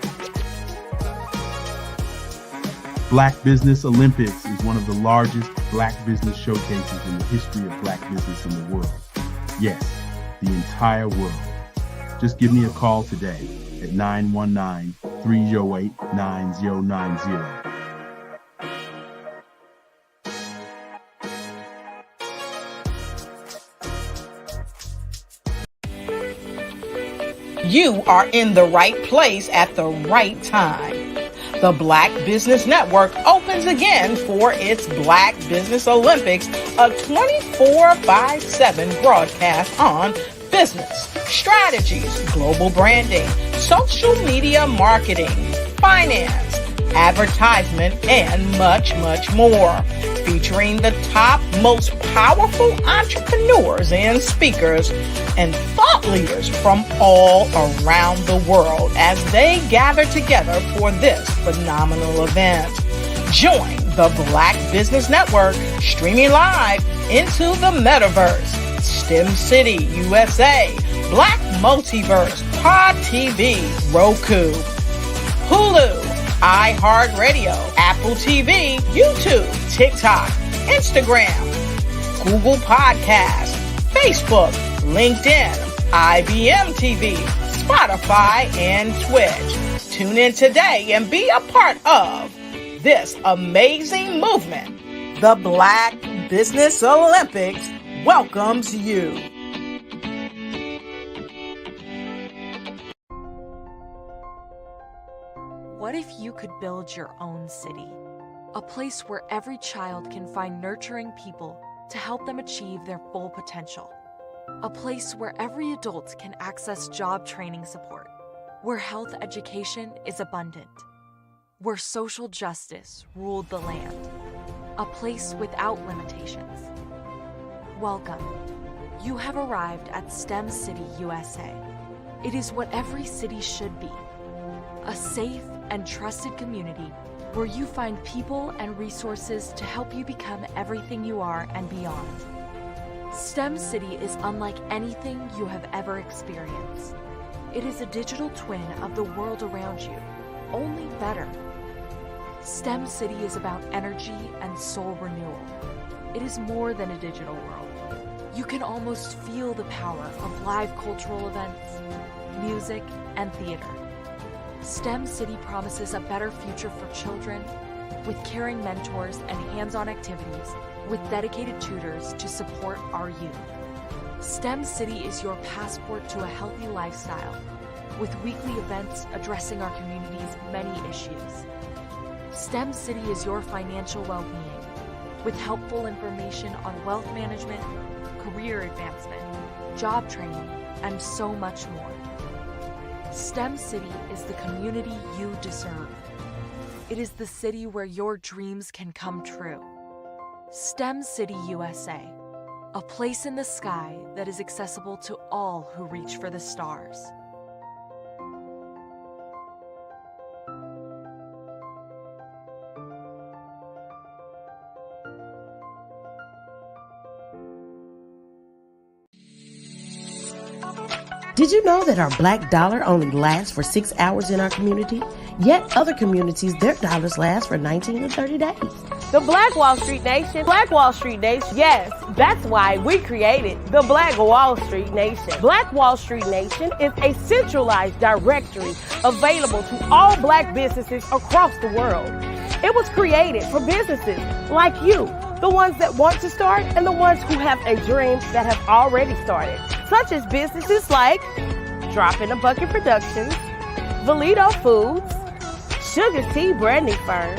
Black Business Olympics is one of the largest Black business showcases in the history of Black business in the world. Yes, the entire world. Just give me a call today at 919-308-9090. You are in the right place at the right time. The Black Business Network opens again for its Black Business Olympics, a 24/7 broadcast on business, strategies, global branding, social media marketing, finance, advertisement, and much, much more. Featuring the top, most powerful entrepreneurs and speakers and thought leaders from all around the world as they gather together for this phenomenal event. Join the Black Business Network streaming live into the metaverse, STEM City, USA, Black Multiverse, Pod TV, Roku, Hulu, iHeartRadio, Apple TV, YouTube, TikTok, Instagram, Google Podcasts, Facebook, LinkedIn, IBM TV, Spotify, and Twitch. Tune in today and be a part of this amazing movement. The Black Business Olympics welcomes you. What if you could build your own city? A place where every child can find nurturing people to help them achieve their full potential. A place where every adult can access job training support. Where health education is abundant. Where social justice ruled the land. A place without limitations. Welcome. You have arrived at STEM City, USA. It is what every city should be. A safe and trusted community where you find people and resources to help you become everything you are and beyond. STEM City is unlike anything you have ever experienced. It is a digital twin of the world around you, only better. STEM City is about energy and soul renewal. It is more than a digital world. You can almost feel the power of live cultural events, music, and theater. STEM City promises a better future for children with caring mentors and hands-on activities with dedicated tutors to support our youth. STEM City is your passport to a healthy lifestyle with weekly events addressing our community's many issues. STEM City is your financial well-being with helpful information on wealth management, career advancement, job training, and so much more. STEM City is the community you deserve. It is the city where your dreams can come true. STEM City USA, a place in the sky that is accessible to all who reach for the stars. Did you know that our black dollar only lasts for 6 hours in our community? Yet other communities, their dollars last for 19 to 30 days. The Black Wall Street Nation. Black Wall Street Nation. Yes, that's why we created the Black Wall Street Nation. Black Wall Street Nation is a centralized directory available to all black businesses across the world. It was created for businesses like you, the ones that want to start and the ones who have a dream that have already started, such as businesses like Drop in a Bucket Productions, Valito Foods, Sugar Tea Branding Firm,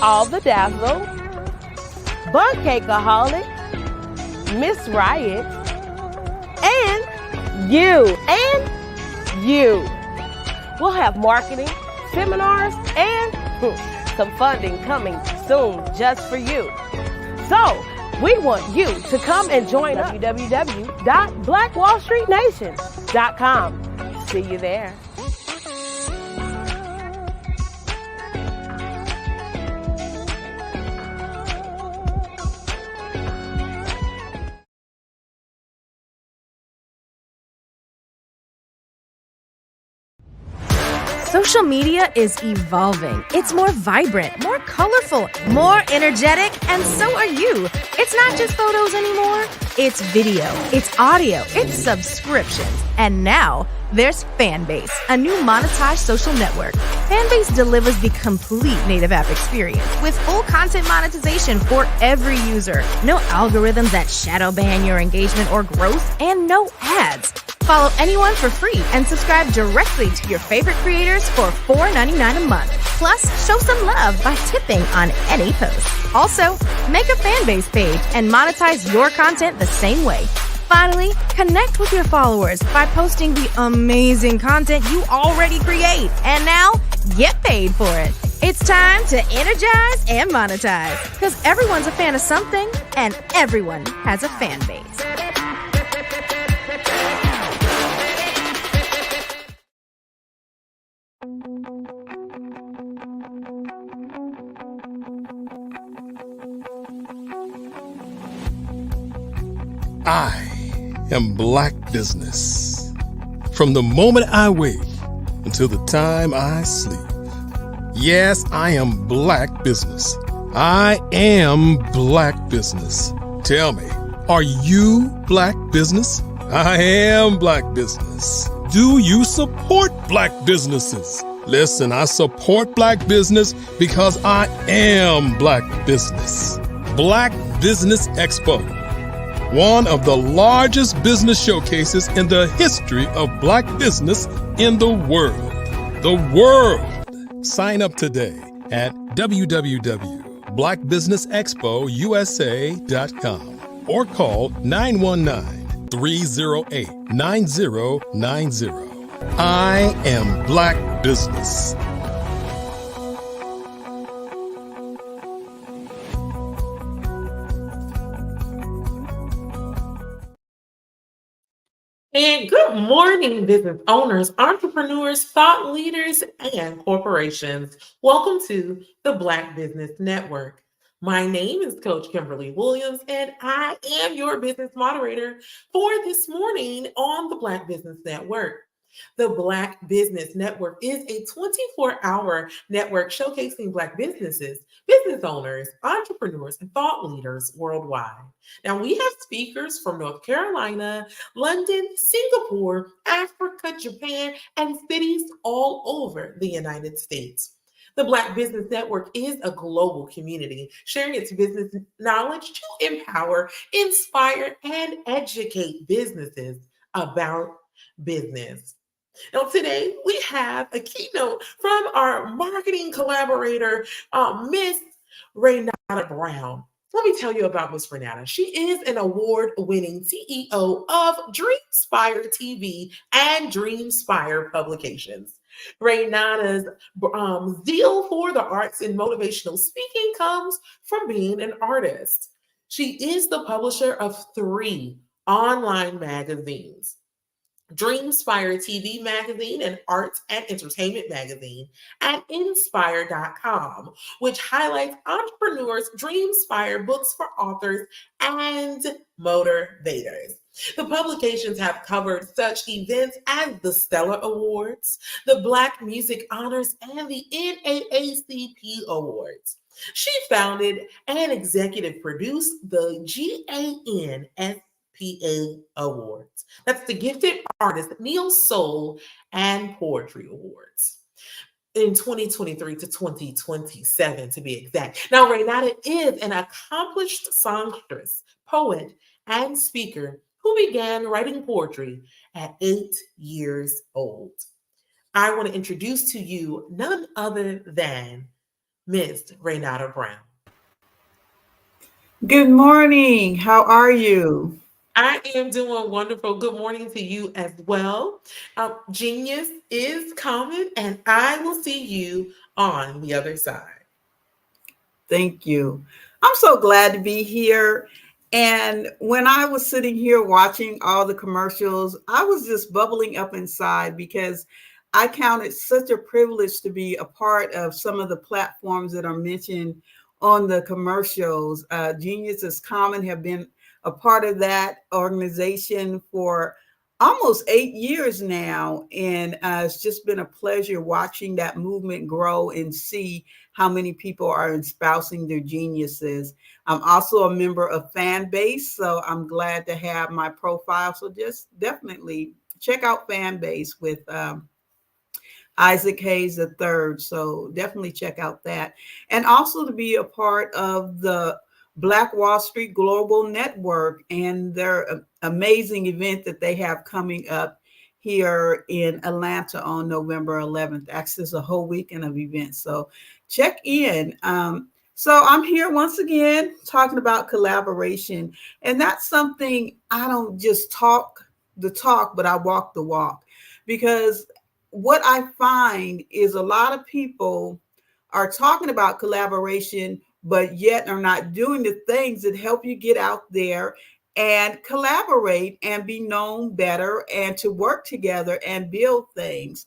All the Dazzle, Bun Cakeaholic, Miss Riot, and you. We'll have marketing, seminars, and some funding coming soon just for you. So, we want you to come and join us. www.blackwallstreetnation.com. See you there. Social media is evolving. It's more vibrant, more colorful, more energetic, and so are you. It's not just photos anymore. It's video, it's audio, it's subscriptions. And now there's Fanbase, a new monetized social network. Fanbase delivers the complete native app experience with full content monetization for every user. No algorithms that shadow ban your engagement or growth, and no ads. Follow anyone for free and subscribe directly to your favorite creators for $4.99 a month. Plus, show some love by tipping on any post. Also, make a Fanbase page and monetize your content the same way. Finally, connect with your followers by posting the amazing content you already create. And now, get paid for it. It's time to energize and monetize, because everyone's a fan of something and everyone has a fan base. I am Black business. From the moment I wake until the time I sleep. Yes, I am Black business. I am Black business. Tell me, are you Black business? I am Black business. Do you support Black businesses? Listen, I support Black business because I am Black business. Black Business Expo, one of the largest business showcases in the history of Black business in the world. The world! Sign up today at www.blackbusinessexpousa.com or call 919-308-9090. I am Black business. And good morning, business owners, entrepreneurs, thought leaders, and corporations. Welcome to the Black Business Network. My name is Coach Kimberly Williams, and I am your business moderator for this morning on the Black Business Network. The Black Business Network is a 24-hour network showcasing Black businesses, business owners, entrepreneurs, and thought leaders worldwide. Now, we have speakers from North Carolina, London, Singapore, Africa, Japan, and cities all over the United States. The Black Business Network is a global community sharing its business knowledge to empower, inspire, and educate businesses about business. Now, today we have a keynote from our marketing collaborator, Miss Renata Brown. Let me tell you about Miss Renata. She is an award-winning CEO of Dreamspire TV and Dreamspire Publications. Renata's zeal for the arts and motivational speaking comes from being an artist. She is the publisher of 3 online magazines: Dreamspire TV magazine and Arts and Entertainment magazine, and Inspire.com, which highlights entrepreneurs' Dreamspire books for authors and motivators. The publications have covered such events as the Stellar Awards, the Black Music Honors, and the NAACP Awards. She founded and executive produced the GANSPA Awards. That's the Gifted Artist Neo Soul and Poetry Awards in 2023 to 2027, to be exact. Now, Renata is an accomplished songstress, poet, and speaker who began writing poetry at 8 years old. I want to introduce to you none other than Miss Renata Brown. Good morning. How are you? I am doing wonderful. Good morning to you as well. Genius is coming, and I will see you on the other side. Thank you. I'm so glad to be here. And when I was sitting here watching all the commercials, I was just bubbling up inside because I count it such a privilege to be a part of some of the platforms that are mentioned on the commercials. Genius is Common have been a part of that organization for almost 8 years now. And it's just been a pleasure watching that movement grow and see how many people are espousing their geniuses. I'm also a member of Fanbase, so I'm glad to have my profile. So just definitely check out Fanbase with Isaac Hayes III. So definitely check out that. And also to be a part of the Black Wall Street Global Network and their amazing event that they have coming up here in Atlanta on November 11th. Actually, it's a whole weekend of events. So check in. So I'm here once again talking about collaboration. And that's something I don't just talk the talk, but I walk the walk. Because what I find is a lot of people are talking about collaboration, but yet are not doing the things that help you get out there and collaborate and be known better and to work together and build things.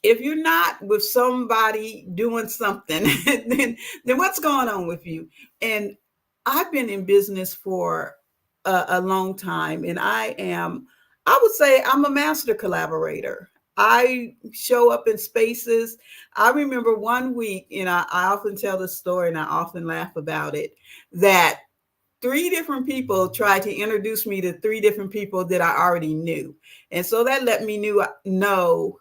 If you're not with somebody doing something, then what's going on with you? And I've been in business for a long time, and I would say I'm a master collaborator. I show up in spaces. I remember one week, and I often tell the story and I often laugh about it, that 3 different people tried to introduce me to 3 different people that I already knew. And so that let me know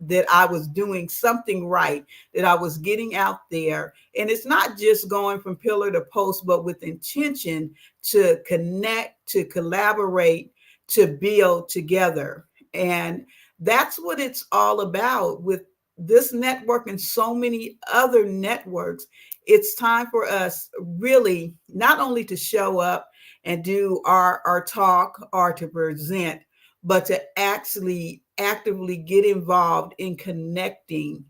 that I was doing something right, that I was getting out there. And it's not just going from pillar to post, but with intention to connect, to collaborate, to build together. And that's what it's all about with this network and so many other networks. It's time for us really not only to show up and do our talk or to present, but to actually actively get involved in connecting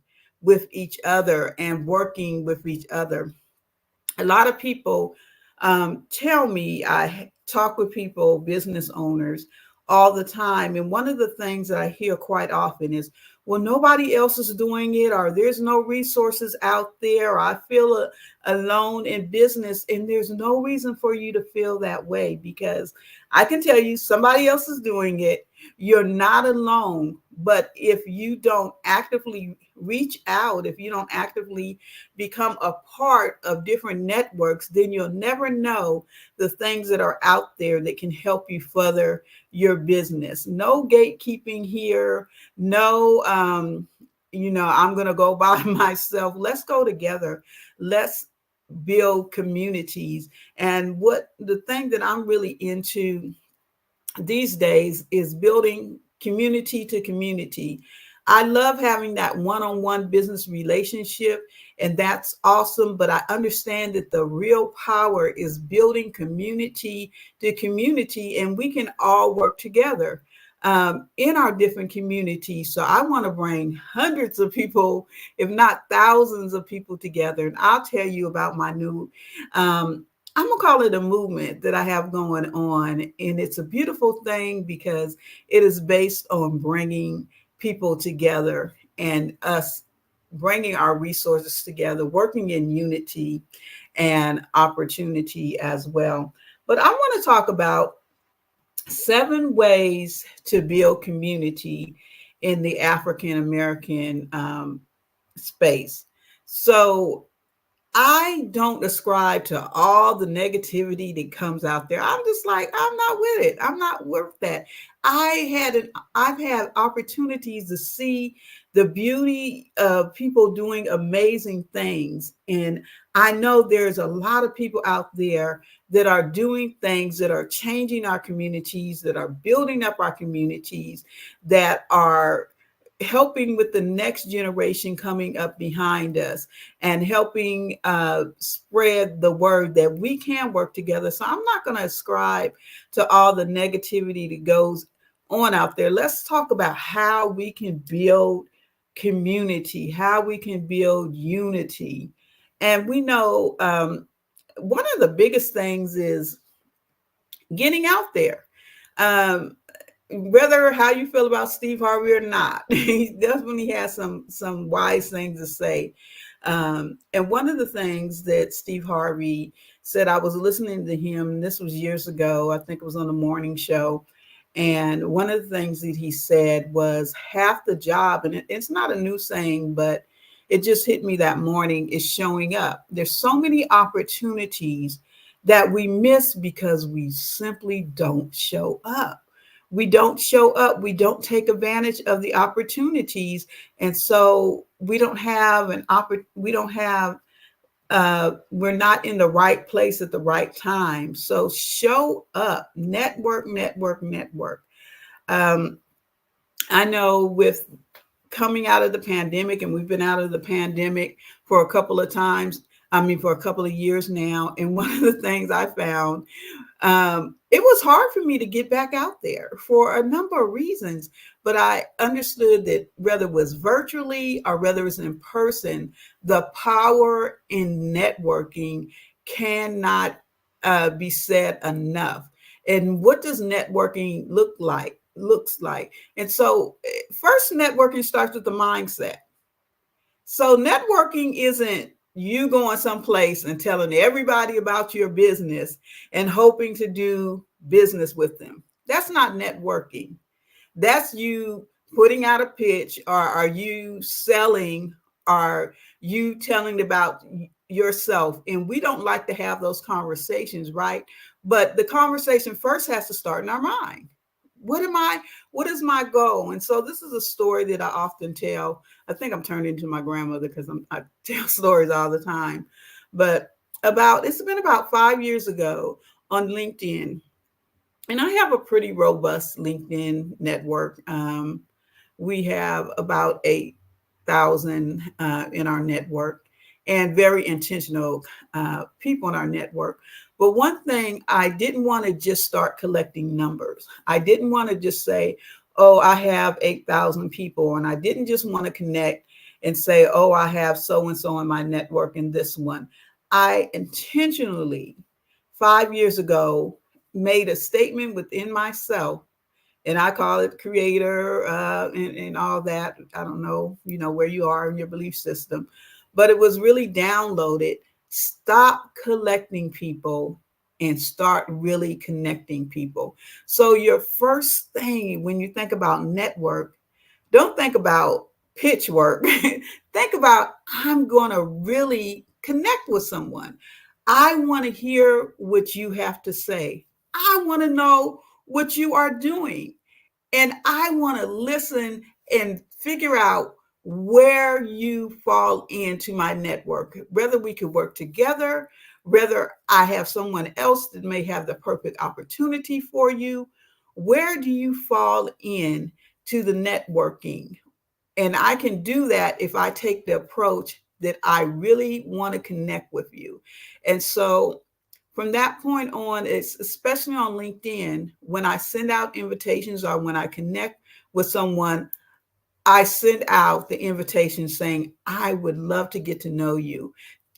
with each other and working with each other. A lot of people tell me, I talk with people, business owners, all the time. And one of the things that I hear quite often is, well, nobody else is doing it, or there's no resources out there, or I feel alone in business. And there's no reason for you to feel that way, because I can tell you somebody else is doing it. You're not alone. But if you don't actively reach out, if you don't actively become a part of different networks, then you'll never know the things that are out there that can help you further your business. No gatekeeping here. No, I'm going to go by myself. Let's go together. Let's build communities. And what the thing that I'm really into these days is building community to community. I love having that one-on-one business relationship, and that's awesome. But I understand that the real power is building community to community, and we can all work together in our different communities. So I want to bring hundreds of people, if not thousands of people together. And I'll tell you about my new I'm going to call it a movement that I have going on. And it's a beautiful thing because it is based on bringing people together and us bringing our resources together, working in unity and opportunity as well. But I want to talk about 7 ways to build community in the African American space. So I don't ascribe to all the negativity that comes out there. I'm just like, I'm not with it. I'm not worth that. I've had opportunities to see the beauty of people doing amazing things. And I know there's a lot of people out there that are doing things that are changing our communities, that are building up our communities, that are helping with the next generation coming up behind us and helping spread the word that we can work together. So I'm not going to ascribe to all the negativity that goes on out there. Let's talk about how we can build community, how we can build unity. And we know one of the biggest things is getting out there. Whether how you feel about Steve Harvey or not, he definitely has some wise things to say. And one of the things that Steve Harvey said, I was listening to him, this was years ago, I think it was on the morning show. And one of the things that he said was half the job, and it's not a new saying, but it just hit me that morning, is showing up. There's so many opportunities that we miss because we simply don't show up. We don't show up. We don't take advantage of the opportunities. And so we don't have we're not in the right place at the right time. So show up, network. I know with coming out of the pandemic, and we've been out of the pandemic for a couple of years now. And one of the things I found, it was hard for me to get back out there for a number of reasons, but I understood that whether it was virtually or whether it's in person, the power in networking cannot be said enough. And what does networking looks like? And so first, networking starts with the mindset. So networking isn't you going someplace and telling everybody about your business and hoping to do business with them. That's not networking. That's you putting out a pitch, or are you selling? Are you telling about yourself? And we don't like to have those conversations, right? But the conversation first has to start in our mind. What is my goal? And so this is a story that I often tell. I think I'm turning into my grandmother because I tell stories all the time. But it's been about 5 years ago on LinkedIn. And I have a pretty robust LinkedIn network. We have about 8,000 in our network, and very intentional people in our network. But one thing, I didn't want to just start collecting numbers. I didn't want to just say, oh, I have 8,000 people. And I didn't just want to connect and say, oh, I have so-and-so in my network and this one. I intentionally, 5 years ago, made a statement within myself, and I call it creator and all that. I don't know, where you are in your belief system, but it was really downloaded. Stop collecting people and start really connecting people. So your first thing when you think about network, don't think about pitch work. Think about, I'm going to really connect with someone. I want to hear what you have to say. I want to know what you are doing. And I want to listen and figure out where you fall into my network, whether we could work together, whether I have someone else that may have the perfect opportunity for you. Where do you fall in to the networking? And I can do that if I take the approach that I really want to connect with you. And so from that point on, it's especially on LinkedIn, when I send out invitations or when I connect with someone, I send out the invitation saying, I would love to get to know you.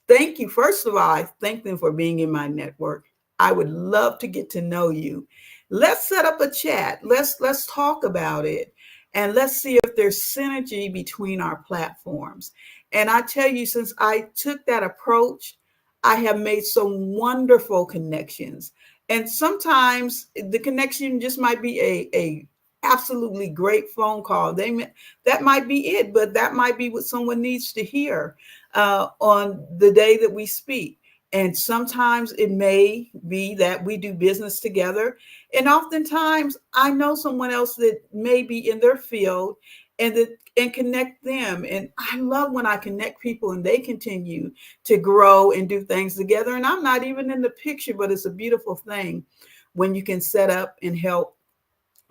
Thank you. First of all, I thank them for being in my network. I would love to get to know you. Let's set up a chat. Let's talk about it. And let's see if there's synergy between our platforms. And I tell you, since I took that approach, I have made some wonderful connections. And sometimes the connection just might be a absolutely great phone call. That might be it, but that might be what someone needs to hear on the day that we speak. And sometimes it may be that we do business together. And oftentimes I know someone else that may be in their field and connect them. And I love when I connect people and they continue to grow and do things together. And I'm not even in the picture, but it's a beautiful thing when you can set up and help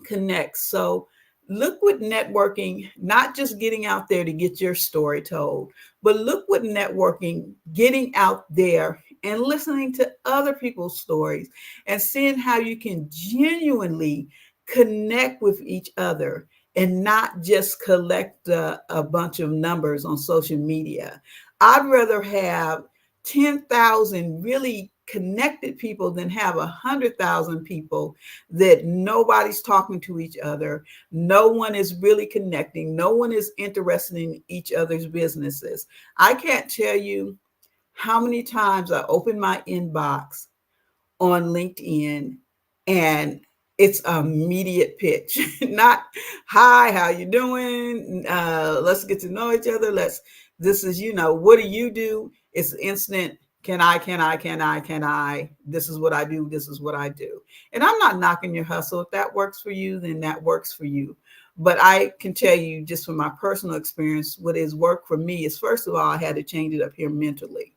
connect. So look what networking, not just getting out there to get your story told, but look what networking, getting out there and listening to other people's stories and seeing how you can genuinely connect with each other and not just collect a bunch of numbers on social media. I'd rather have 10,000 really connected people than have 100,000 people that nobody's talking to each other. No one is really connecting. No one is interested in each other's businesses. I can't tell you how many times I open my inbox on LinkedIn and it's immediate pitch, not, hi, how you doing? Let's get to know each other. This is, what do you do? It's instant. Can I? This is what I do. This is what I do. And I'm not knocking your hustle. If that works for you, then that works for you. But I can tell you just from my personal experience, what has worked for me is, first of all, I had to change it up here mentally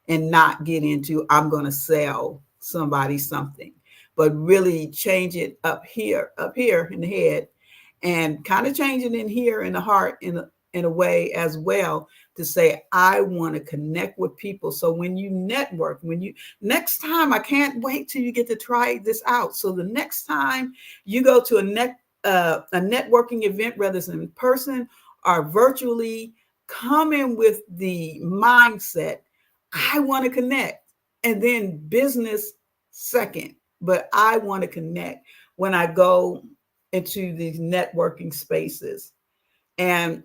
and not get into, I'm going to sell somebody something, but really change it up here in the head, and kind of change it in here in the heart in a way as well, to say, I want to connect with people. So when you network, next time, I can't wait till you get to try this out. So the next time you go to a networking event, whether it's in person or virtually, come in with the mindset, I want to connect, and then business second, but I want to connect when I go into these networking spaces, and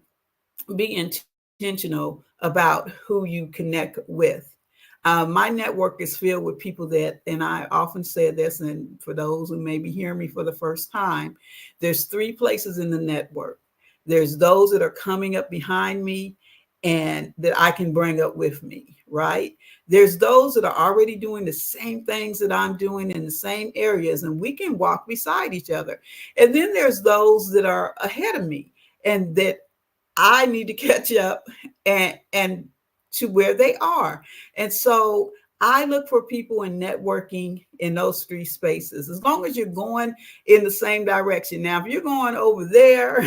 be intentional about who you connect with. My network is filled with people that, and I often say this, and for those who may be hearing me for the first time, there's 3 places in the network. There's those that are coming up behind me and that I can bring up with me, right? There's those that are already doing the same things that I'm doing in the same areas, and we can walk beside each other. And then there's those that are ahead of me and that I need to catch up and to where they are. And so I look for people in networking in those three spaces, as long as you're going in the same direction. Now, if you're going over there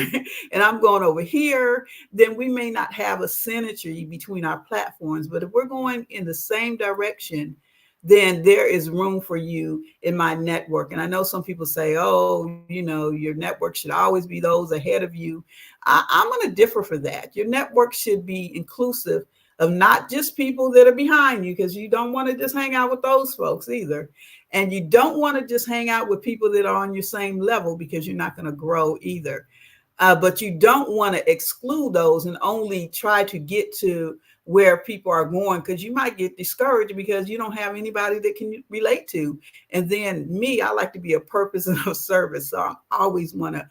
and I'm going over here, then we may not have a synergy between our platforms. But if we're going in the same direction, then there is room for you in my network. And I know some people say, oh, you know, your network should always be those ahead of you. I'm going to differ for that. Your network should be inclusive of not just people that are behind you, because you don't want to just hang out with those folks either. And you don't want to just hang out with people that are on your same level, because you're not going to grow either. But you don't want to exclude those and only try to get to where people are going, because you might get discouraged because you don't have anybody that can relate to. And then me, I like to be a purpose and of service. So I always want to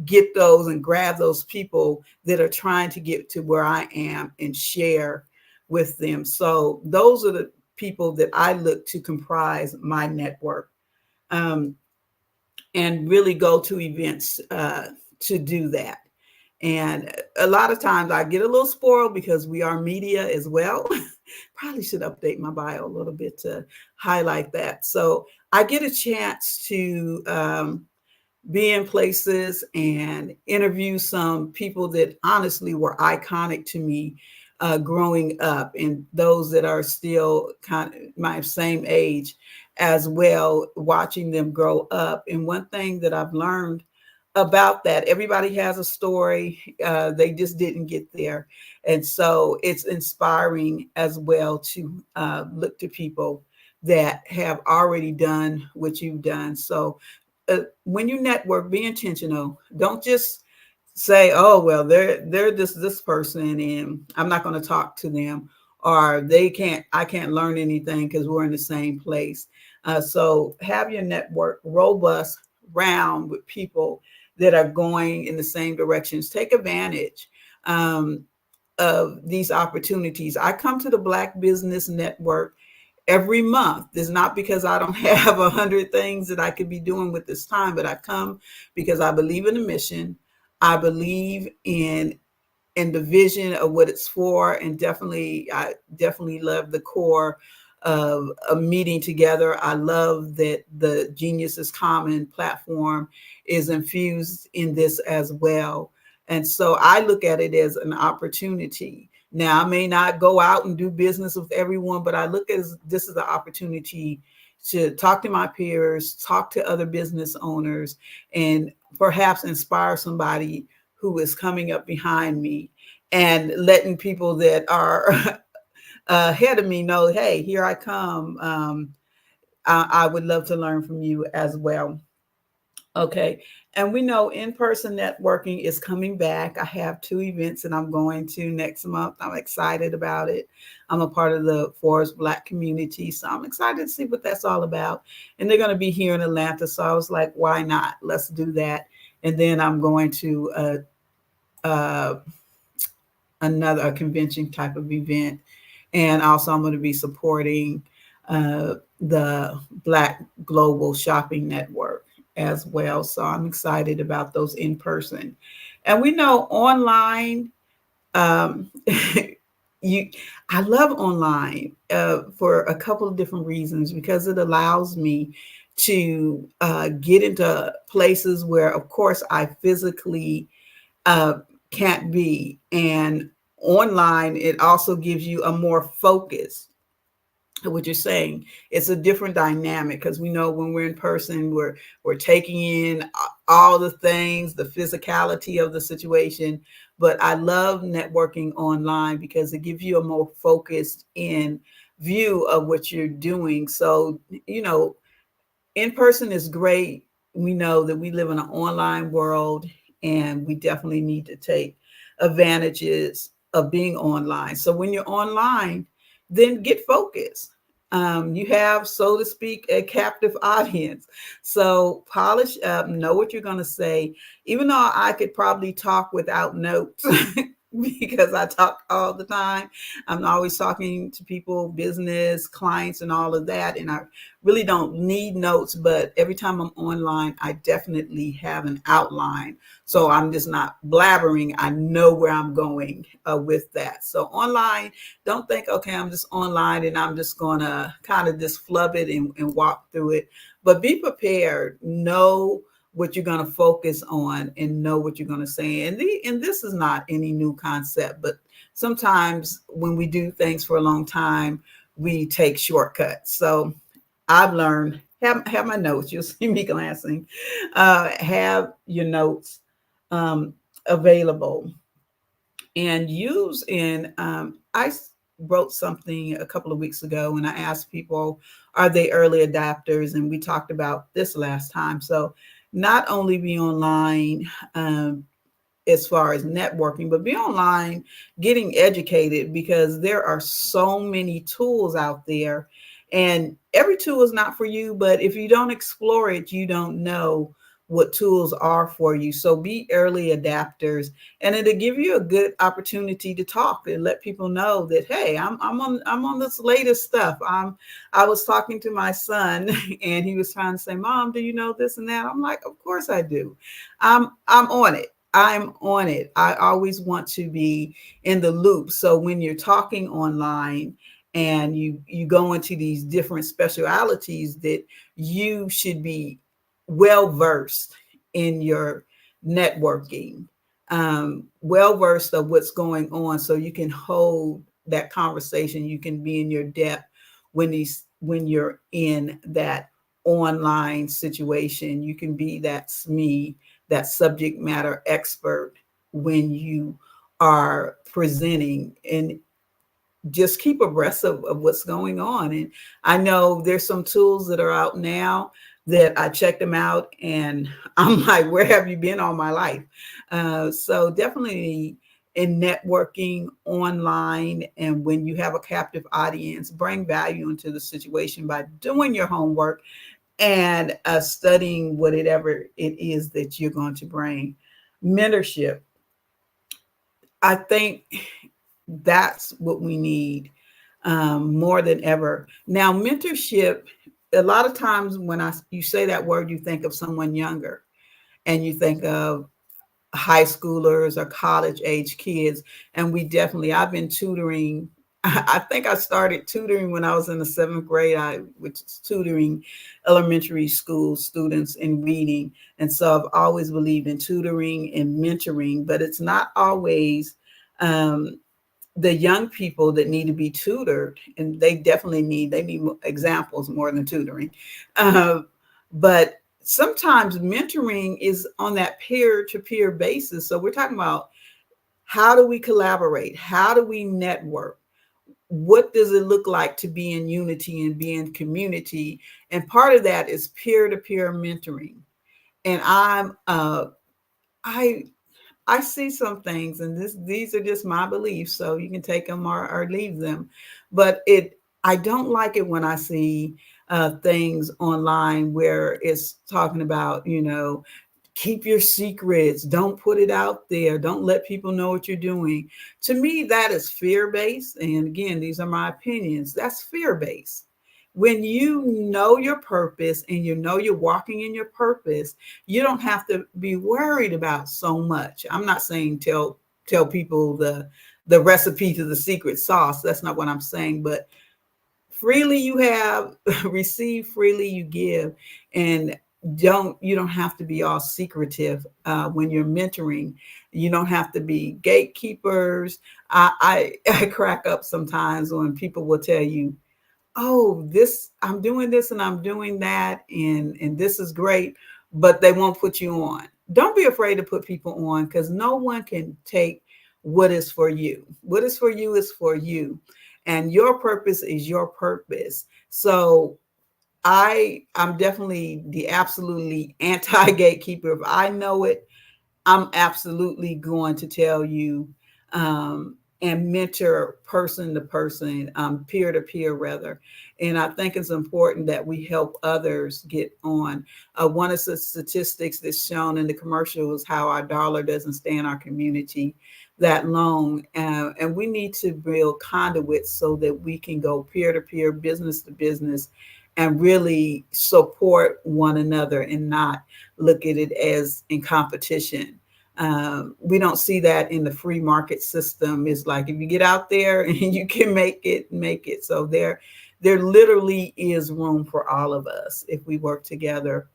get those and grab those people that are trying to get to where I am and share with them. So those are the people that I look to comprise my network, and really go to events to do that. And a lot of times I get a little spoiled because we are media as well. Probably should update my bio a little bit to highlight that. So I get a chance to be in places and interview some people that honestly were iconic to me growing up, and those that are still kind of my same age as well, watching them grow up. And one thing that I've learned about that, everybody has a story. They just didn't get there. And so it's inspiring as well to look to people that have already done what you've done. So when you network, be intentional. Don't just say, oh, well, they're this person and I'm not going to talk to them, or I can't learn anything because we're in the same place. So have your network robust, round with people that are going in the same directions. Take advantage of these opportunities. I come to the Black Business Network every month. It's not because I don't have 100 things that I could be doing with this time, but I come because I believe in the mission. I believe in the vision of what it's for. And I definitely love the core of a meeting together. I love that the Genius is Common platform is infused in this as well. And so I look at it as an opportunity. Now, I may not go out and do business with everyone, but I look at this as an opportunity to talk to my peers, talk to other business owners, and perhaps inspire somebody who is coming up behind me, and letting people that are ahead of me know, hey, here I come. I would love to learn from you as well. Okay. And we know in-person networking is coming back. I have 2 events that I'm going to next month. I'm excited about it. I'm a part of the Forest Black community, so I'm excited to see what that's all about. And they're going to be here in Atlanta. So I was like, why not? Let's do that. And then I'm going to another convention type of event. And also I'm going to be supporting the Black Global Shopping Network as well. So I'm excited about those in person. And we know online, I love online for a couple of different reasons, because it allows me to get into places where, of course, I physically can't be. And online, it also gives you a more focus. What you're saying, it's a different dynamic, because we know when we're in person, we're taking in all the things, the physicality of the situation. But I love networking online because it gives you a more focused in view of what you're doing. So, you know, in person is great. We know that we live in an online world, and we definitely need to take advantages of being online. So when you're online, then get focused. You have, so to speak, a captive audience. So polish up, know what you're going to say. Even though I could probably talk without notes because I talk all the time, I'm always talking to people, business, clients, and all of that. And I really don't need notes, but every time I'm online, I definitely have an outline. So I'm just not blabbering. I know where I'm going with that. So online, don't think, okay, I'm just online and I'm just going to kind of just flub it and walk through it. But be prepared. Know what you're going to focus on and know what you're going to say. And this is not any new concept, but sometimes when we do things for a long time, we take shortcuts. So I've learned, have my notes. You'll see me glancing. Have your notes available and use I wrote something a couple of weeks ago and I asked people, are they early adapters? And we talked about this last time. So not only be online as far as networking, but be online getting educated, because there are so many tools out there and every tool is not for you. But if you don't explore it, you don't know what tools are for you. So be early adapters, and it'll give you a good opportunity to talk and let people know that, hey, I'm on this latest stuff. I was talking to my son and he was trying to say, Mom, do you know this and that? I'm like, of course I do. I'm on it. I'm on it. I always want to be in the loop. So when you're talking online and you go into these different specialities, that you should be well versed in your networking, well versed of what's going on, so you can hold that conversation. You can be in your depth when you're in that online situation. You can be that SME, that subject matter expert, when you are presenting, and just keep abreast of what's going on. And I know there's some tools that are out now that I checked them out and I'm like, where have you been all my life? So definitely in networking online, and when you have a captive audience, bring value into the situation by doing your homework and studying whatever it is that you're going to bring. Mentorship, I think that's what we need more than ever. Now, mentorship, a lot of times when you say that word, you think of someone younger and you think of high schoolers or college age kids. And I've been tutoring. I think I started tutoring when I was in the 7th grade, which is tutoring elementary school students in reading. And so I've always believed in tutoring and mentoring, but it's not always the young people that need to be tutored, and they need examples more than tutoring. But sometimes mentoring is on that peer-to-peer basis. So we're talking about, how do we collaborate? How do we network? What does it look like to be in unity and be in community? And part of that is peer-to-peer mentoring. And I see some things, and these are just my beliefs, so you can take them or leave them. But I don't like it when I see things online where it's talking about, keep your secrets, don't put it out there, don't let people know what you're doing. To me, that is fear-based. And again, these are my opinions. That's fear-based. When you know your purpose and you know you're walking in your purpose, you don't have to be worried about so much. I'm not saying tell people the recipe to the secret sauce. That's not what I'm saying. But freely you have, receive, freely you give. And you don't have to be all secretive when you're mentoring. You don't have to be gatekeepers. I crack up sometimes when people will tell you, oh, I'm doing this and I'm doing that, and this is great, but they won't put you on. Don't be afraid to put people on, because no one can take what is for you. What is for you is for you, and your purpose is your purpose. So I'm definitely the absolutely anti-gatekeeper. If I know it, I'm absolutely going to tell you and mentor person to person, peer to peer rather. And I think it's important that we help others get on. One of the statistics that's shown in the commercial is how our dollar doesn't stay in our community that long. And we need to build conduits so that we can go peer to peer, business to business, and really support one another and not look at it as in competition. We don't see that in the free market system. It's like, if you get out there and you can make it, make it. So there literally is room for all of us if we work together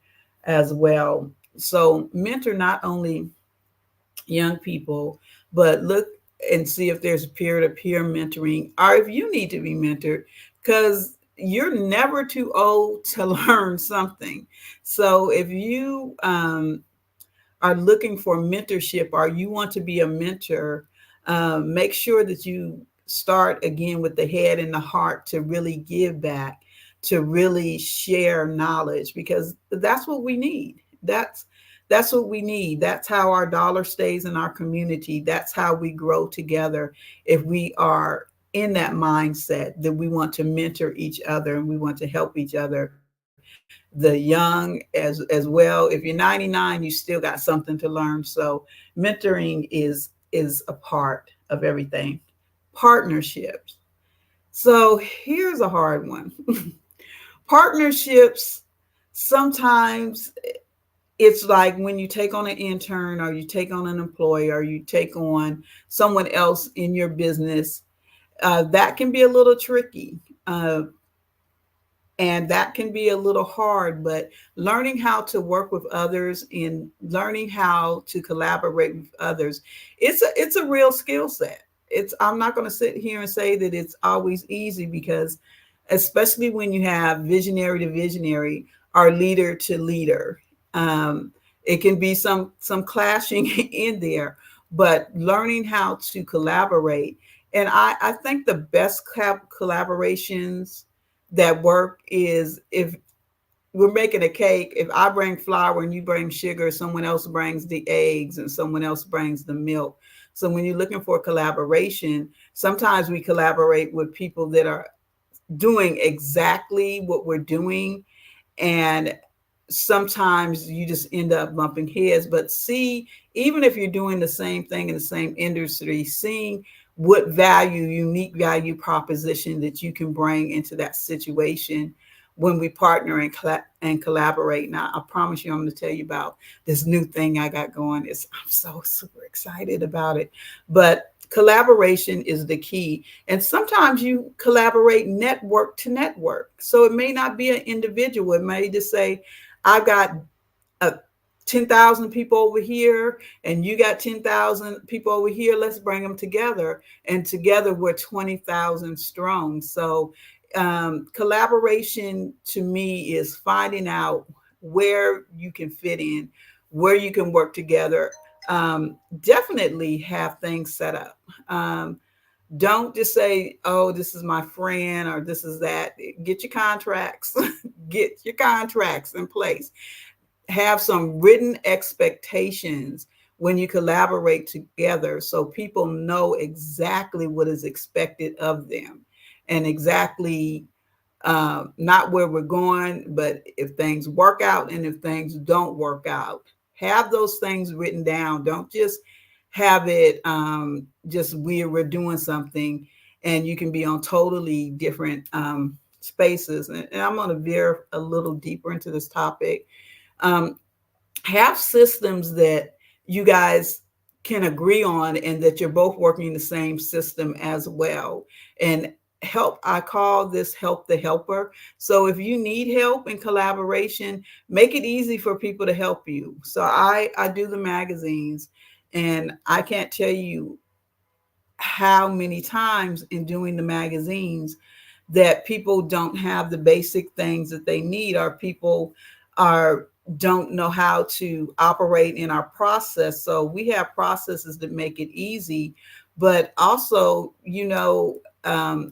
as well. So mentor not only young people, but look and see if there's peer-to-peer mentoring, or if you need to be mentored, because you're never too old to learn something. So if you are looking for mentorship or you want to be a mentor, make sure that you start again with the head and the heart to really give back, to really share knowledge, because that's what we need. That's what we need. That's how our dollar stays in our community. That's how we grow together. If we are in that mindset that we want to mentor each other and we want to help each other, the young as well. If you're 99, you still got something to learn. So mentoring is a part of everything. Partnerships. So here's a hard one. Partnerships, sometimes it's like when you take on an intern or you take on an employee or you take on someone else in your business, that can be a little tricky. And that can be a little hard, but learning how to work with others and learning how to collaborate with others, it's a real skill set. I'm not going to sit here and say that it's always easy, because especially when you have visionary to visionary or leader to leader, it can be some clashing in there, but learning how to collaborate. And I think the best collaborations that work is if we're making a cake, if I bring flour and you bring sugar, someone else brings the eggs and someone else brings the milk. So when you're looking for collaboration, sometimes we collaborate with people that are doing exactly what we're doing. And sometimes you just end up bumping heads. But see, even if you're doing the same thing in the same industry, seeing what unique value proposition that you can bring into that situation when we partner and collaborate. Now, I promise you, I'm going to tell you about this new thing I got going. I'm so super excited about it. But collaboration is the key. And sometimes you collaborate network to network. So it may not be an individual. It may just say, I've got 10,000 people over here and you got 10,000 people over here. Let's bring them together. And together we're 20,000 strong. So collaboration to me is finding out where you can fit in, where you can work together. Definitely have things set up. Don't just say, oh, this is my friend or this is that. Get your contracts, get your contracts in place. Have some written expectations when you collaborate together so people know exactly what is expected of them and exactly not where we're going, but if things work out and if things don't work out. Have those things written down. Don't just have it just we're doing something and you can be on totally different spaces. And I'm going to veer a little deeper into this topic. Have systems that you guys can agree on and that you're both working the same system as well. And help, I call this help the helper. So if you need help in collaboration, make it easy for people to help you. So I do the magazines, and I can't tell you how many times in doing the magazines that people don't have the basic things that they need, or people don't know how to operate in our process. So we have processes that make it easy, but also,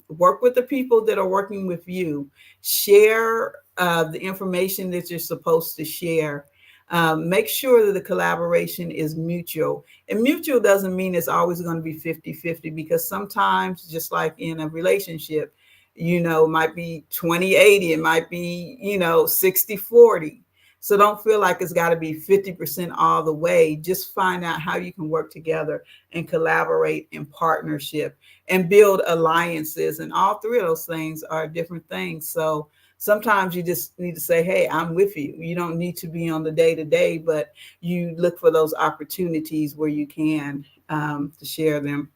work with the people that are working with you. Share the information that you're supposed to share. Make sure that the collaboration is mutual. And mutual doesn't mean it's always going to be 50-50, because sometimes, just like in a relationship, it might be 20-80, it might be, 60-40. So don't feel like it's got to be 50% all the way. Just find out how you can work together and collaborate in partnership and build alliances. And all three of those things are different things. So sometimes you just need to say, hey, I'm with you. You don't need to be on the day-to-day, but you look for those opportunities where you can to share them.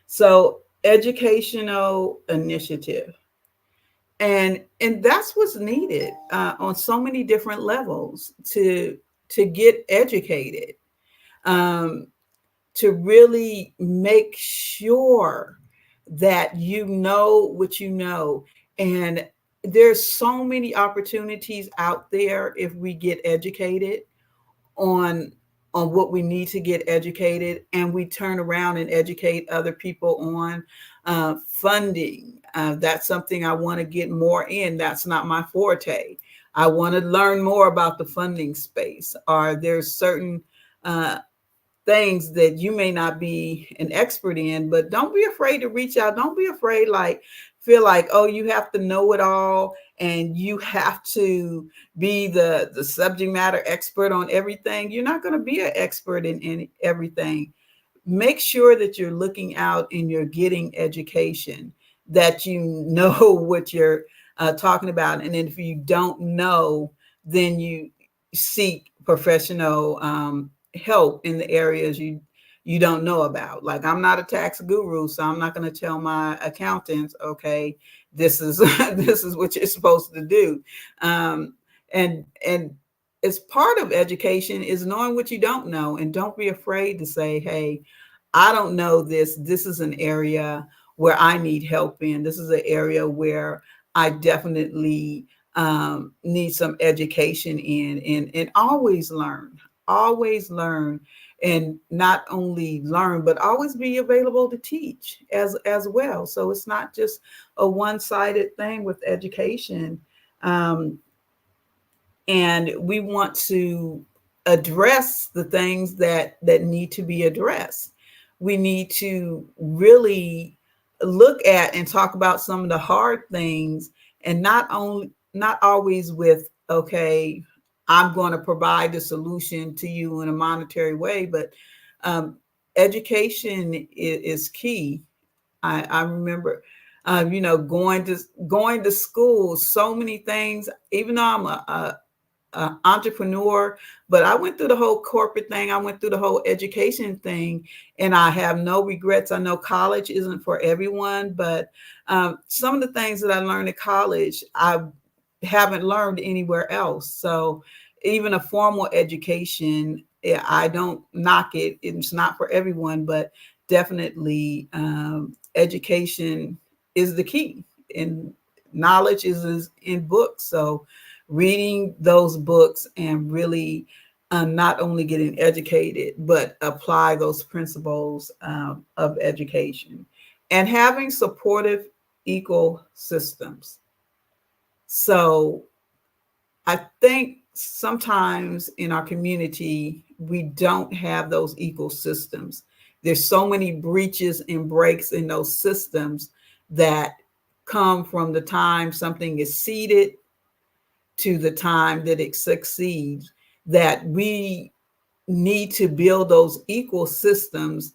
So educational initiative. And that's what's needed on so many different levels to get educated, to really make sure that you know what you know. And there's so many opportunities out there if we get educated on what we need to get educated, and we turn around and educate other people on funding. That's something I want to get more in. That's not my forte. I want to learn more about the funding space. Or there's certain things that you may not be an expert in, but don't be afraid to reach out. Don't be afraid, feel like, oh, you have to know it all and you have to be the subject matter expert on everything. You're not going to be an expert in everything. Make sure that you're looking out and you're getting education, that you know what you're talking about. And then if you don't know, then you seek professional help in the areas you don't know about. Like, I'm not a tax guru, so I'm not going to tell my accountants, okay, this is this is what you're supposed to do. And as part of education is knowing what you don't know, and don't be afraid to say, hey, I don't know this. This is an area where I need help in. This is an area where I definitely need some education in, and always learn, and not only learn, but always be available to teach as well. So it's not just a one-sided thing with education. And we want to address the things that need to be addressed. We need to really look at and talk about some of the hard things, and not always with, okay, I'm going to provide the solution to you in a monetary way, but education is key. I remember, going to school, so many things, even though I'm a entrepreneur, but I went through the whole corporate thing. I went through the whole education thing, and I have no regrets. I know college isn't for everyone, but some of the things that I learned at college, I haven't learned anywhere else. So even a formal education, I don't knock it. It's not for everyone, but definitely education is the key, and knowledge is in books. So reading those books and really not only getting educated, but apply those principles of education, and having supportive ecosystems. So I think sometimes in our community, we don't have those ecosystems. There's so many breaches and breaks in those systems that come from the time something is seeded to the time that it succeeds, that we need to build those ecosystems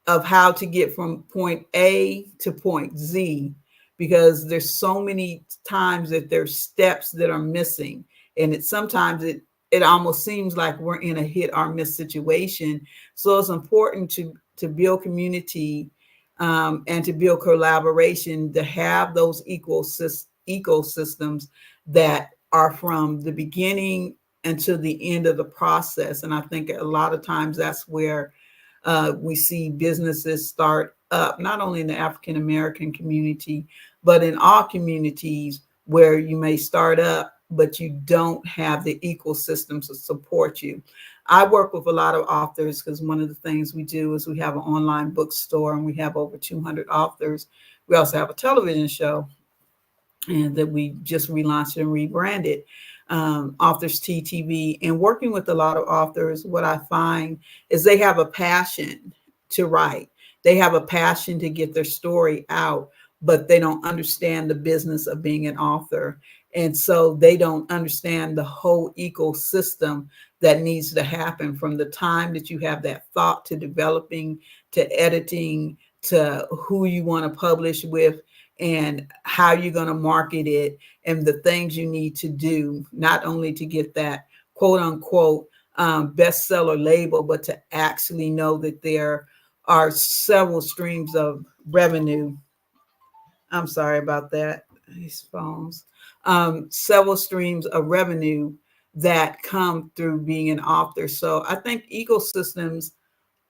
of how to get from point A to point Z, because there's so many times that there's steps that are missing. And sometimes it almost seems like we're in a hit or miss situation. So it's important to build community and to build collaboration, to have those ecosystems that are from the beginning until the end of the process. And I think a lot of times that's where we see businesses start up, not only in the African-American community, but in all communities where you may start up, but you don't have the ecosystems to support you. I work with a lot of authors, because one of the things we do is we have an online bookstore, and we have over 200 authors. We also have a television show, and that we just relaunched and rebranded. Authors TTV, and working with a lot of authors, what I find is they have a passion to write. They have a passion to get their story out, but they don't understand the business of being an author. And so they don't understand the whole ecosystem that needs to happen from the time that you have that thought to developing, to editing, to who you want to publish with, and how you're going to market it, and the things you need to do, not only to get that quote unquote bestseller label, but to actually know that there are several streams of revenue. I'm sorry about that, these phones. Several streams of revenue that come through being an author. So I think ecosystems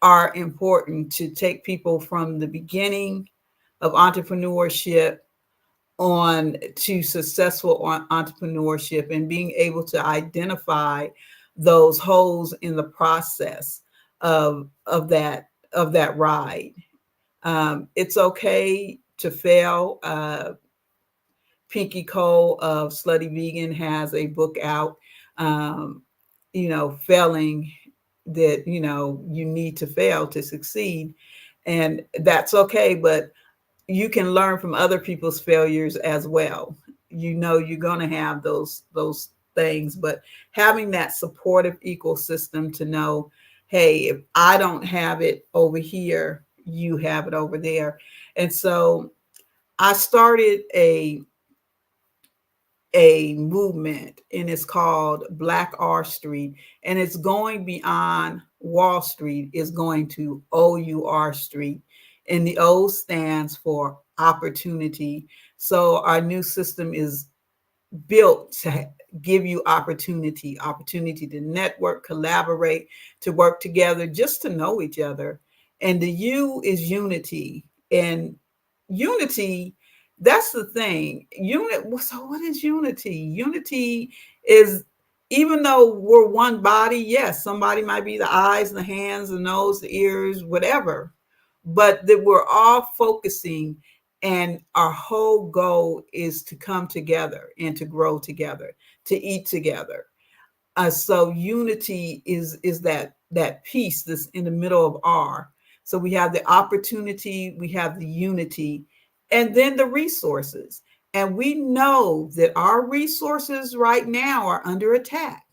are important to take people from the beginning of entrepreneurship on to successful entrepreneurship, and being able to identify those holes in the process of that ride. It's okay to fail. Pinky Cole of Slutty Vegan has a book out, failing, that, you need to fail to succeed. And that's okay, but you can learn from other people's failures as well. You're going to have those things, but having that supportive ecosystem to know, hey, if I don't have it over here, you have it over there. And so I started a movement, and it's called Black R Street, and it's going beyond Wall Street. It's going to OUR Street, and the O stands for opportunity. So our new system is built to give you opportunity to network, collaborate, to work together, just to know each other. And the U is unity, and unity, that's the thing. So what is unity? Unity is, even though we're one body, yes, somebody might be the eyes, the hands, the nose, the ears, whatever, but that we're all focusing, and our whole goal is to come together and to grow together, to eat together. So unity is that piece that's in the middle of R. So we have the opportunity, we have the unity, and then the resources. And we know that our resources right now are under attack.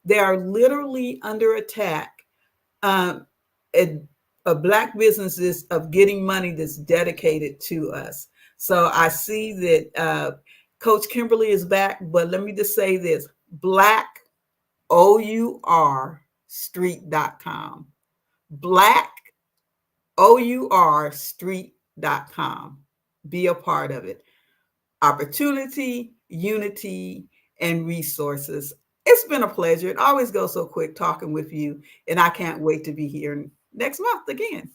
They are literally under attack. Black businesses of getting money that's dedicated to us. So I see that Coach Kimberly is back, but let me just say this: Black OUR Street.com. Black OUR Street.com. Be a part of it. Opportunity, unity, and resources. It's been a pleasure. It always goes so quick talking with you, and I can't wait to be here next month again.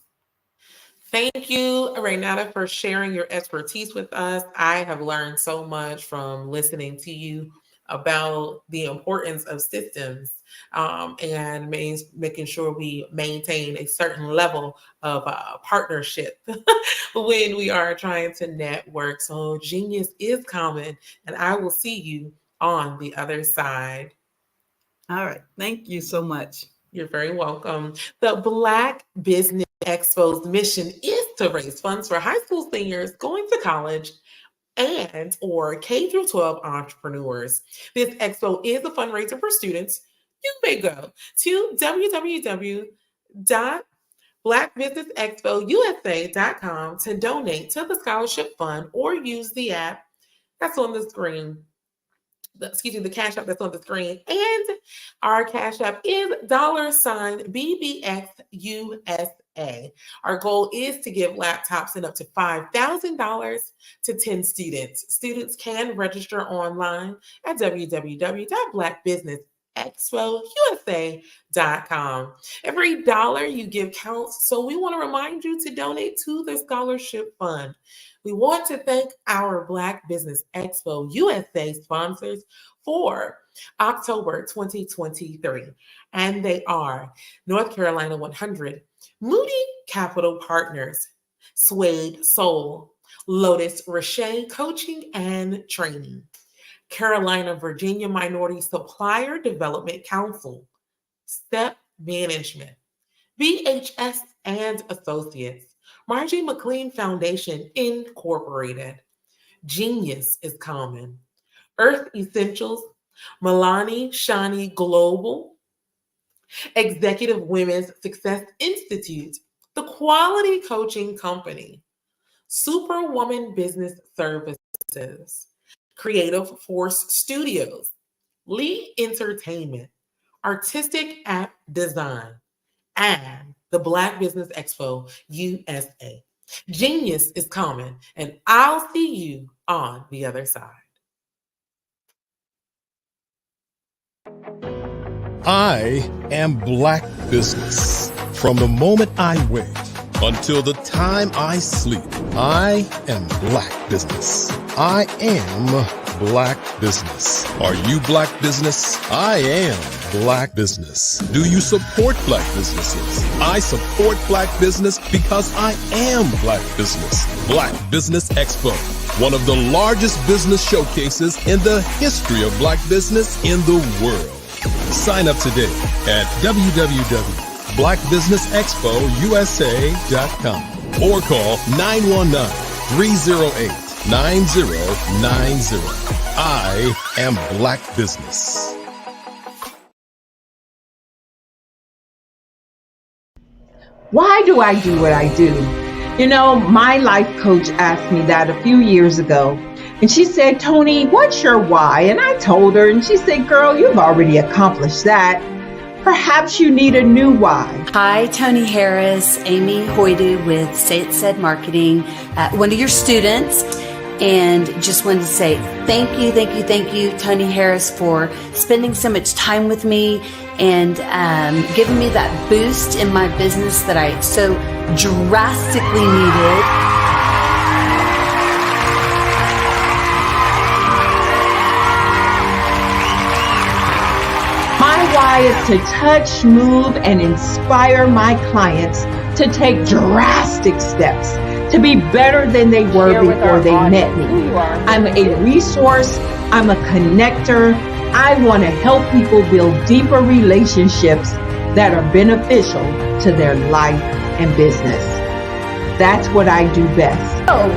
Thank you, Renata, for sharing your expertise with us. I have learned so much from listening to you about the importance of systems and making sure we maintain a certain level of partnership when we are trying to network. So genius is common, and I will see you on the other side. All right. Thank you so much. You're very welcome. The Black Business Expo's mission is to raise funds for high school seniors going to college and or K through 12 entrepreneurs. This expo is a fundraiser for students. You may go to www.blackbusinessexpousa.com to donate to the scholarship fund, or use the app that's on the screen. The Cash App that's on the screen. And our Cash App is $BBXUSA. Our goal is to give laptops and up to $5,000 to 10 students. Students can register online at www.blackbusinessexpousa.com. Every dollar you give counts, so we want to remind you to donate to the scholarship fund. We want to thank our Black Business Expo USA sponsors for October 2023. And they are North Carolina 100, Moody Capital Partners, Suede Soul, Lotus Roche Coaching and Training, Carolina, Virginia Minority Supplier Development Council, Step Management, BHS and Associates, Margie McLean Foundation Incorporated, Genius is Common, Earth Essentials, Milani Shani Global, Executive Women's Success Institute, The Quality Coaching Company, Superwoman Business Services, Creative Force Studios, Lee Entertainment, Artistic App Design, and the Black Business Expo USA. Genius is common, and I'll see you on the other side. I am Black business. From the moment I wake until the time I sleep, I am Black business. I am Black business. Are you Black business? I am Black business. Do you support Black businesses? I support Black business because I am Black business. Black Business Expo, one of the largest business showcases in the history of Black business in the world. Sign up today at www.blackbusinessexpousa.com or call 919-308-9090. I am Black business. Why do I do what I do? You know, my life coach asked me that a few years ago. And she said, Tony, what's your why? And I told her, and she said, girl, you've already accomplished that. Perhaps you need a new why. Hi, Tony Harris, Amy Hoydu with Say It Said Marketing, one of your students. And just wanted to say thank you, Tony Harris, for spending so much time with me and giving me that boost in my business that I so drastically needed. My why is to touch, move, and inspire my clients to take drastic steps to be better than they were before they met me. I'm a resource. I'm a connector. I want to help people build deeper relationships that are beneficial to their life and business. That's what I do best. So,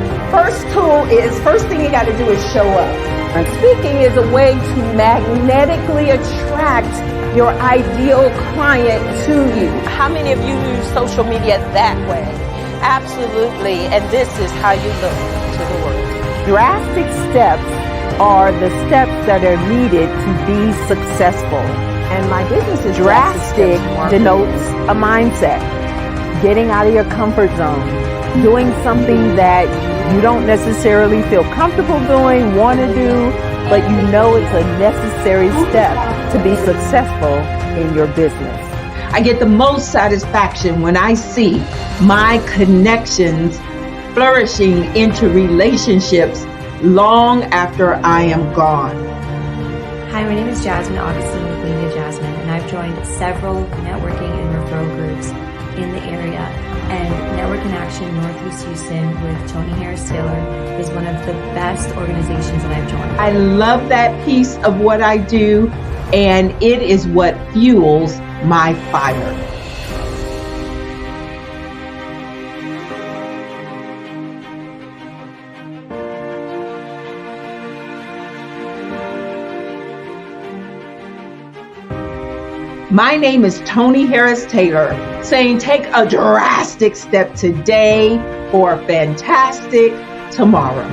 first thing you got to do is show up. And speaking is a way to magnetically attract your ideal client to you. How many of you use social media that way? Absolutely, and this is how you look to the world. Drastic steps are the steps that are needed to be successful. And my business is drastic denotes a mindset. Getting out of your comfort zone. Doing something that you don't necessarily feel comfortable doing, want to do, but you know it's a necessary step to be successful in your business. I get the most satisfaction when I see my connections flourishing into relationships long after I am gone. Hi, my name is Jasmine Augustine with League of Jasmine, and I've joined several networking and referral groups in the area. And Network in Action Northeast Houston with Tony Harris Taylor is one of the best organizations that I've joined. I love that piece of what I do, and it is what fuels my fire. My name is Tony Harris Taylor, saying take a drastic step today for a fantastic tomorrow.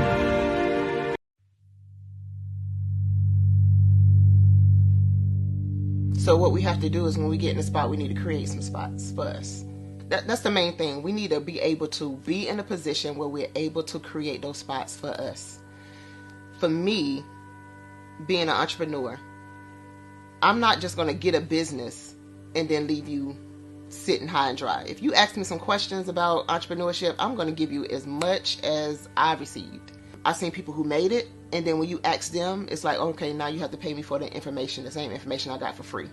So what we have to do is when we get in the spot, we need to create some spots for us. That's the main thing. We need to be able to be in a position where we're able to create those spots for us. For me, being an entrepreneur, I'm not just going to get a business and then leave you sitting high and dry. If you ask me some questions about entrepreneurship, I'm going to give you as much as I received. I've seen people who made it, and then when you ask them, it's like, okay, now you have to pay me for the information, the same information I got for free.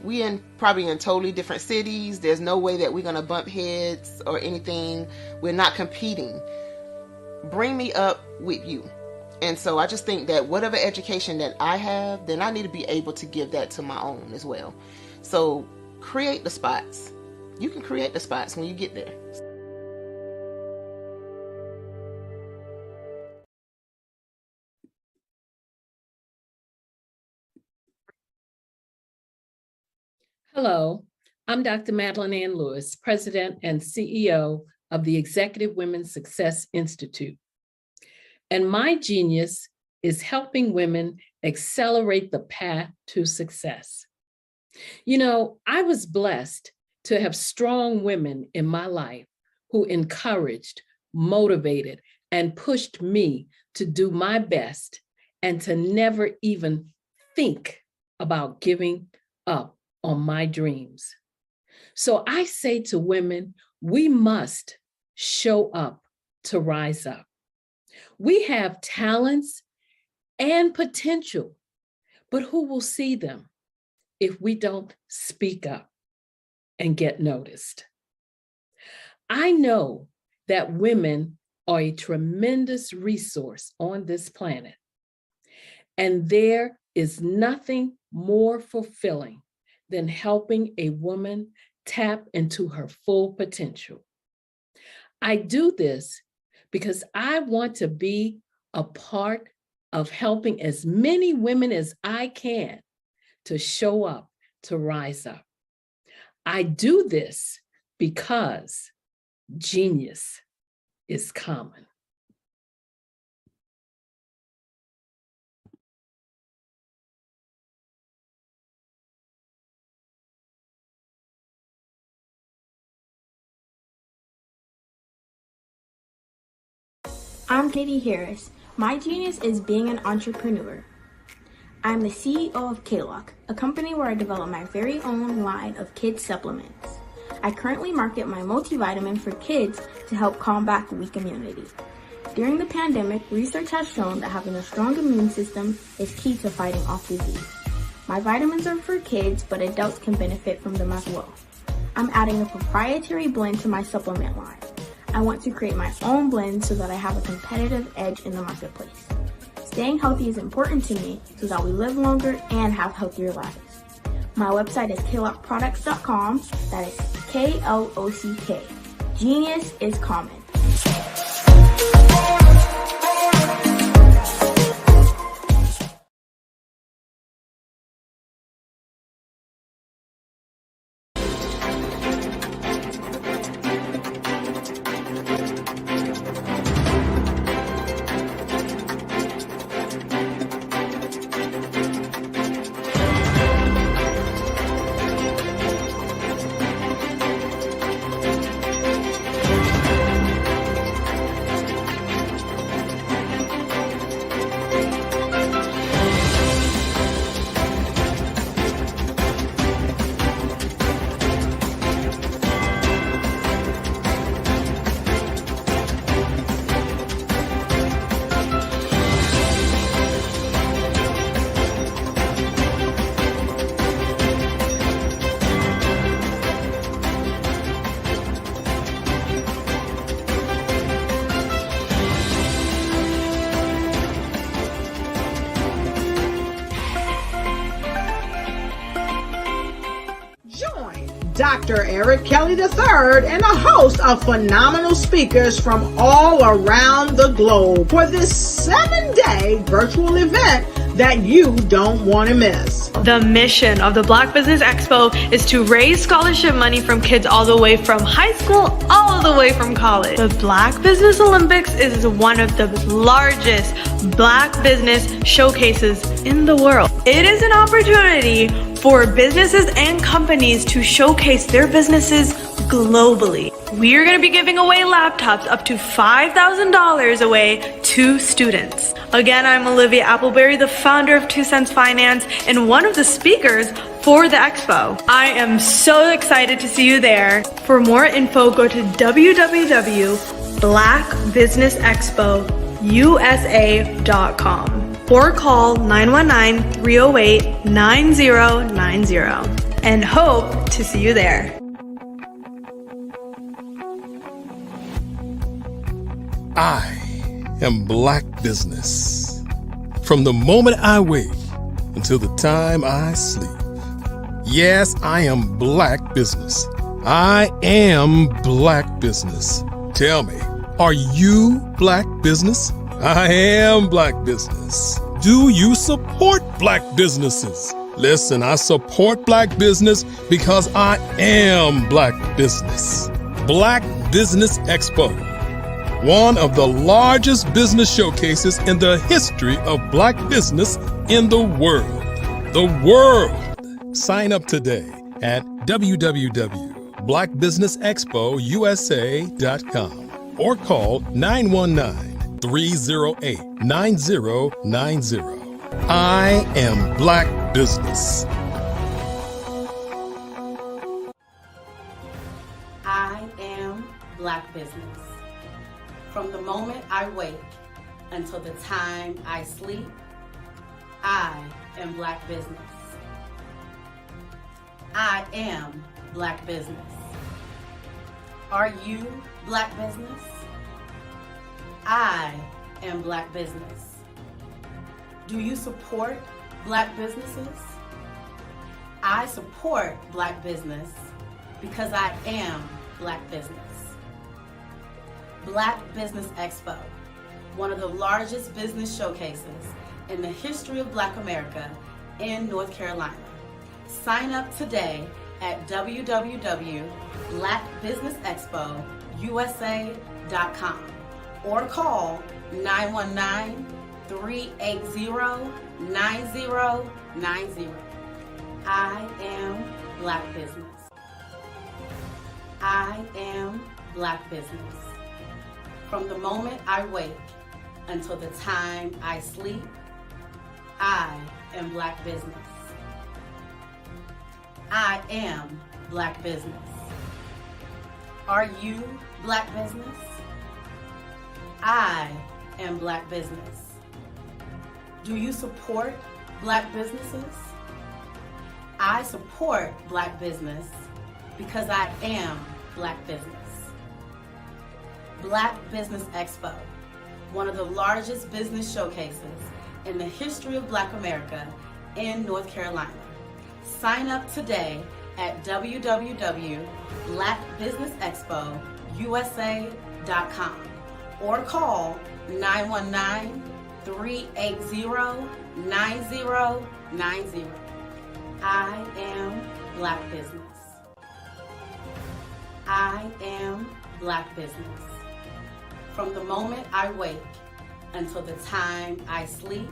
We probably in totally different cities. There's no way that we're going to bump heads or anything. We're not competing. Bring me up with you. And so I just think that whatever education that I have, then I need to be able to give that to my own as well. So create the spots. You can create the spots when you get there. Hello, I'm Dr. Madeline Ann Lewis, President and CEO of the Executive Women's Success Institute. And my genius is helping women accelerate the path to success. You know, I was blessed to have strong women in my life who encouraged, motivated, and pushed me to do my best and to never even think about giving up on my dreams. So I say to women, we must show up to rise up. We have talents and potential, but who will see them if we don't speak up and get noticed? I know that women are a tremendous resource on this planet, and there is nothing more fulfilling than helping a woman tap into her full potential. I do this because I want to be a part of helping as many women as I can to show up, to rise up. I do this because genius is common. I'm Katie Harris. My genius is being an entrepreneur. I'm the CEO of K-Lock, a company where I develop my very own line of kids supplements. I currently market my multivitamin for kids to help combat weak immunity. During the pandemic, research has shown that having a strong immune system is key to fighting off disease. My vitamins are for kids, but adults can benefit from them as well. I'm adding a proprietary blend to my supplement line. I want to create my own blend so that I have a competitive edge in the marketplace. Staying healthy is important to me so that we live longer and have healthier lives. My website is klockproducts.com. That is K-L-O-C-K. Genius is common. Dr. Eric Kelly III and a host of phenomenal speakers from all around the globe for this 7-day virtual event that you don't want to miss. The mission of the Black Business Expo is to raise scholarship money from kids all the way from high school, all the way from college. The Black Business Olympics is one of the largest Black business showcases in the world. It is an opportunity for businesses and companies to showcase their businesses globally. We are going to be giving away laptops up to $5,000 away to students. Again, I'm Olivia Appleberry, the founder of 2 Cents Finance and one of the speakers for the expo. I am so excited to see you there. For more info, go to www.blackbusinessexpousa.com or call 919-308-9090 and hope to see you there. I am Black Business. From the moment I wake until the time I sleep. Yes, I am Black business. I am Black business. Tell me, are you Black business? I am Black business. Do you support Black businesses? Listen, I support Black business because I am Black business. Black Business Expo, one of the largest business showcases in the history of Black business in the world. The world! Sign up today at www.blackbusinessexpousa.com or call 919-308-9090. I am Black business. I am Black business. From the moment I wake until the time I sleep, I am Black business. I am Black business. Are you Black business? I am Black business. Do you support Black businesses? I support Black business because I am Black business. Black Business Expo, one of the largest business showcases in the history of Black America in North Carolina. Sign up today at www.blackbusinessexpousa.com or call 919-380-9090. I am Black business. I am Black business. From the moment I wake until the time I sleep, I am Black business. I am Black business. Are you Black business? I am Black business. Do you support Black businesses? I support Black business because I am Black business. Black Business Expo, one of the largest business showcases in the history of Black America in North Carolina. Sign up today at www.blackbusinessexpousa.com or call 919-380-9090. I am Black business. I am Black business. From the moment I wake until the time I sleep,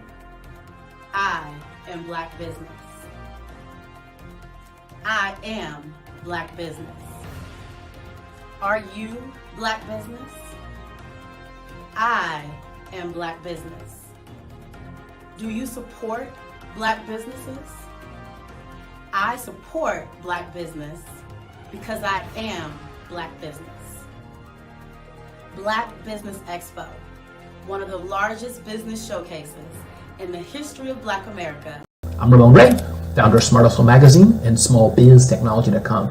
I am Black business. I am Black business. Are you Black business? I am Black business. Do you support Black businesses? I support Black business because I am Black business. Black Business Expo, one of the largest business showcases in the history of Black America. I'm Ramon Ray, founder of Smart Hustle Magazine and smallbiztechnology.com.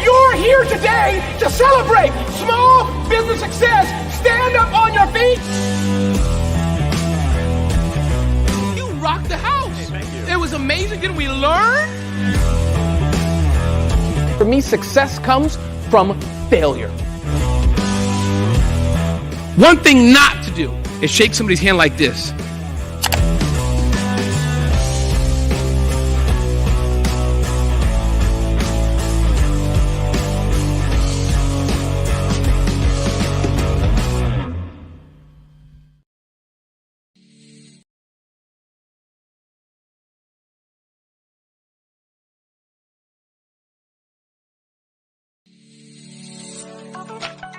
You're here today to celebrate small business success. Stand up on your feet. You rocked the house. Hey, thank you. It was amazing. Didn't we learn? For me, success comes from failure. One thing not to do is shake somebody's hand like this.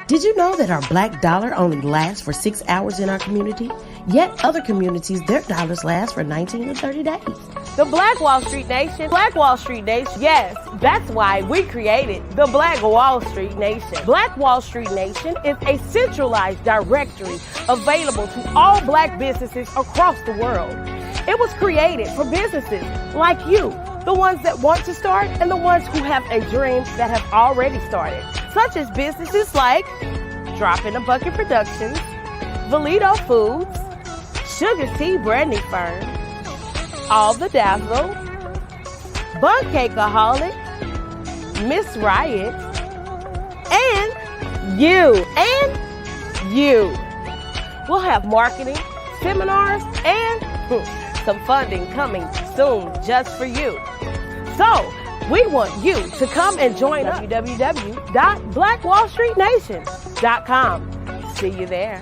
Did you know that our black dollar only lasts for 6 hours in our community? Yet other communities, their dollars last for 19 to 30 days. The Black Wall Street Nation. Black Wall Street Nation. Yes, that's why we created the Black Wall Street Nation. Black Wall Street Nation is a centralized directory available to all Black businesses across the world. It was created for businesses like you, the ones that want to start and the ones who have a dream that have already started, such as businesses like Drop in a Bucket Productions, Valito Foods, Sugar Tea Branding Firm, All the Dazzle, Bun Cakeaholic, Miss Riot, and you. We'll have marketing, seminars, and some funding coming soon just for you. So, we want you to come and join us. www.blackwallstreetnation.com. See you there.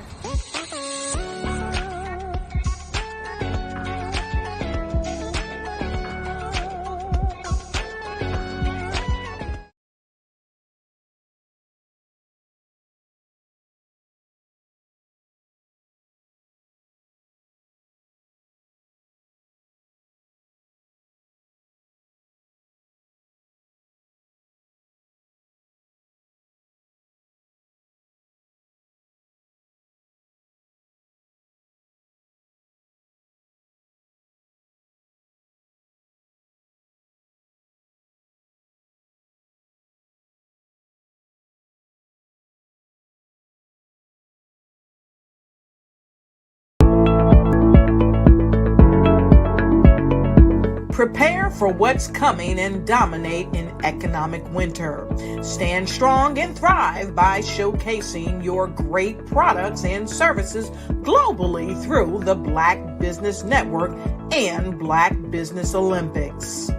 Prepare for what's coming and dominate in economic winter. Stand strong and thrive by showcasing your great products and services globally through the Black Business Network and Black Business Olympics.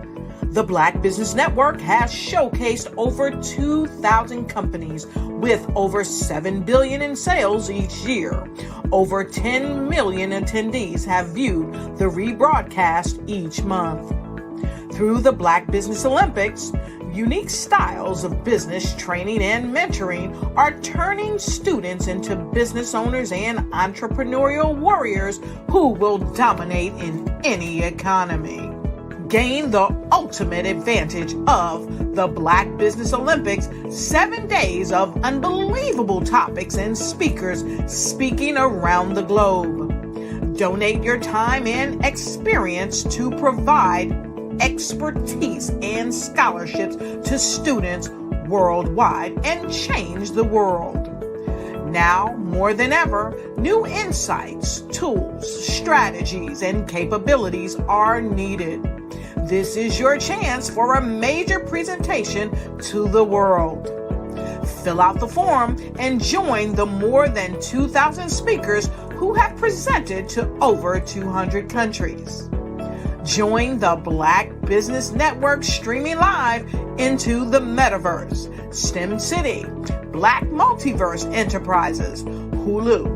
The Black Business Network has showcased over 2,000 companies with over $7 billion in sales each year. Over 10 million attendees have viewed the rebroadcast each month. Through the Black Business Olympics, unique styles of business training and mentoring are turning students into business owners and entrepreneurial warriors who will dominate in any economy. Gain the ultimate advantage of the Black Business Olympics, 7 days of unbelievable topics and speakers speaking around the globe. Donate your time and experience to provide expertise and scholarships to students worldwide and change the world. Now, more than ever, new insights, tools, strategies, and capabilities are needed. This is your chance for a major presentation to the world. Fill out the form and join the more than 2,000 speakers who have presented to over 200 countries. Join the Black Business Network streaming live into the Metaverse, STEM City, Black Multiverse Enterprises, Hulu,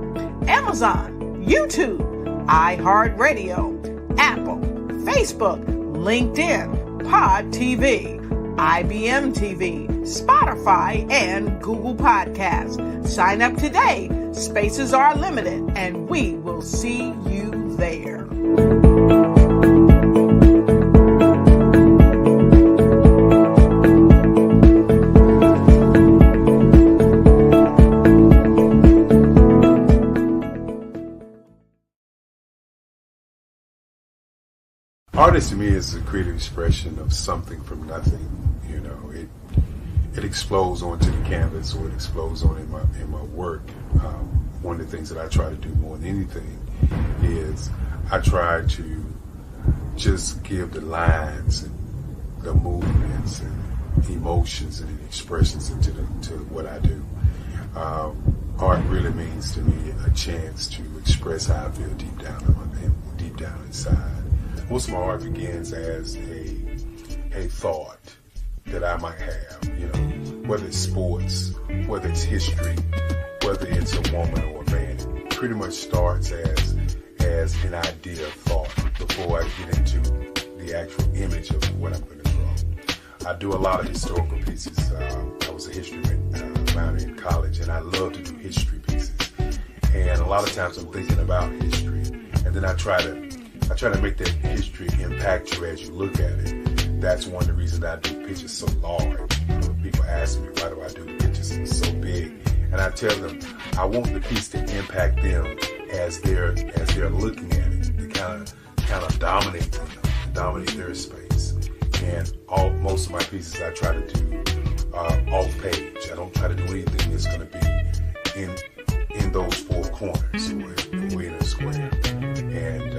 Amazon, YouTube, iHeartRadio, Apple, Facebook, LinkedIn, Pod TV, IBM TV, Spotify, and Google Podcasts. Sign up today. Spaces are limited, and we will see you there. Artist to me is a creative expression of something from nothing. You know, it explodes onto the canvas, or it explodes on in my work. One of the things that I try to do more than anything is I try to just give the lines and the movements and emotions and expressions into what I do. Art really means to me a chance to express how I feel deep down inside. Most of my art begins as a thought that I might have, you know, whether it's sports, whether it's history, whether it's a woman or a man. It pretty much starts as an idea of thought before I get into the actual image of what I'm going to draw. I do a lot of historical pieces. I was a history minor in college, and I love to do history pieces. And a lot of times I'm thinking about history, and then I try to I try to make that history impact you as you look at it. That's one of the reasons I do pictures so large. People ask me, why do I do the pictures so big? And I tell them, I want the piece to impact them as they're looking at it, to kind of dominate them, dominate their space. And most of my pieces I try to do off page. I don't try to do anything that's going to be in those four corners or in a square. And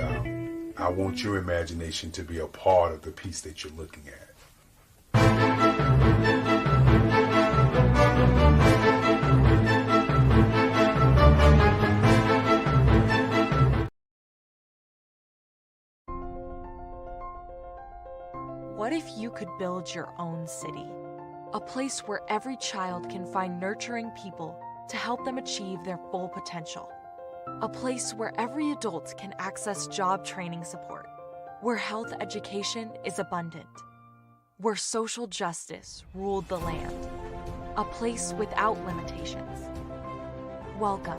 I want your imagination to be a part of the piece that you're looking at. What if you could build your own city? A place where every child can find nurturing people to help them achieve their full potential. A place where every adult can access job training support, where health education is abundant, where social justice ruled the land. A place without limitations. Welcome.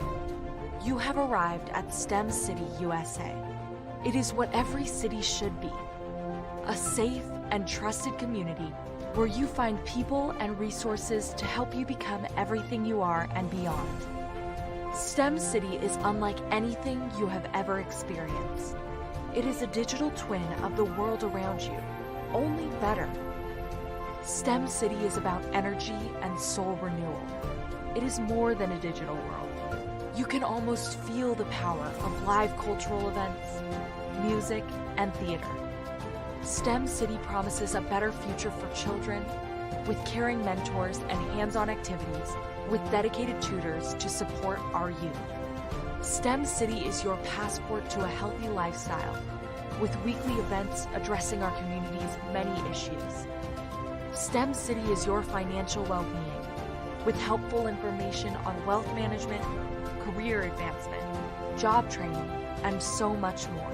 You have arrived at STEM City, USA. It is what every city should be. A safe and trusted community where you find people and resources to help you become everything you are and beyond. STEM City is unlike anything you have ever experienced. It is a digital twin of the world around you, only better. STEM City is about energy and soul renewal. It is more than a digital world. You can almost feel the power of live cultural events, music, and theater. STEM City promises a better future for children with caring mentors and hands-on activities with dedicated tutors to support our youth. STEM City is your passport to a healthy lifestyle with weekly events addressing our community's many issues. STEM City is your financial well-being with helpful information on wealth management, career advancement, job training, and so much more.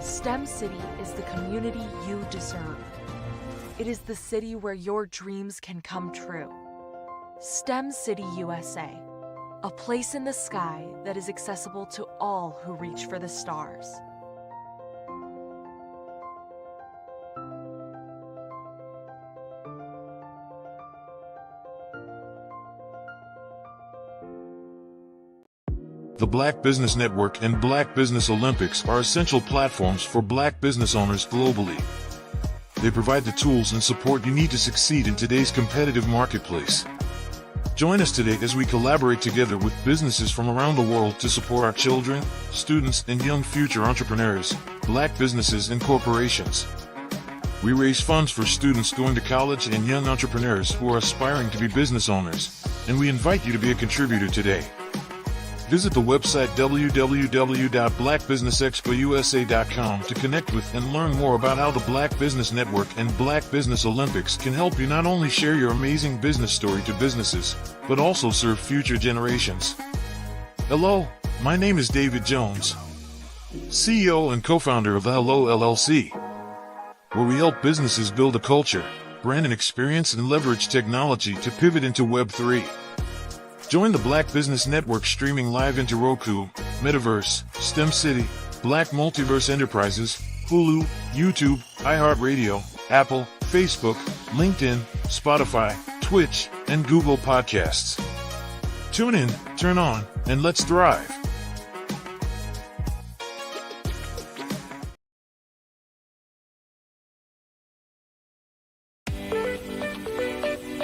STEM City is the community you deserve. It is the city where your dreams can come true. STEM City USA, a place in the sky that is accessible to all who reach for the stars. The Black Business Network and Black Business Olympics are essential platforms for Black business owners globally. They provide the tools and support you need to succeed in today's competitive marketplace. Join us today as we collaborate together with businesses from around the world to support our children, students, and young future entrepreneurs, Black businesses and corporations. We raise funds for students going to college and young entrepreneurs who are aspiring to be business owners, and we invite you to be a contributor today. Visit the website www.blackbusinessexpousa.com to connect with and learn more about how the Black Business Network and Black Business Olympics can help you not only share your amazing business story to businesses, but also serve future generations. Hello, my name is David Jones, CEO and co-founder of the Hello LLC, where we help businesses build a culture, brand an experience, and leverage technology to pivot into Web3. Join the Black Business Network streaming live into Roku, Metaverse, STEM City, Black Multiverse Enterprises, Hulu, YouTube, iHeartRadio, Apple, Facebook, LinkedIn, Spotify, Twitch, and Google Podcasts. Tune in, turn on, and let's thrive.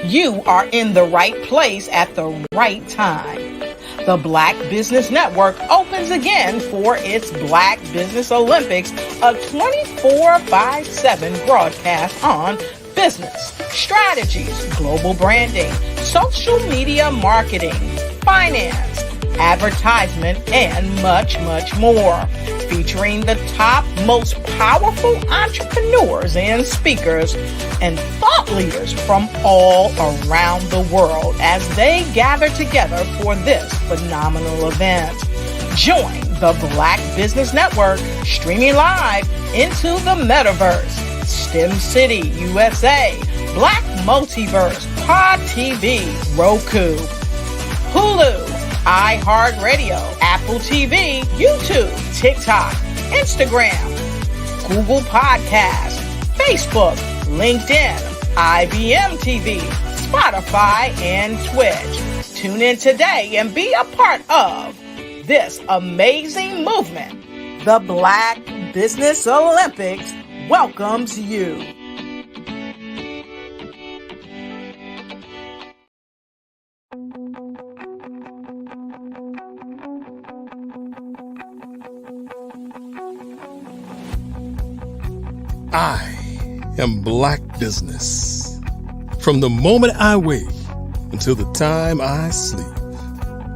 You are in the right place at the right time. The Black Business Network opens again for its Black Business Olympics, a 24/7 broadcast on business, strategies, global branding, social media marketing, finance, advertisement, and much, much more. Featuring the top, most powerful entrepreneurs and speakers and thought leaders from all around the world as they gather together for this phenomenal event. Join the Black Business Network streaming live into the Metaverse, STEM City USA, Black Multiverse, Pod TV, Roku, Hulu, iHeartRadio, Apple TV, YouTube, TikTok, Instagram, Google Podcasts, Facebook, LinkedIn, IBM TV, Spotify, and Twitch. Tune in today and be a part of this amazing movement. The Black Business Olympics welcomes you. I am Black business. From the moment I wake until the time I sleep.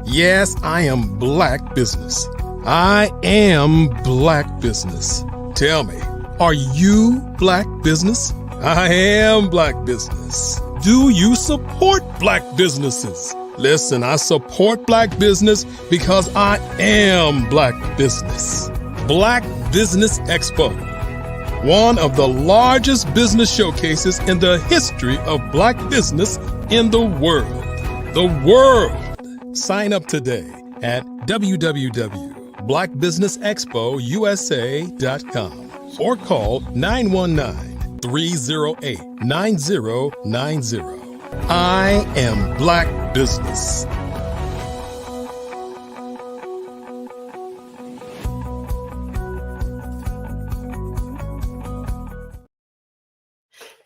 Yes, I am Black business. I am Black business. Tell me, are you Black business? I am Black business. Do you support Black businesses? Listen, I support Black business because I am Black business. Black Business Expo, one of the largest business showcases in the history of Black business in the world. The world! Sign up today at www.blackbusinessexpousa.com or call 919-308-9090. I am Black business.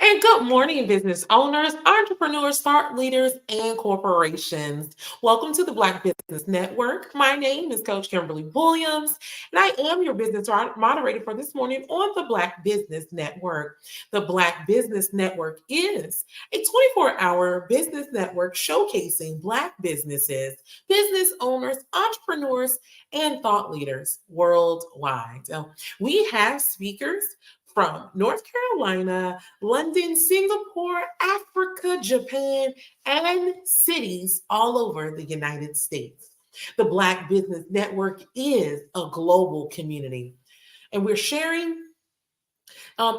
And good morning, business owners, entrepreneurs, thought leaders, and corporations. Welcome to the Black Business Network. My name is Coach Kimberly Williams, and I am your business moderator for this morning on the Black Business Network. The Black Business Network is a 24-hour business network showcasing Black businesses, business owners, entrepreneurs, and thought leaders worldwide. So we have speakers from North Carolina, London, Singapore, Africa, Japan, and cities all over the United States. The Black Business Network is a global community, and we're sharing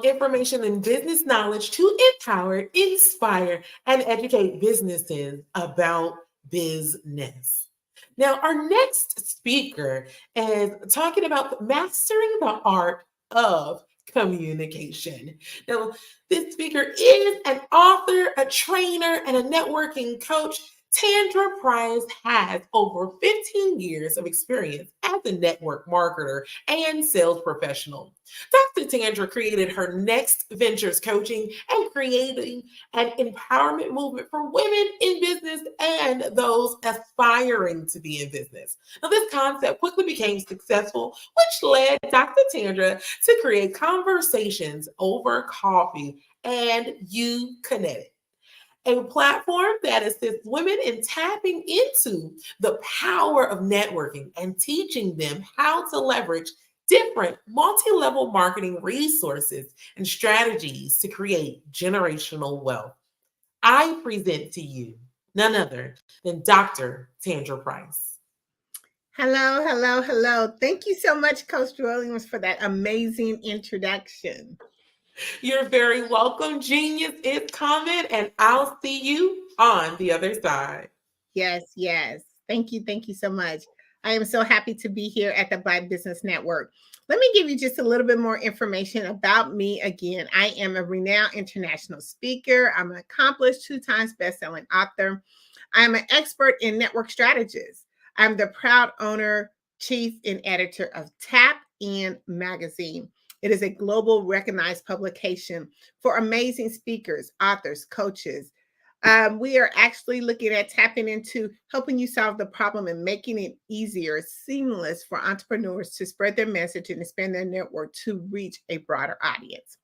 information and business knowledge to empower, inspire, and educate businesses about business. Now, our next speaker is talking about mastering the art of communication. Now, this speaker is an author, a trainer, and a networking coach. Tandra Price has over 15 years of experience as a network marketer and sales professional. Dr. Tandra created her Next Ventures coaching and creating an empowerment movement for women in business and those aspiring to be in business. Now, this concept quickly became successful, which led Dr. Tandra to create Conversations Over Coffee and You Connect, a platform that assists women in tapping into the power of networking and teaching them how to leverage different multi-level marketing resources and strategies to create generational wealth. I present to you none other than Dr. Tandra Price. Hello, hello, hello. Thank you so much, Coach Williams, for that amazing introduction. You're very welcome. Genius is coming, and I'll see you on the other side. Yes, yes. Thank you so much. I am so happy to be here at the Black Business Network. Let me give you just a little bit more information about me again. I am a renowned international speaker. I'm an accomplished 2 times best-selling author. I'm an expert in network strategies. I'm the proud owner, chief, and editor of Tap In Magazine. It is a global recognized publication for amazing speakers, authors, coaches. We are actually looking at tapping into helping you solve the problem and making it easier, seamless for entrepreneurs to spread their message and expand their network to reach a broader audience.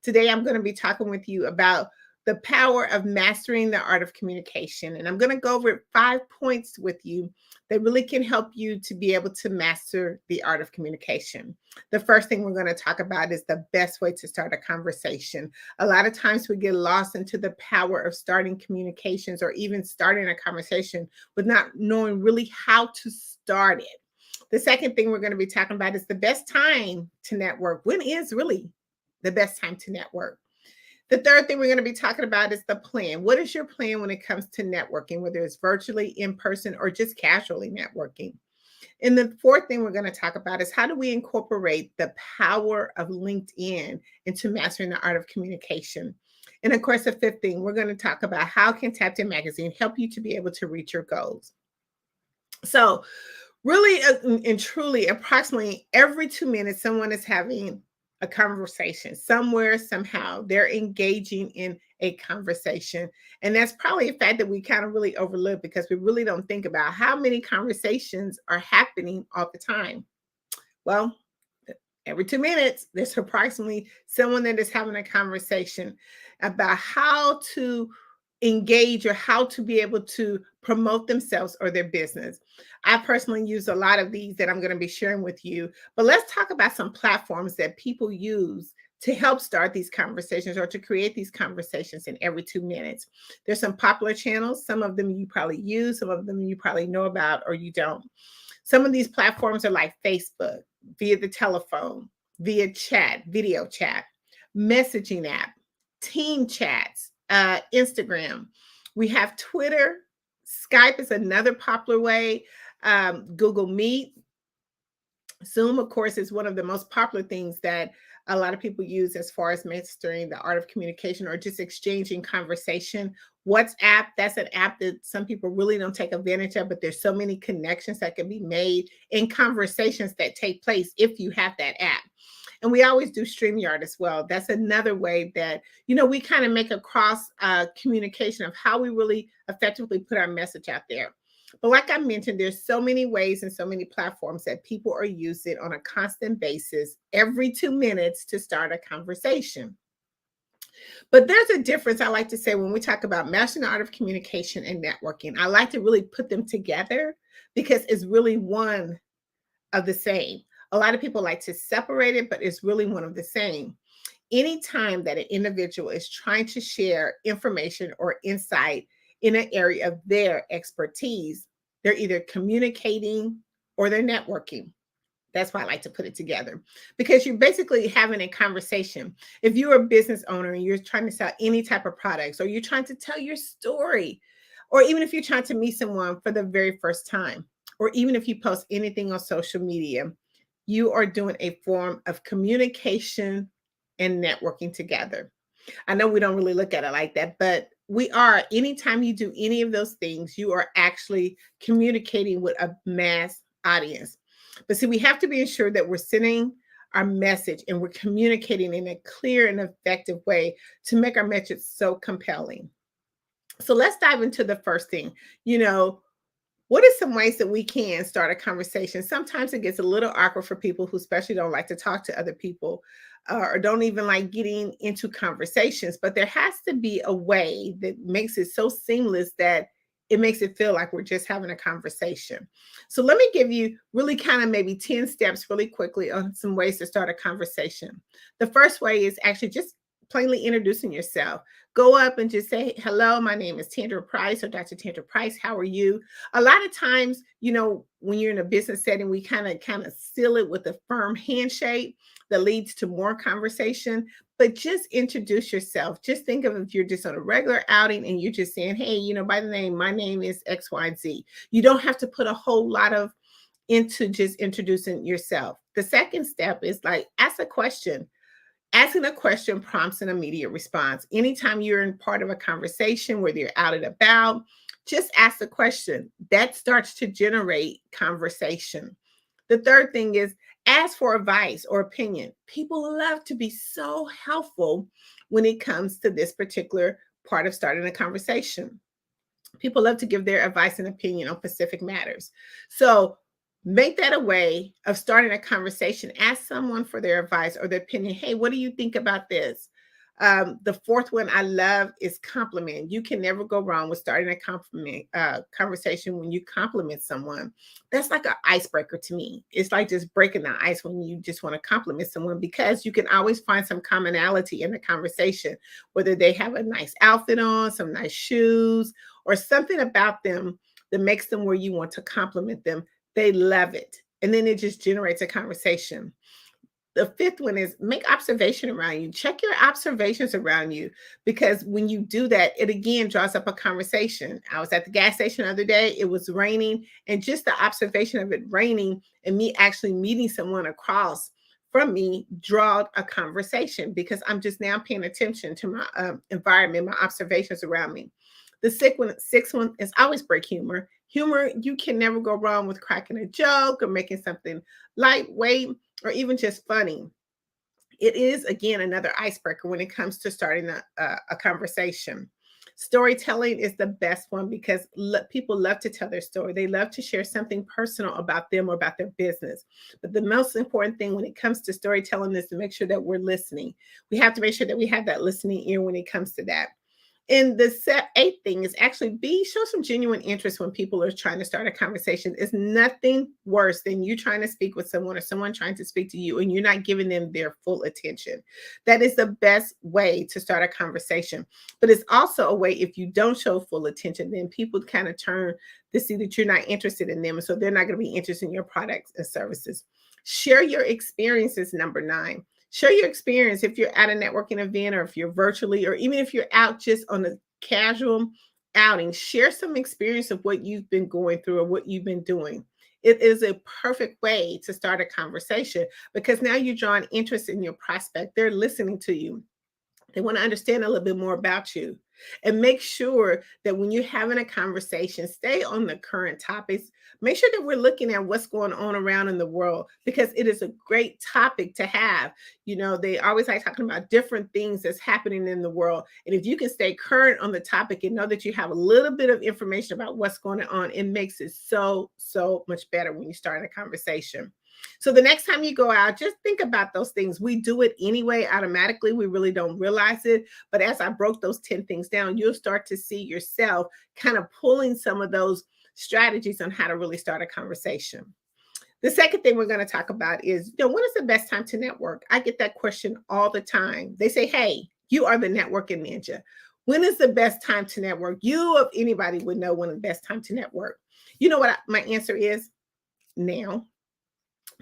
Today, I'm going to be talking with you about the power of mastering the art of communication. And I'm going to go over 5 points with you that really can help you to be able to master the art of communication. The first thing we're going to talk about is the best way to start a conversation. A lot of times we get lost into the power of starting communications or even starting a conversation with not knowing really how to start it. The second thing we're going to be talking about is the best time to network. When is really the best time to network? The third thing we're going to be talking about is the plan. What is your plan when it comes to networking, whether it's virtually, in person, or just casually networking? And the fourth thing we're going to talk about is how do we incorporate the power of LinkedIn into mastering the art of communication. And of course, the fifth thing, we're going to talk about how can Tapped In Magazine help you to be able to reach your goals. So really and truly, approximately every 2 minutes, someone is having a conversation somewhere, somehow. They're engaging in a conversation. And that's probably a fact that we kind of really overlook because we really don't think about how many conversations are happening all the time. Well, every 2 minutes, there's approximately someone that is having a conversation about how to engage or how to be able to promote themselves or their business. I personally use a lot of these that I'm going to be sharing with you, but let's talk about some platforms that people use to help start these conversations or to create these conversations in every 2 minutes. There's some popular channels. Some of them you probably use, some of them you probably know about or you don't. Some of these platforms are like Facebook, via the telephone, via chat, video chat, messaging app, team chats, Instagram. We have Twitter. Skype is another popular way. Google Meet. Zoom, of course, is one of the most popular things that a lot of people use as far as mastering the art of communication or just exchanging conversation. WhatsApp, that's an app that some people really don't take advantage of, but there's so many connections that can be made in conversations that take place if you have that app. And we always do StreamYard as well. That's another way that, we kind of make a cross communication of how we really effectively put our message out there. But like I mentioned, there's so many ways and so many platforms that people are using on a constant basis every 2 minutes to start a conversation. But there's a difference, I like to say, when we talk about mastering the art of communication and networking. I like to really put them together because it's really one of the same. A lot of people like to separate it, but it's really one of the same. Anytime that an individual is trying to share information or insight in an area of their expertise, they're either communicating or they're networking. That's why I like to put it together, because you're basically having a conversation. If you're a business owner and you're trying to sell any type of products, or you're trying to tell your story, or even if you're trying to meet someone for the very first time, or even if you post anything on social media, you are doing a form of communication and networking together. I know we don't really look at it like that, but we are. Anytime you do any of those things, you are actually communicating with a mass audience. But see, we have to be ensured that we're sending our message and we're communicating in a clear and effective way to make our message so compelling. So let's dive into the first thing. What are some ways that we can start a conversation? Sometimes it gets a little awkward for people who especially don't like to talk to other people or don't even like getting into conversations, but there has to be a way that makes it so seamless that it makes it feel like we're just having a conversation. So let me give you really kind of maybe 10 steps really quickly on some ways to start a conversation. The first way is actually just plainly introducing yourself. Go up and just say, hello, my name is Tandra Price or Dr. Tandra Price. How are you? A lot of times, when you're in a business setting, we kind of seal it with a firm handshake that leads to more conversation. But just introduce yourself. Just think of if you're just on a regular outing and you're just saying, hey, by the name, my name is XYZ. You don't have to put a whole lot of into just introducing yourself. The second step is like, ask a question. Asking a question prompts an immediate response. Anytime you're in part of a conversation, whether you're out and about, just ask the question. That starts to generate conversation. The third thing is ask for advice or opinion. People love to be so helpful when it comes to this particular part of starting a conversation. People love to give their advice and opinion on specific matters. So make that a way of starting a conversation. Ask someone for their advice or their opinion. Hey, what do you think about this? The fourth one I love is compliment. You can never go wrong with starting a conversation when you compliment someone. That's like an icebreaker to me. It's like just breaking the ice when you just want to compliment someone, because you can always find some commonality in the conversation, whether they have a nice outfit on, some nice shoes, or something about them that makes them where you want to compliment them. They love it. And then it just generates a conversation. The fifth one is make observation around you. Check your observations around you, because when you do that, it again draws up a conversation. I was at the gas station the other day. It was raining, and just the observation of it raining and me actually meeting someone across from me drawed a conversation, because I'm just now paying attention to my environment, my observations around me. The sixth one is always break humor. Humor, you can never go wrong with cracking a joke or making something lightweight or even just funny. It is, again, another icebreaker when it comes to starting a conversation. Storytelling is the best one, because people love to tell their story. They love to share something personal about them or about their business. But the most important thing when it comes to storytelling is to make sure that we're listening. We have to make sure that we have that listening ear when it comes to that. And the eighth thing is actually show some genuine interest when people are trying to start a conversation. It's nothing worse than you trying to speak with someone or someone trying to speak to you and you're not giving them their full attention. That is the best way to start a conversation. But it's also a way, if you don't show full attention, then people kind of turn to see that you're not interested in them. So they're not going to be interested in your products and services. Share your experiences, number 9. Share your experience if you're at a networking event, or if you're virtually, or even if you're out just on a casual outing. Share some experience of what you've been going through or what you've been doing. It is a perfect way to start a conversation, because now you're drawing interest in your prospect. They're listening to you. They want to understand a little bit more about you. And make sure that when you're having a conversation, stay on the current topics. Make sure that we're looking at what's going on around in the world, because it is a great topic to have. You know, they always like talking about different things that's happening in the world. And if you can stay current on the topic and know that you have a little bit of information about what's going on, it makes it so much better when you start a conversation. So the next time you go out, just think about those things. We do it anyway, automatically. We really don't realize it. But as I broke those 10 things down, you'll start to see yourself kind of pulling some of those strategies on how to really start a conversation. The second thing we're going to talk about is, when is the best time to network? I get that question all the time. They say, hey, you are the networking ninja. When is the best time to network? You, if anybody, would know when the best time to network. You know what my answer is? Now.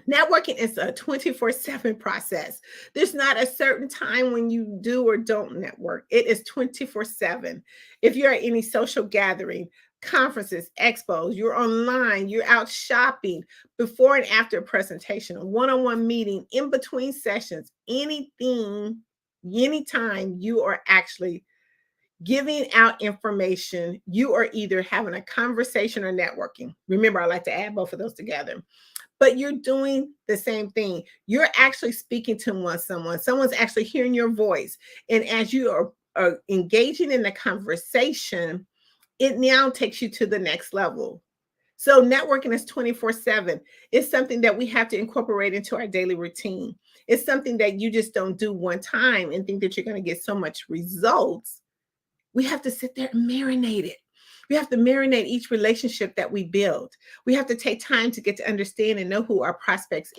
Networking is a 24/7 process. There's not a certain time when you do or don't network. It is 24/7. If you're at any social gathering, conferences, expos, you're online, you're out shopping, before and after a presentation, a one-on-one meeting, in between sessions, anything, anytime you are actually giving out information, you are either having a conversation or networking. Remember, I like to add both of those together. But you're doing the same thing. You're actually speaking to someone. Someone's actually hearing your voice. And as you are engaging in the conversation, it now takes you to the next level. So networking is 24/7. It's something that we have to incorporate into our daily routine. It's something that you just don't do one time and think that you're going to get so much results. We have to sit there and marinate it. We have to marinate each relationship that we build. We have to take time to get to understand and know who our prospects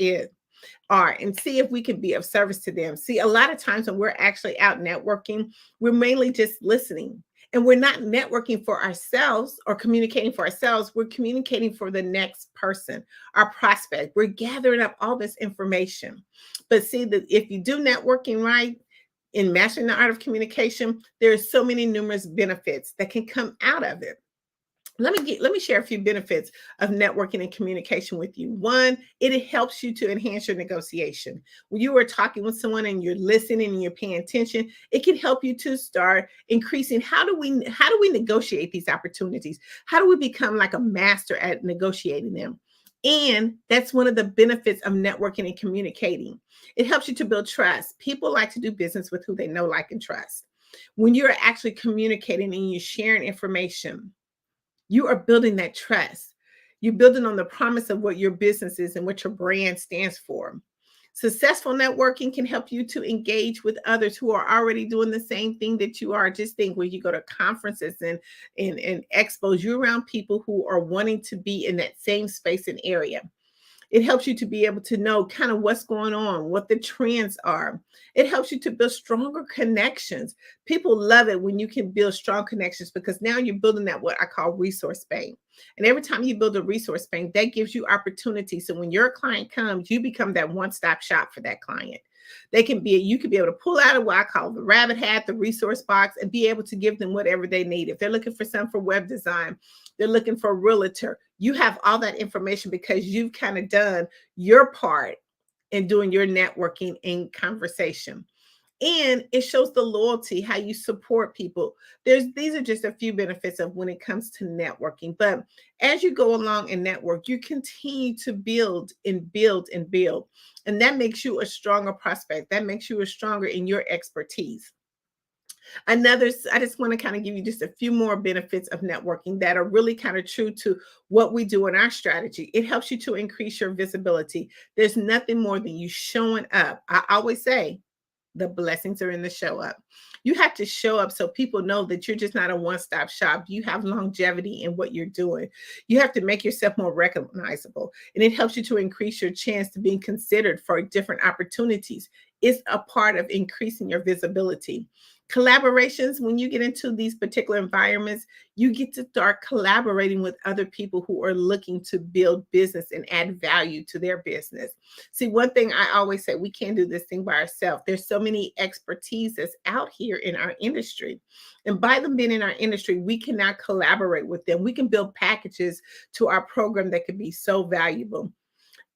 are and see if we can be of service to them. See, a lot of times when we're actually out networking, we're mainly just listening. And we're not networking for ourselves or communicating for ourselves. We're communicating for the next person, our prospect. We're gathering up all this information. But see, that if you do networking right, in mastering the art of communication, there are so many numerous benefits that can come out of it. Let me share a few benefits of networking and communication with you. One, it helps you to enhance your negotiation. When you are talking with someone and you're listening and you're paying attention, it can help you to start increasing. How do we negotiate these opportunities? How do we become like a master at negotiating them? And that's one of the benefits of networking and communicating. It helps you to build trust. People like to do business with who they know, like, and trust. When you're actually communicating and you're sharing information, you are building that trust. You're building on the promise of what your business is and what your brand stands for. Successful networking can help you to engage with others who are already doing the same thing that you are. Just think, when you go to conferences and expos, you're around people who are wanting to be in that same space and area. It helps you to be able to know kind of what's going on, what the trends are. It helps you to build stronger connections. People love it when you can build strong connections because now you're building that what I call resource bank. And every time you build a resource bank, that gives you opportunity. So when your client comes, you become that one-stop shop for that client. You could be able to pull out of what I call the rabbit hat, the resource box, and be able to give them whatever they need. If they're looking for something for web design, they're looking for a realtor, you have all that information because you've kind of done your part in doing your networking and conversation. And it shows the loyalty, how you support people. These are just a few benefits of when it comes to networking. But as you go along and network, you continue to build and build and build. And that makes you a stronger prospect. That makes you a stronger in your expertise. I just want to kind of give you just a few more benefits of networking that are really kind of true to what we do in our strategy. It helps you to increase your visibility. There's nothing more than you showing up. I always say, the blessings are in the show up. You have to show up so people know that you're just not a one-stop shop. You have longevity in what you're doing. You have to make yourself more recognizable, and it helps you to increase your chance to being considered for different opportunities. It's a part of increasing your visibility. Collaborations, when you get into these particular environments, you get to start collaborating with other people who are looking to build business and add value to their business. See, one thing I always say, we can't do this thing by ourselves. There's so many expertise that's out here in our industry. And by them being in our industry, we cannot collaborate with them. We can build packages to our program that could be so valuable.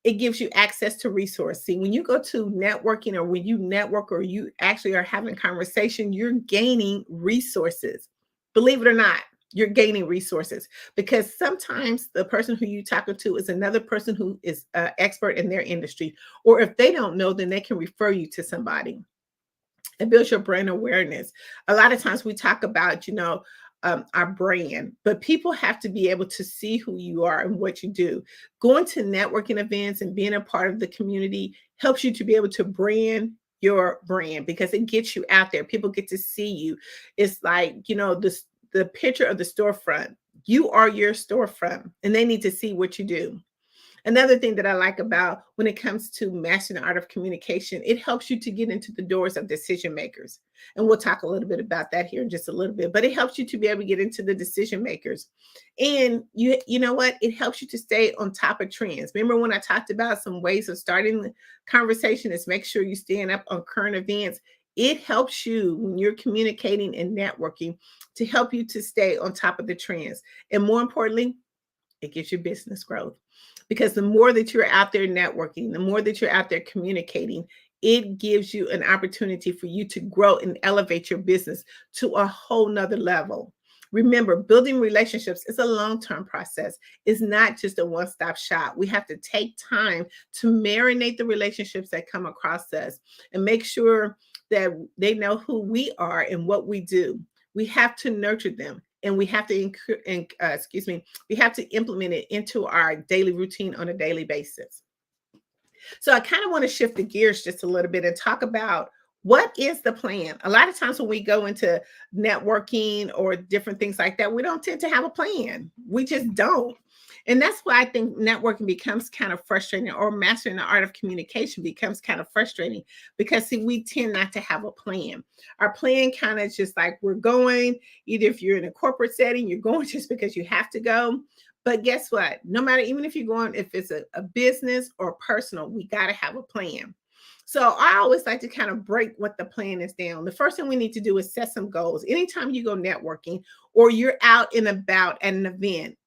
It gives you access to resources. See, when you go to networking or when you network or you actually are having conversation, you're gaining resources. Believe it or not, you're gaining resources because sometimes the person who you're talking to is another person who is an expert in their industry. Or if they don't know, then they can refer you to somebody. It builds your brand awareness. A lot of times we talk about, our brand, but people have to be able to see who you are and what you do. Going to networking events and being a part of the community helps you to be able to brand your brand because it gets you out there. People get to see you. It's like, the picture of the storefront. You are your storefront and they need to see what you do. Another thing that I like about when it comes to mastering the art of communication, it helps you to get into the doors of decision makers. And we'll talk a little bit about that here in just a little bit, but it helps you to be able to get into the decision makers. And you know what? It helps you to stay on top of trends. Remember when I talked about some ways of starting the conversation is make sure you stand up on current events. It helps you when you're communicating and networking to help you to stay on top of the trends. And more importantly, it gives you business growth. Because the more that you're out there networking, the more that you're out there communicating, it gives you an opportunity for you to grow and elevate your business to a whole nother level. Remember, building relationships is a long-term process. It's not just a one-stop shop. We have to take time to marinate the relationships that come across us and make sure that they know who we are and what we do. We have to nurture them. And we have to we have to implement it into our daily routine on a daily basis. So I kind of want to shift the gears just a little bit and talk about what is the plan. A lot of times when we go into networking or different things like that, we don't tend to have a plan. We just don't. And that's why I think networking becomes kind of frustrating, or mastering the art of communication becomes kind of frustrating because, see, we tend not to have a plan. Our plan kind of just like we're going, either if you're in a corporate setting, you're going just because you have to go. But guess what? No matter, even if you're going, if it's a business or personal, we got to have a plan. So I always like to kind of break what the plan is down. The first thing we need to do is set some goals. Anytime you go networking or you're out and about at an event,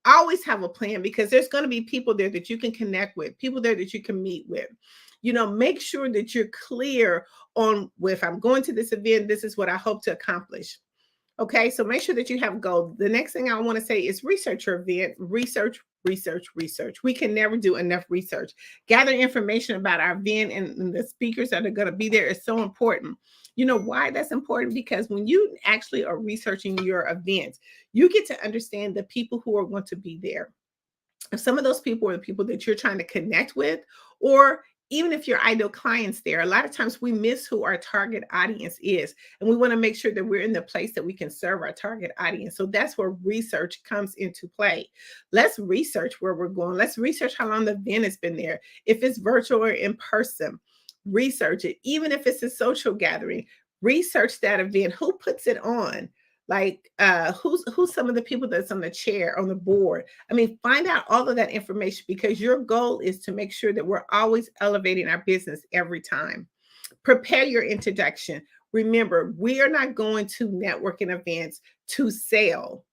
always have a plan because there's going to be people there that you can connect with, people there that you can meet with. Make sure that you're clear on, well, if I'm going to this event, this is what I hope to accomplish. Okay, so make sure that you have goals. The next thing I want to say is research your event. Research. We can never do enough research. Gathering information about our event and the speakers that are going to be there is so important. You know why that's important? Because when you actually are researching your events, you get to understand the people who are going to be there. If some of those people are the people that you're trying to connect with, or even if your ideal client's there, a lot of times we miss who our target audience is. And we want to make sure that we're in the place that we can serve our target audience. So that's where research comes into play. Let's research where we're going. Let's research how long the event has been there. If it's virtual or in person, research it. Even if it's a social gathering, research that event. Who puts it on? Like who's some of the people that's on the chair, on the board? I mean, find out all of that information, because your goal is to make sure that we're always elevating our business every time. Prepare your introduction. Remember, we are not going to networking events to sell.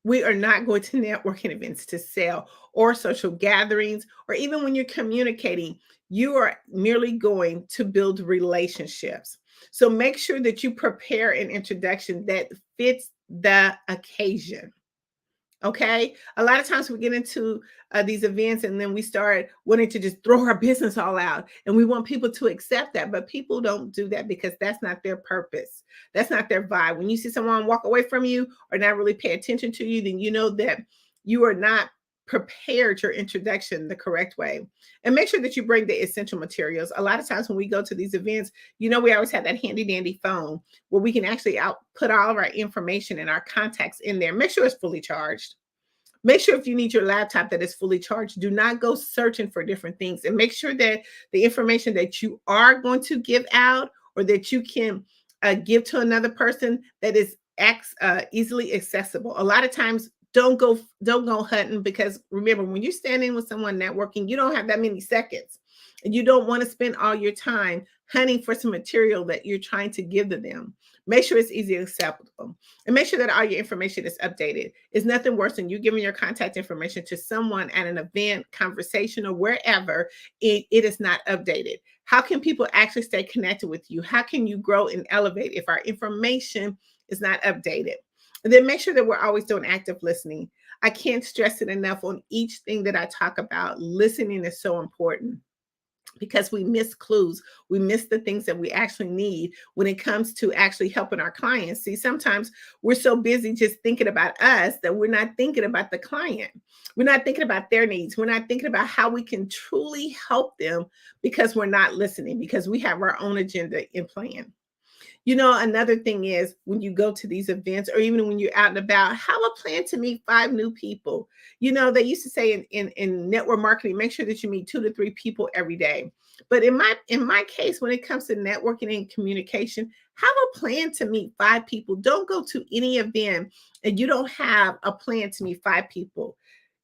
We are not going to networking events to sell, or social gatherings, or even when you're communicating, you are merely going to build relationships. So make sure that you prepare an introduction that fits the occasion. Okay. A lot of times we get into these events and then we start wanting to just throw our business all out, and we want people to accept that, but people don't do that because that's not their purpose. That's not their vibe. When you see someone walk away from you or not really pay attention to you, then you know that you are not prepared your introduction the correct way. And make sure that you bring the essential materials. A lot of times when we go to these events, you know, we always have that handy dandy phone where we can actually put all of our information and our contacts in there. Make sure it's fully charged. Make sure if you need your laptop that is fully charged. Do not go searching for different things, and make sure that the information that you are going to give out, or that you can give to another person, that is easily accessible. A lot of times, don't go hunting, because remember, when you're standing with someone networking, you don't have that many seconds, and you don't want to spend all your time hunting for some material that you're trying to give to them. Make sure it's easy and acceptable, and make sure that all your information is updated. It's nothing worse than you giving your contact information to someone at an event, conversation, or wherever it is not updated. How can people actually stay connected with you? How can you grow and elevate if our information is not updated? And then make sure that we're always doing active listening. I can't stress it enough on each thing that I talk about. Listening is so important, because we miss clues. We miss the things that we actually need when it comes to actually helping our clients. See, sometimes we're so busy just thinking about us that we're not thinking about the client. We're not thinking about their needs. We're not thinking about how we can truly help them, because we're not listening, because we have our own agenda in plan. You know, another thing is, when you go to these events, or even when you're out and about, have a plan to meet 5 new people. You know, they used to say in network marketing, make sure that you meet 2 to 3 people every day. But in my case, when it comes to networking and communication, have a plan to meet 5 people. Don't go to any event and you don't have a plan to meet 5 people.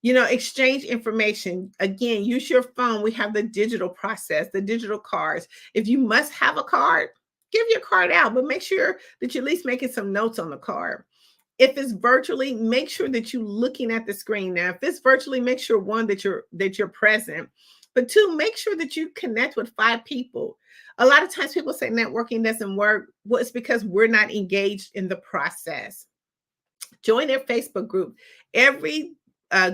You know, exchange information. Again, use your phone. We have the digital process, the digital cards. If you must have a card, give your card out, but make sure that you're at least making some notes on the card. If it's virtually, make sure that you're looking at the screen. Now, if it's virtually, make sure, 1, that you're present, but 2, make sure that you connect with 5 people. A lot of times people say networking doesn't work. Well, it's because we're not engaged in the process. Join their Facebook group. Every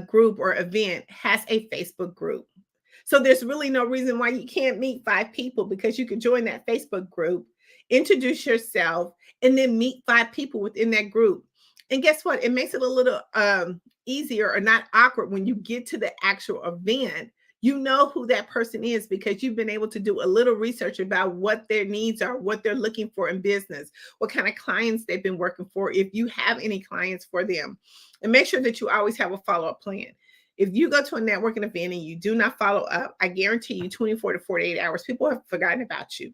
group or event has a Facebook group. So there's really no reason why you can't meet 5 people, because you can join that Facebook group, introduce yourself, and then meet 5 people within that group. And guess what? It makes it a little easier, or not awkward, when you get to the actual event. You know who that person is, because you've been able to do a little research about what their needs are, what they're looking for in business, what kind of clients they've been working for, if you have any clients for them. And make sure that you always have a follow-up plan. If you go to a networking event and you do not follow up, I guarantee you 24 to 48 hours, people have forgotten about you.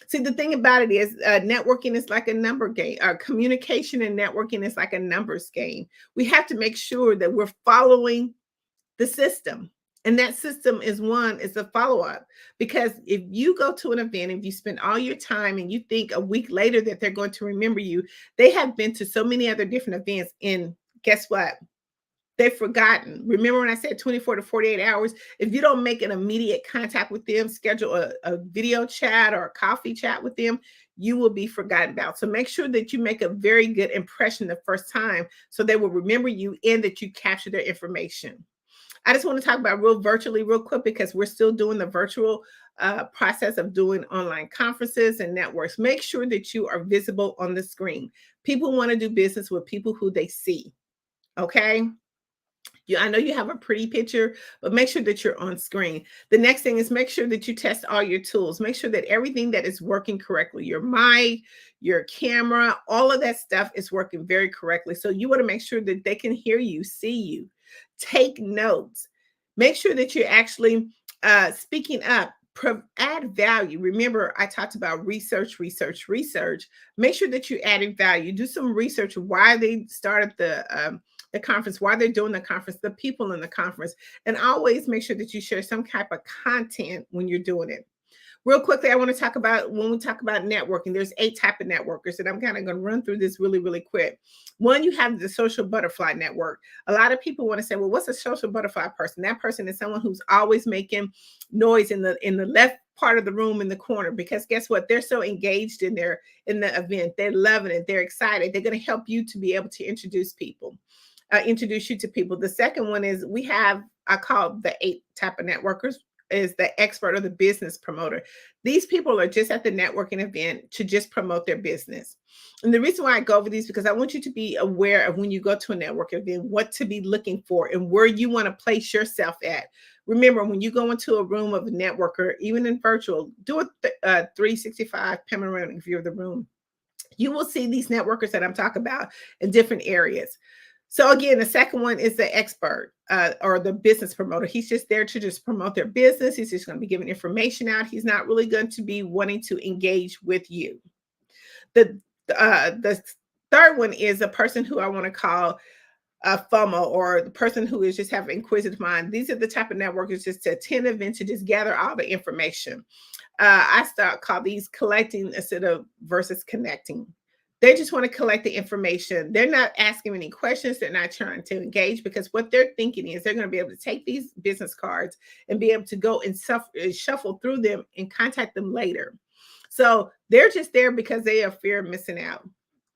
See, the thing about it is networking is like a number game. Communication and networking is like a numbers game. We have to make sure that we're following the system. And that system is a follow-up. Because if you go to an event, if you spend all your time and you think a week later that they're going to remember you, they have been to so many other different events, and guess what? They've forgotten. Remember when I said 24 to 48 hours? If you don't make an immediate contact with them, schedule a video chat or a coffee chat with them, you will be forgotten about. So make sure that you make a very good impression the first time, so they will remember you and that you capture their information. I just want to talk about virtually real quick, because we're still doing the virtual process of doing online conferences and networks. Make sure that you are visible on the screen. People want to do business with people who they see. Okay. I know you have a pretty picture, but make sure that you're on screen. The next thing is make sure that you test all your tools. Make sure that everything that is working correctly, your mic, your camera, all of that stuff is working very correctly. So you want to make sure that they can hear you, see you. Take notes. Make sure that you're actually speaking up. Add value. Remember, I talked about research. Make sure that you're adding value. Do some research why they started the conference, why they're doing the conference, the people in the conference, and always make sure that you share some type of content when you're doing it. Real quickly, I want to talk about when we talk about networking, there's 8 types of networkers, and I'm kind of going to run through this really, really quick. One, you have the social butterfly network. A lot of people want to say, well, what's a social butterfly person? That person is someone who's always making noise in the left part of the room in the corner, because guess what? They're so engaged in the event. They're loving it. They're excited. They're going to help you to be able to introduce you to people. The second one is I call the 8 type of networkers, is the expert or the business promoter. These people are just at the networking event to just promote their business. And the reason why I go over these, because I want you to be aware of when you go to a networking event, what to be looking for and where you want to place yourself at. Remember, when you go into a room of a networker, even in virtual, do a 365 panoramic view of the room. You will see these networkers that I'm talking about in different areas. So again, the second one is the expert or the business promoter. He's just there to just promote their business. He's just going to be giving information out. He's not really going to be wanting to engage with you. The third one is a person who I want to call a FOMO, or the person who is just having inquisitive mind. These are the type of networkers just to attend events to just gather all the information. I call these collecting instead of versus connecting. They just want to collect the information. They're not asking any questions. They're not trying to engage, because what they're thinking is they're going to be able to take these business cards and be able to go and shuffle through them and contact them later. So they're just there because they are fear of missing out.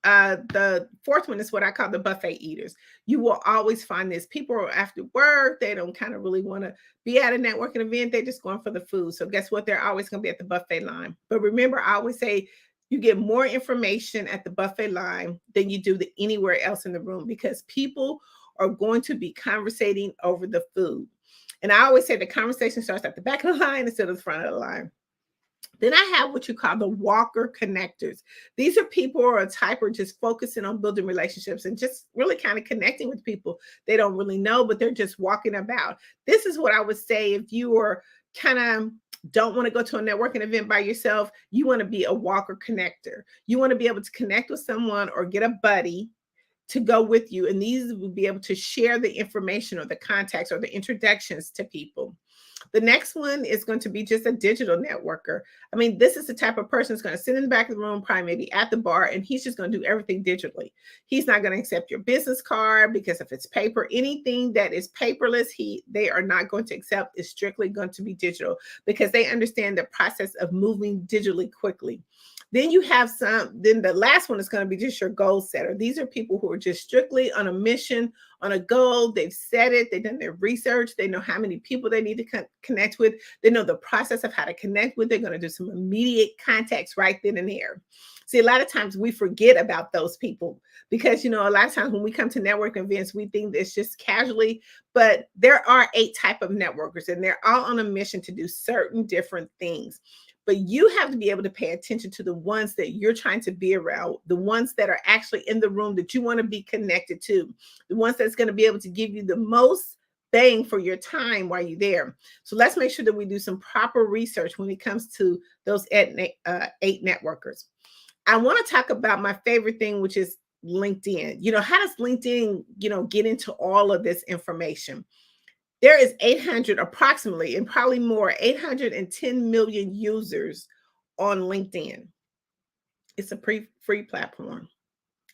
The fourth one is what I call the buffet eaters. You will always find this. People are after work. They don't kind of really want to be at a networking event. They're just going for the food. So guess what? They're always going to be at the buffet line. But remember, I always say, you get more information at the buffet line than you do anywhere else in the room, because people are going to be conversating over the food. And I always say the conversation starts at the back of the line instead of the front of the line. Then I have what you call the walker connectors. These are people who are a type of just focusing on building relationships and just really kind of connecting with people they don't really know, but they're just walking about. This is what I would say if you are kind of don't want to go to a networking event by yourself. You want to be a walker connector. You want to be able to connect with someone or get a buddy to go with you. And these will be able to share the information or the contacts or the introductions to people. The next one is going to be just a digital networker. I mean, this is the type of person that's going to sit in the back of the room, probably maybe at the bar, and he's just going to do everything digitally. He's not going to accept your business card, because if it's paper, anything that is paperless, they are not going to accept. Is strictly going to be digital, because they understand the process of moving digitally quickly. Then you have then the last one is going to be just your goal setter. These are people who are just strictly on a mission, on a goal. They've set it. They've done their research. They know how many people they need to connect with. They know the process of how to connect with. They're going to do some immediate contacts right then and there. See, a lot of times we forget about those people, because, a lot of times when we come to networking events, we think it's just casually, but there are 8 types of networkers, and they're all on a mission to do certain different things. But you have to be able to pay attention to the ones that you're trying to be around, the ones that are actually in the room that you want to be connected to, the ones that's going to be able to give you the most bang for your time while you're there. So let's make sure that we do some proper research when it comes to those 8 networkers. I want to talk about my favorite thing, which is LinkedIn. How does LinkedIn, get into all of this information? There is 800 approximately, and probably more, 810 million users on LinkedIn. It's a free platform.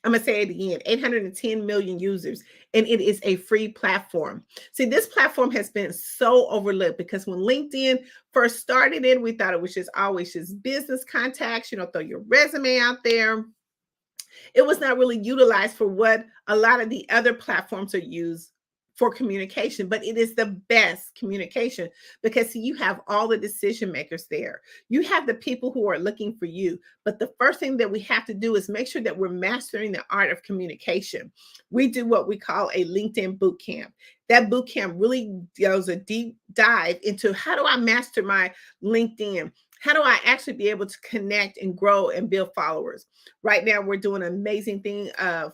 I'm going to say it again, 810 million users, and it is a free platform. See, this platform has been so overlooked, because when LinkedIn first started it, we thought it was just always just business contacts, throw your resume out there. It was not really utilized for what a lot of the other platforms are used for communication, but it is the best communication because see, you have all the decision makers there. You have the people who are looking for you. But the first thing that we have to do is make sure that we're mastering the art of communication. We do what we call a LinkedIn boot camp. That boot camp really goes a deep dive into how do I master my LinkedIn? How do I actually be able to connect and grow and build followers? Right now, we're doing an amazing thing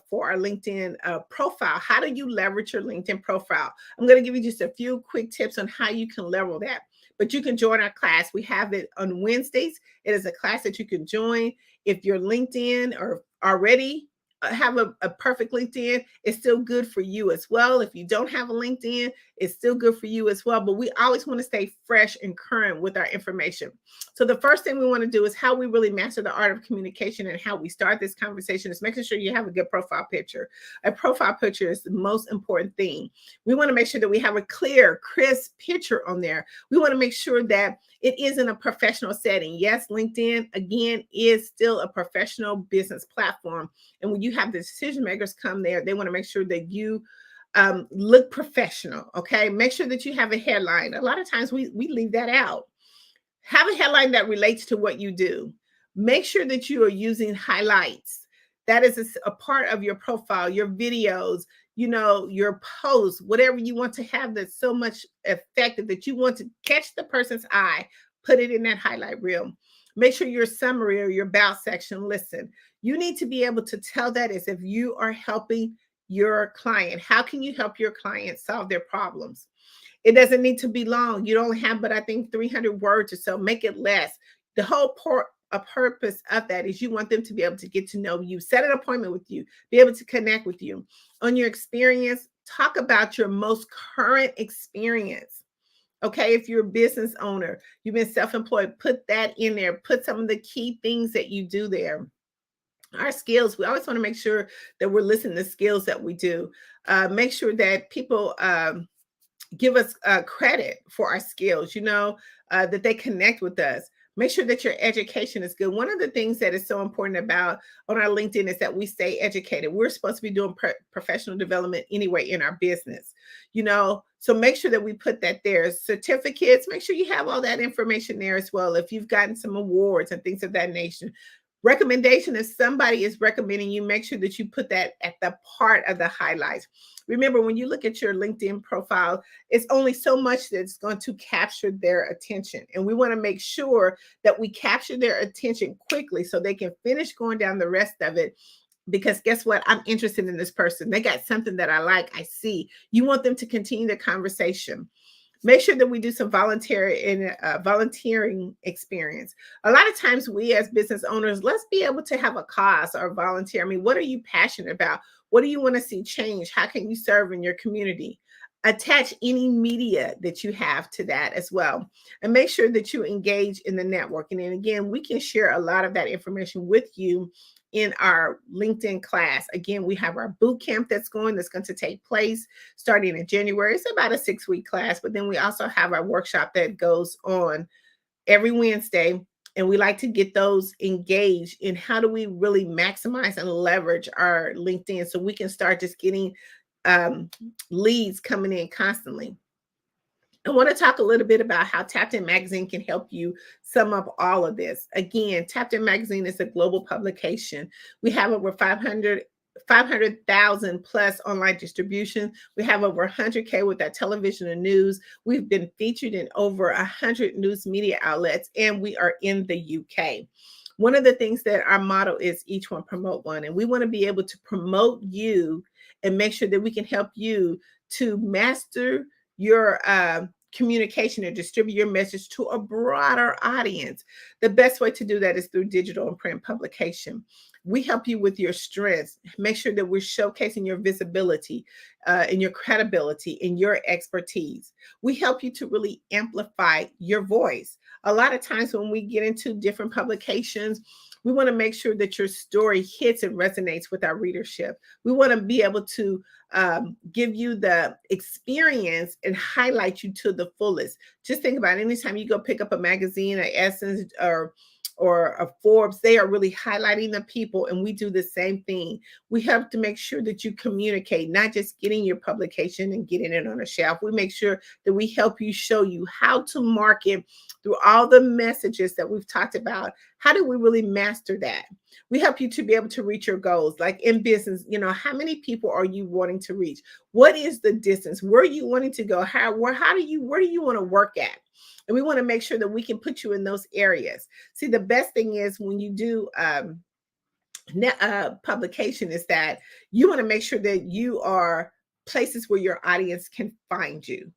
for our LinkedIn profile. How do you leverage your LinkedIn profile? I'm going to give you just a few quick tips on how you can level that. But you can join our class. We have it on Wednesdays. It is a class that you can join. If you're LinkedIn or already have a perfect LinkedIn, it's still good for you as well. If you don't have a LinkedIn, it's still good for you as well. But we always want to stay fresh and current with our information. So the first thing we want to do is how we really master the art of communication, and how we start this conversation is making sure you have a good profile picture. A profile picture is the most important thing. We want to make sure that we have a clear, crisp picture on there. We want to make sure that it is in a professional setting. Yes, LinkedIn, again, is still a professional business platform. And when you have the decision makers come there, they want to make sure that you look professional, okay? Make sure that you have a headline. A lot of times we leave that out. Have a headline that relates to what you do. Make sure that you are using highlights. That is a part of your profile, your videos, you know, your posts, whatever you want to have that's so much effective that you want to catch the person's eye, put it in that highlight reel. Make sure your summary or your about section, listen, you need to be able to tell that as if you are helping your client. How can you help your client solve their problems? It doesn't need to be long. You don't have, but I think 300 words or so. Make it less. The whole purpose of that is you want them to be able to get to know you, set an appointment with you, be able to connect with you. On your experience, talk about your most current experience. Okay, if you're a business owner, you've been self-employed, put that in there. Put some of the key things that you do there. Our skills, we always want to make sure that we're listening to skills that we do. Make sure that people give us credit for our skills, you know, that they connect with us. Make sure that your education is good. One of the things that is so important about on our LinkedIn is that we stay educated. We're supposed to be doing professional development anyway in our business, you know, so make sure that we put that there. Certificates, make sure you have all that information there as well. If you've gotten some awards and things of that nature. Recommendation, if somebody is recommending you, make sure that you put that at the part of the highlights. Remember, when you look at your LinkedIn profile, it's only so much that's going to capture their attention. And we want to make sure that we capture their attention quickly so they can finish going down the rest of it. Because guess what? I'm interested in this person. They got something that I like, I see. You want them to continue the conversation. Make sure that we do some volunteering experience. A lot of times we as business owners, let's be able to have a cause or volunteer. I mean, what are you passionate about? What do you want to see change? How can you serve in your community? Attach any media that you have to that as well. And make sure that you engage in the networking. And again, we can share a lot of that information with you in our LinkedIn class. Again, we have our boot camp that's going to take place starting in January. It's about a 6-week class, but then we also have our workshop that goes on every Wednesday. And we like to get those engaged in how do we really maximize and leverage our LinkedIn so we can start just getting leads coming in constantly. I want to talk a little bit about how Tapped In Magazine can help you sum up all of this. Again, Tapped In Magazine is a global publication. We have over 500,000 plus online distribution. We have over 100K with our television and news. We've been featured in over 100 news media outlets, and we are in the UK. One of the things that our motto is each one promote one, and we want to be able to promote you and make sure that we can help you to master your communication and distribute your message to a broader audience. The best way to do that is through digital and print publication. We help you with your strengths. Make sure that we're showcasing your visibility and your credibility and your expertise. We help you to really amplify your voice. A lot of times when we get into different publications, we want to make sure that your story hits and resonates with our readership. We want to be able to give you the experience and highlight you to the fullest. Just think about it. Anytime you go pick up a magazine, or Essence, or or Forbes, they are really highlighting the people, and we do the same thing. We have to make sure that you communicate, not just getting your publication and getting it on a shelf. We make sure that we help you, show you how to market through all the messages that we've talked about. How do we really master that? We help you to be able to reach your goals. Like in business, how many people are you wanting to reach? What is the distance? Where are you wanting to go? Where do you want to work at? And we want to make sure that we can put you in those areas. See, the best thing is when you do publication is that you want to make sure that you are places where your audience can find you.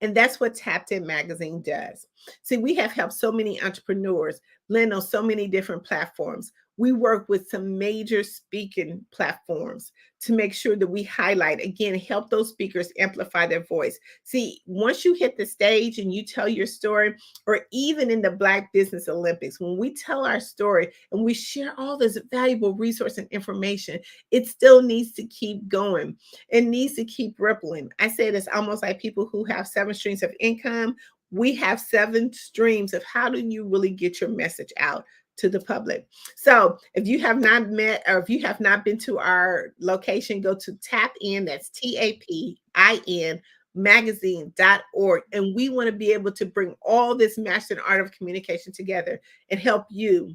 And that's what Tapped In Magazine does. See, we have helped so many entrepreneurs land on so many different platforms. We work with some major speaking platforms to make sure that we highlight, again, help those speakers amplify their voice. See, once you hit the stage and you tell your story, or even in the Black Business Olympics, when we tell our story and we share all this valuable resource and information, it still needs to keep going. It needs to keep rippling. I say this almost like people who have 7 streams of income. We have 7 streams of how do you really get your message out to the public. So if you have not met, or if you have not been to our location, go to Tap In, that's TAPIN magazine.org. And we want to be able to bring all this master art of communication together and help you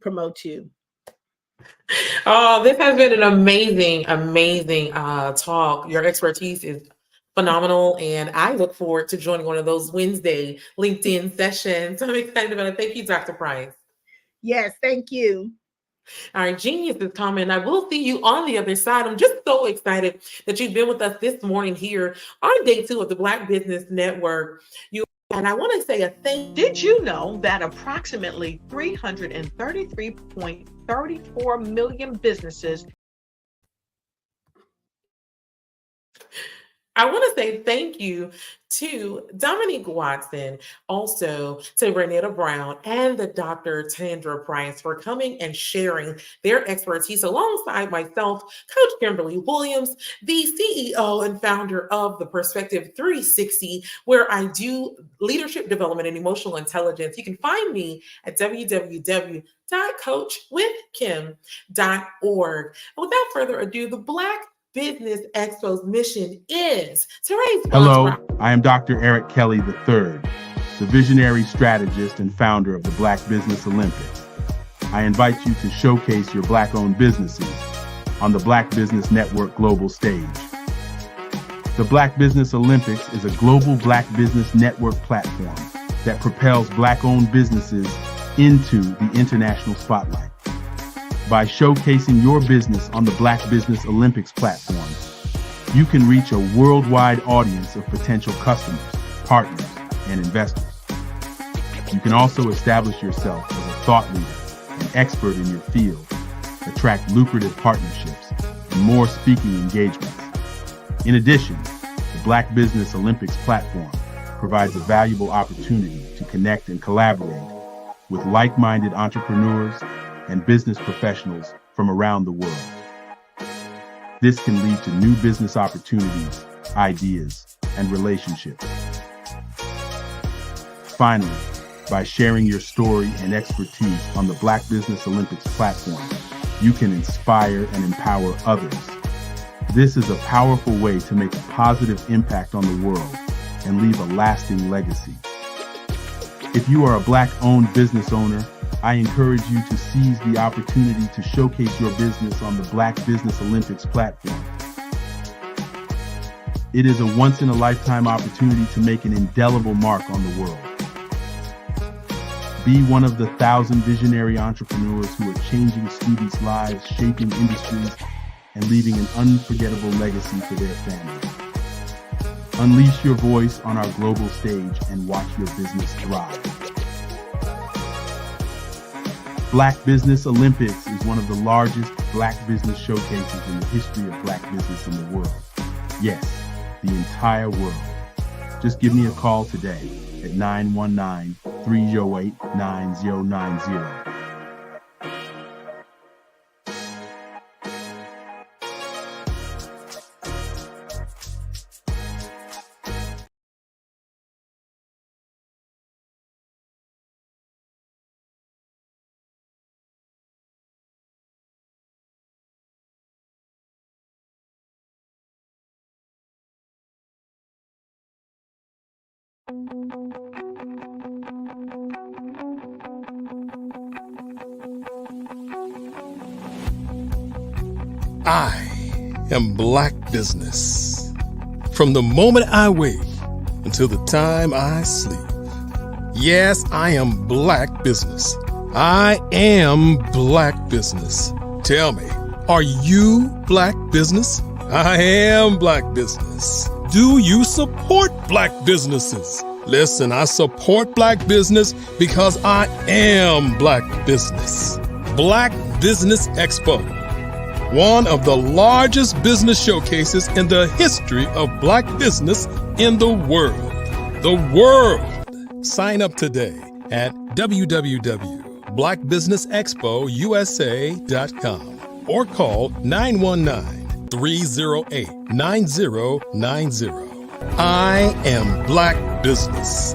promote you. Oh, this has been an amazing talk. Your expertise is phenomenal, and I look forward to joining one of those Wednesday LinkedIn sessions. I'm excited about it. Thank you, Dr. Price. Yes, thank you. All right, Genius is coming. I will see you on the other side. I'm just so excited that you've been with us this morning here on day 2 of the Black Business Network. And I want to say a thank. Did you know that approximately 333.34 million businesses I want to say thank you to Dominique Watson, also to Renetta Brown and the Dr. Tandra Price for coming and sharing their expertise alongside myself, Coach Kimberly Williams, the CEO and founder of the Perspective 360, where I do leadership development and emotional intelligence. You can find me at www.coachwithkim.org. And without further ado, the Black Business Expo's mission is to raise funds. Hello, I am Dr. Eric Kelly III, the visionary strategist and founder of the Black Business Olympics. I invite you to showcase your Black-owned businesses on the Black Business Network global stage. The Black Business Olympics is a global Black Business Network platform that propels Black-owned businesses into the international spotlight. By showcasing your business on the Black Business Olympics platform, you can reach a worldwide audience of potential customers, partners, and investors. You can also establish yourself as a thought leader and expert in your field, attract lucrative partnerships, and more speaking engagements. In addition, the Black Business Olympics platform provides a valuable opportunity to connect and collaborate with like-minded entrepreneurs and business professionals from around the world. This can lead to new business opportunities, ideas, and relationships. Finally, by sharing your story and expertise on the Black Business Olympics platform, you can inspire and empower others. This is a powerful way to make a positive impact on the world and leave a lasting legacy. If you are a Black-owned business owner, I encourage you to seize the opportunity to showcase your business on the Black Business Olympics platform. It is a once-in-a-lifetime opportunity to make an indelible mark on the world. Be one of the 1,000 visionary entrepreneurs who are changing students' lives, shaping industries, and leaving an unforgettable legacy for their families. Unleash your voice on our global stage and watch your business thrive. Black Business Olympics is one of the largest Black business showcases in the history of Black business in the world. Yes, the entire world. Just give me a call today at 919-308-9090. I am Black business. From the moment I wake until the time I sleep. Yes, I am Black business. I am Black business. Tell me, are you Black business? I am Black business. Do you support Black businesses? Listen, I support Black business because I am Black business. Black Business Expo, one of the largest business showcases in the history of Black business in the world. The world! Sign up today at www.blackbusinessexpousa.com or call 919-308-9090. I am Black business.